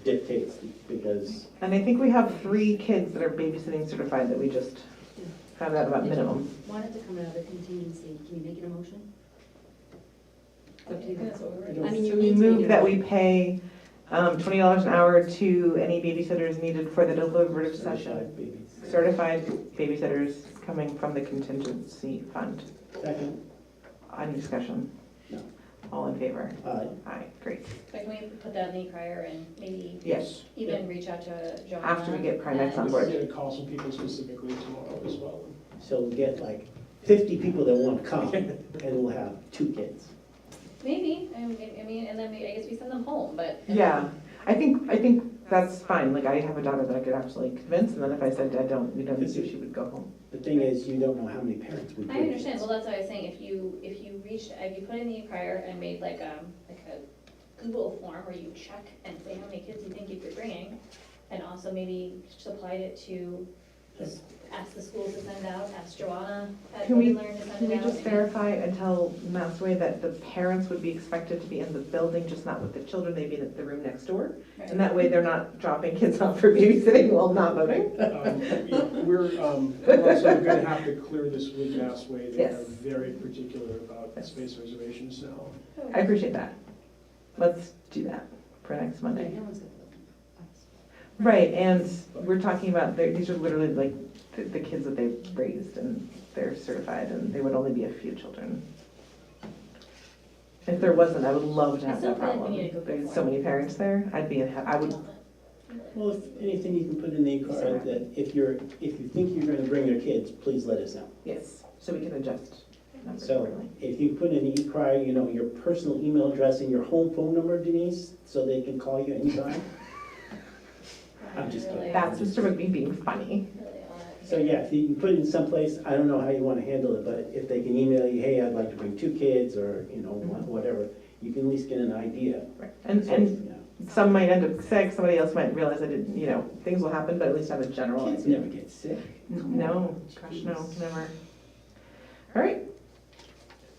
dictates, because And I think we have 3 kids that are babysitting certified that we just found out about minimum. Want it to come out of the contingency, can you make it a motion? It's up to you. That's what we were I mean, you So we need to make move it that a we motion. pay $20 an hour to any babysitters needed for the deliberative session. Certified babysitters coming from the contingency fund. Second, Any discussion? No. All in favor? aye. Aye, great. But can we put that in the crier and maybe Yes, even reach out to Joanna? after we get Primex on and- board. I'm going to call some people specifically tomorrow as well. So we'll get like 50 people that want to come, and we'll have 2 kids. Maybe, I mean, and then I guess we send them home, but. Yeah, I think that's fine. Like, I have a daughter that I could absolutely convince, and then if I said, we don't need to, she would go home. The thing is, you don't know how many parents would I bring understand, kids. well, that's what I was saying, if you reached, if you put in the crier and made like a Google form where you check and say how many kids you think you'd be bringing, and also maybe supplied it to, just ask the schools to send out, ask Joanna at Can we, Live and Learn to send can we it out. just maybe. verify and tell Massway that the parents would be expected to be in the building, just not with the children, they'd be in the room next door? Right. And that way they're not dropping kids off for babysitting while not voting? We're also going to have to clear this with Massway. They Yes. are very particular about space reservations now. I appreciate that. Let's do that for next Monday. No one's gonna vote. Right, and we're talking about, these are literally like the kids that they've raised and they're certified and there would only be a few children. If there wasn't, I would love to have I still that feel like we problem. need to go There's before. so many parents there, I would, Well, if anything, you can put in the card that if you think you're gonna bring your kids, please let us know. Yes, so we can adjust. numbers So accordingly. if you put in the e-cry, you know, your personal email address and your home phone number, Denise, so they can call you anytime. I'm just kidding. That's Mr. McBee being funny. So yeah, if you can put it in someplace, I don't know how you wanna handle it, but if they can email you, hey, I'd like to bring 2 kids, or, you know, whatever, you can at least get an idea. Right. And some might end up sick, somebody else might realize I didn't, you know, things will happen, but at least have a general Kids idea. never get sick. No, gosh, no, never. All right,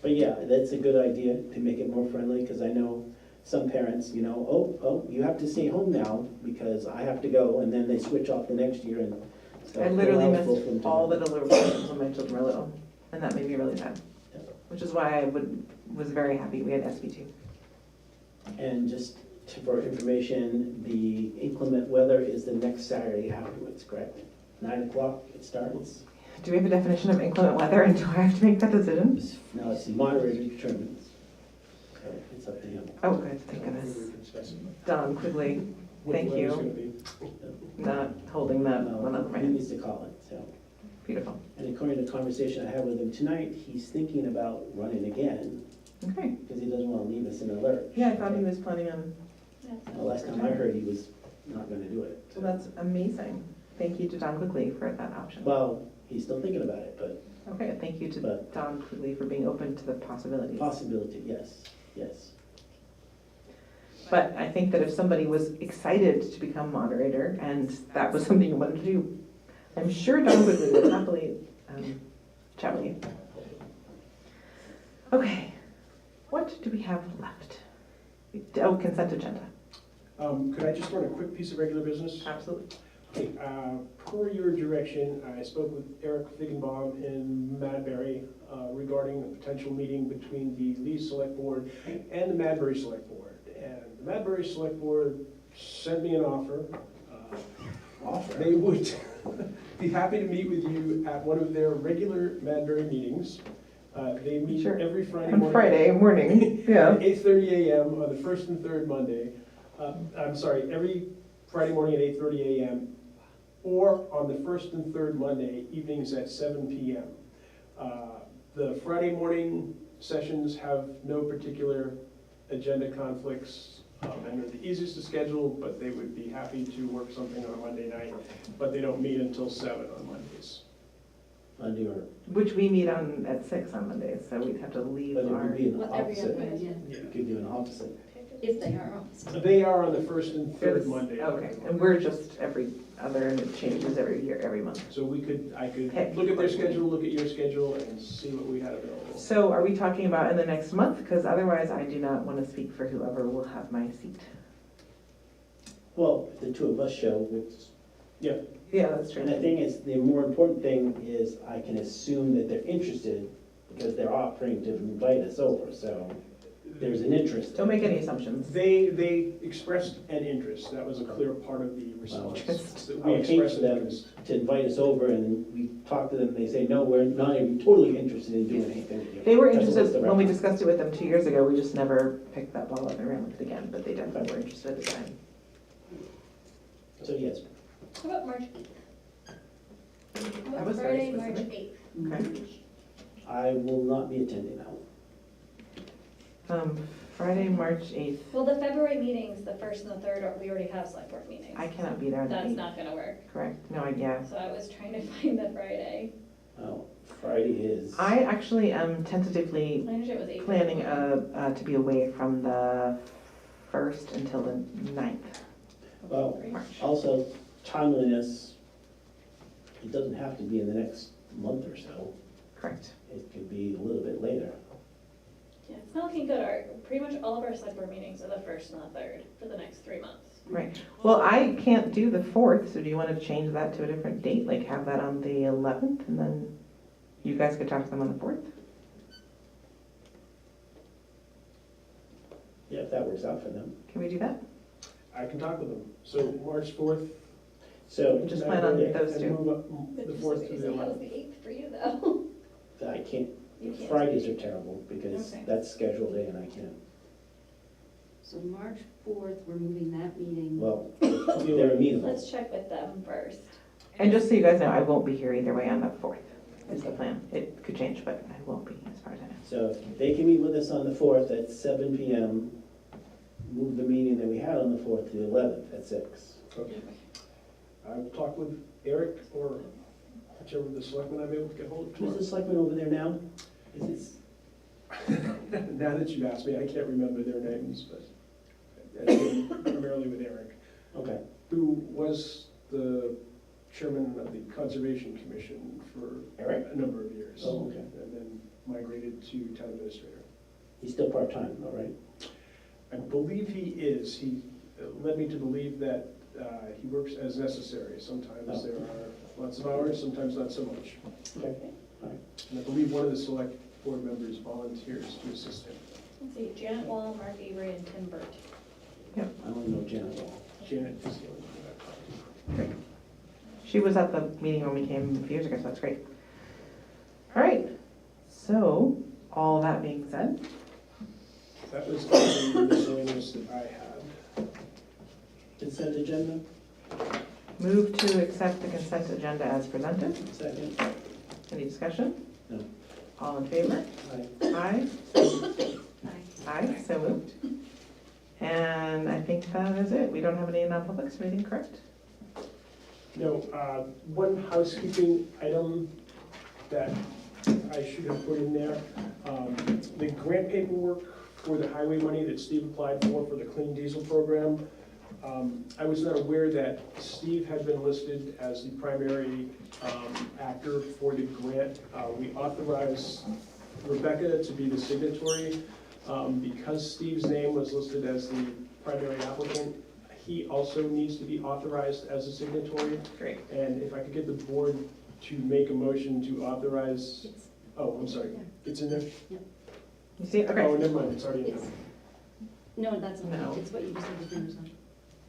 But yeah, that's a good idea to make it more friendly, because I know some parents, you know, oh, you have to stay home now because I have to go, and then they switch off the next year and so I literally they're eligible missed for all the them deliverables when my children were little, and that made me really sad. Which is why I was very happy we had SB2. to- And just for information, the inclement weather is the next Saturday afterwards, correct? 9 o'clock it starts? Do we have a definition of inclement weather, and do I have to make that decision? No, it's moderator determines. So it's up to him. Oh, good, thank goodness. Don Quigley, thank you, not holding that one up my He head. needs to call it, so. Beautiful. And according to the conversation I had with him tonight, he's thinking about running again, Okay. because he doesn't want to leave us in a lurch. Yeah, I thought he was planning on, The last time I heard, he was not gonna do it. well, that's amazing. Thank you to Don Quigley for that option. Well, he's still thinking about it, but Okay, thank you to But- Don Quigley for being open to the possibilities. possibility, yes, yes. But I think that if somebody was excited to become moderator and that was something you wanted to do, I'm sure Don Quigley would happily chat with you. Okay, what do we have left? Oh, consent agenda. Could I just run a quick piece of regular business? Absolutely. Okay, per your direction, I spoke with Eric Figgenbaum in Madbury regarding a potential meeting between the Lee Select Board and the Madbury Select Board. And the Madbury Select Board sent me an offer. They would be happy to meet with you at one of their regular Madbury meetings. They meet Sure. every Friday On morning. Friday morning, yeah. 8:30 a.m. on the first and third Monday. I'm sorry, every Friday morning at 8:30 a.m. or on the first and third Monday evenings at 7 p.m. The Friday morning sessions have no particular agenda conflicts and are the easiest to schedule, but they would be happy to work something on a Monday night, but they don't meet until 7 on Mondays. Monday or, Which we meet on at 6 on Mondays, so we'd have to leave but it our. would be an Well, every opposite. other Monday, You could do an opposite. if they are on. They are on the first and third It's- Monday. Okay, and we're just every other, and it changes every year, every month. So I could Pick. look at their schedule, look at your schedule, and see what we had available. So are we talking about in the next month? Because otherwise I do not want to speak for whoever will have my seat. Well, if the two of us show, it's, Yeah, Yeah, that's true. and the thing is, the more important thing is I can assume that they're interested because they're offering to invite us over, so there's an interest. Don't make any assumptions. they expressed an interest. That was a clear part of the response. Interest. That I we would hate expressed for an them interest. to invite us over and we talk to them and they say, no, we're not even totally interested in doing anything with you. They were That's a waste interested, of our when we time. discussed it with them 2 years ago, we just never picked that ball up and ran with it again, but they definitely were interested at the time. So yes, How about March 8th? How That about was very Friday, March specific. 8th? Okay. I will not be attending that one. Friday, March 8th. Well, the February meetings, the first and the third, we already have select board meetings. I cannot be there on the That's 8th. not gonna work. Correct, no idea. So I was trying to find the Friday. Oh, Friday is. I actually am tentatively I understand it was 8th. planning to be away from the 1st until the 9th Well, of March. also timeliness, it doesn't have to be in the next month or so. Correct. It could be a little bit later. Yeah, it's not looking good. Pretty much all of our select board meetings are the first and the third for the next 3 months. Right. Well, I can't do the 4th, so do you want to change that to a different date? Like have that on the 11th and then you guys could talk to them on the 4th? Yeah, if that works out for them. Can we do that? I can talk with them. So March 4th. So Just plan on those and two. move up the 4th to the How's 11th. the 8th for you though? I can't, You can't. Fridays are terrible because Okay. that's scheduled day and I can't. So March 4th, we're moving that meeting. Well, they're amenable. Let's check with them first. And just so you guys know, I won't be here either way on the 4th, is the plan. It could change, but I won't be, as far as I know. So if they can meet with us on the 4th at 7 PM, move the meeting that we had on the 4th to the 11th at 6. Okay. I'll talk with Eric or whichever of the selectmen I'm able to get hold of Who's tomorrow. the selectman over there now? Is Now that you've asked me, I can't remember their names, but it's been primarily with Eric, it, okay. who was the chairman of the Conservation Commission for Eric? a number of years. Oh, okay. And then migrated to town administrator. He's still part-time, all right? I believe he is. He led me to believe that he works as necessary. Sometimes Oh. there are lots of hours, sometimes not so much. Okay, all right. And I believe one of the select board members volunteers to assist him. Let's see, Janet Wall, Mark Avery, and Tim Burt. I only know Janet Wall. Janet is the only one Great. She was at the meeting when we came a few years ago, so that's great. All right, so, all that being said, that was the miscellaneous that I had. Consent agenda, move to accept the consent agenda as presented. second. Any discussion? No. All in favor? Aye. Aye. Aye, so moved. And I think that is it. We don't have any non-publics or anything, correct? No, one housekeeping item that I should have put in there. The grant paperwork for the highway money that Steve applied for the clean diesel program. I was not aware that Steve had been listed as the primary actor for the grant. We authorized Rebecca to be the signatory. Because Steve's name was listed as the primary applicant, he also needs to be authorized as a signatory. Great. And if I could get the board to make a motion to authorize, oh, I'm sorry, it's in there? You see, okay. Oh, never mind, it's already in there. It's- No, that's No. not, it's what you just need to finish on.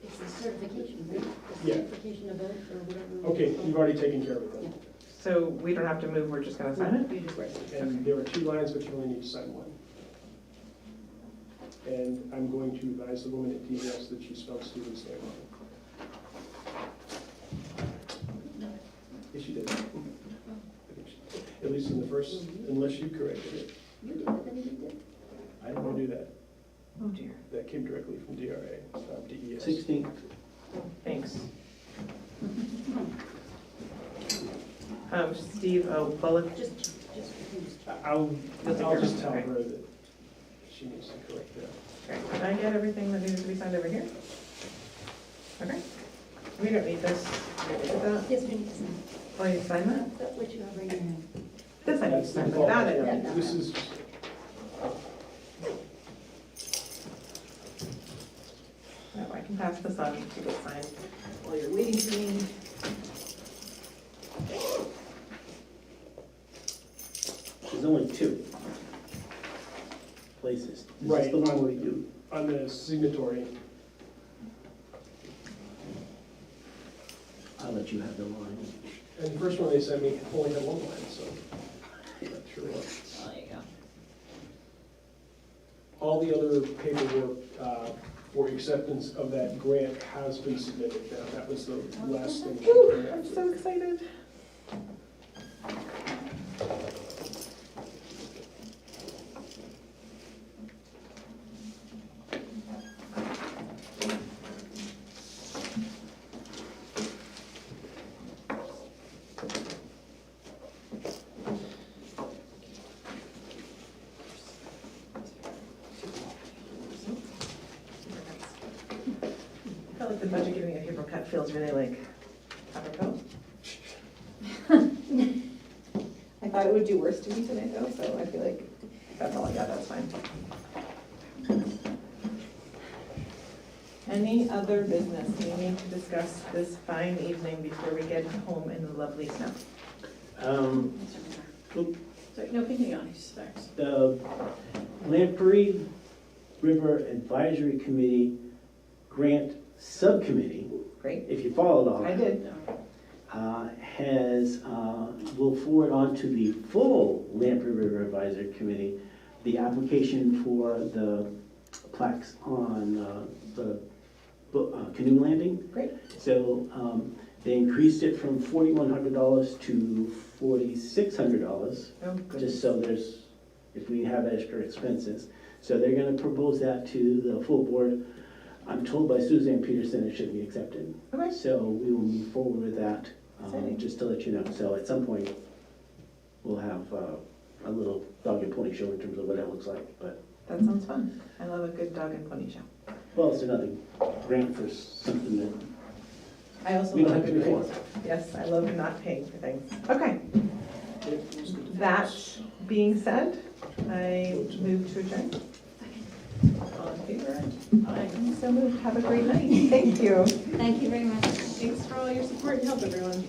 It's the certification, right? The Yeah. certification of vote or whatever. Okay, you've already taken care of it then. So we don't have to move, we're just gonna sign it? You just, And there are 2 lines, but you only need to sign 1. And I'm going to advise the woman at DES that she spelled Stephen's name wrong. Yes, she did. At least in the first, unless you corrected it. you did it, then you did it. I didn't want to do that. Oh dear. That came directly from DRA, DES. 16th. Thanks. Steve, Bullock, Just I'll just tell Okay. her that she needs to correct that. okay. Can I get everything that needs to be signed over here? Okay. We don't need this. We don't need that. Yes, we need to sign. Oh, you sign that? That's what you have right now. This I need to That's sign, the but that I bulk. don't need. Yeah, this is, No, I can pass this on to get signed while you're waiting for me. There's only 2 places. This Right. is the one where we do. on the signatory. I'll let you have the line. And the first one they sent me only had 1 line, so. Not sure what. Oh, there you go. All the other paperwork for acceptance of that grant has been submitted. Now, that was the last thing. Whew, I'm so excited. I felt like the budget giving a paper cut feels really like apropos. I thought it would do worse to me tonight though, so I feel like that's all I got, that's fine. Any other business we need to discuss this fine evening before we get home in the lovely snow? Sorry, no, continue on, thanks. The Lamprey River Advisory Committee Grant Subcommittee, Great, if you followed all I that, did. will forward on to the full Lamprey River Advisory Committee the application for the plaques on the canoe landing. Great. So they increased it from $4,100 to $4,600, Oh, good. just so there's, if we have extra expenses. So they're gonna propose that to the full board. I'm told by Suzanne Peterson it should be accepted. Okay. So we will move forward with that, Exciting. just to let you know. So at some point, we'll have a little dog and pony show in terms of what it looks like, but, That sounds fun. I love a good dog and pony show. well, it's another grant for something that I also we don't love have a to good pay grant. for. Yes, I love not paying for things. Okay. That being said, I move to adjourn. All in favor? Aye. So moved. Have a great night. Thank you. Thank you very much. Thanks for all your support and help, everyone.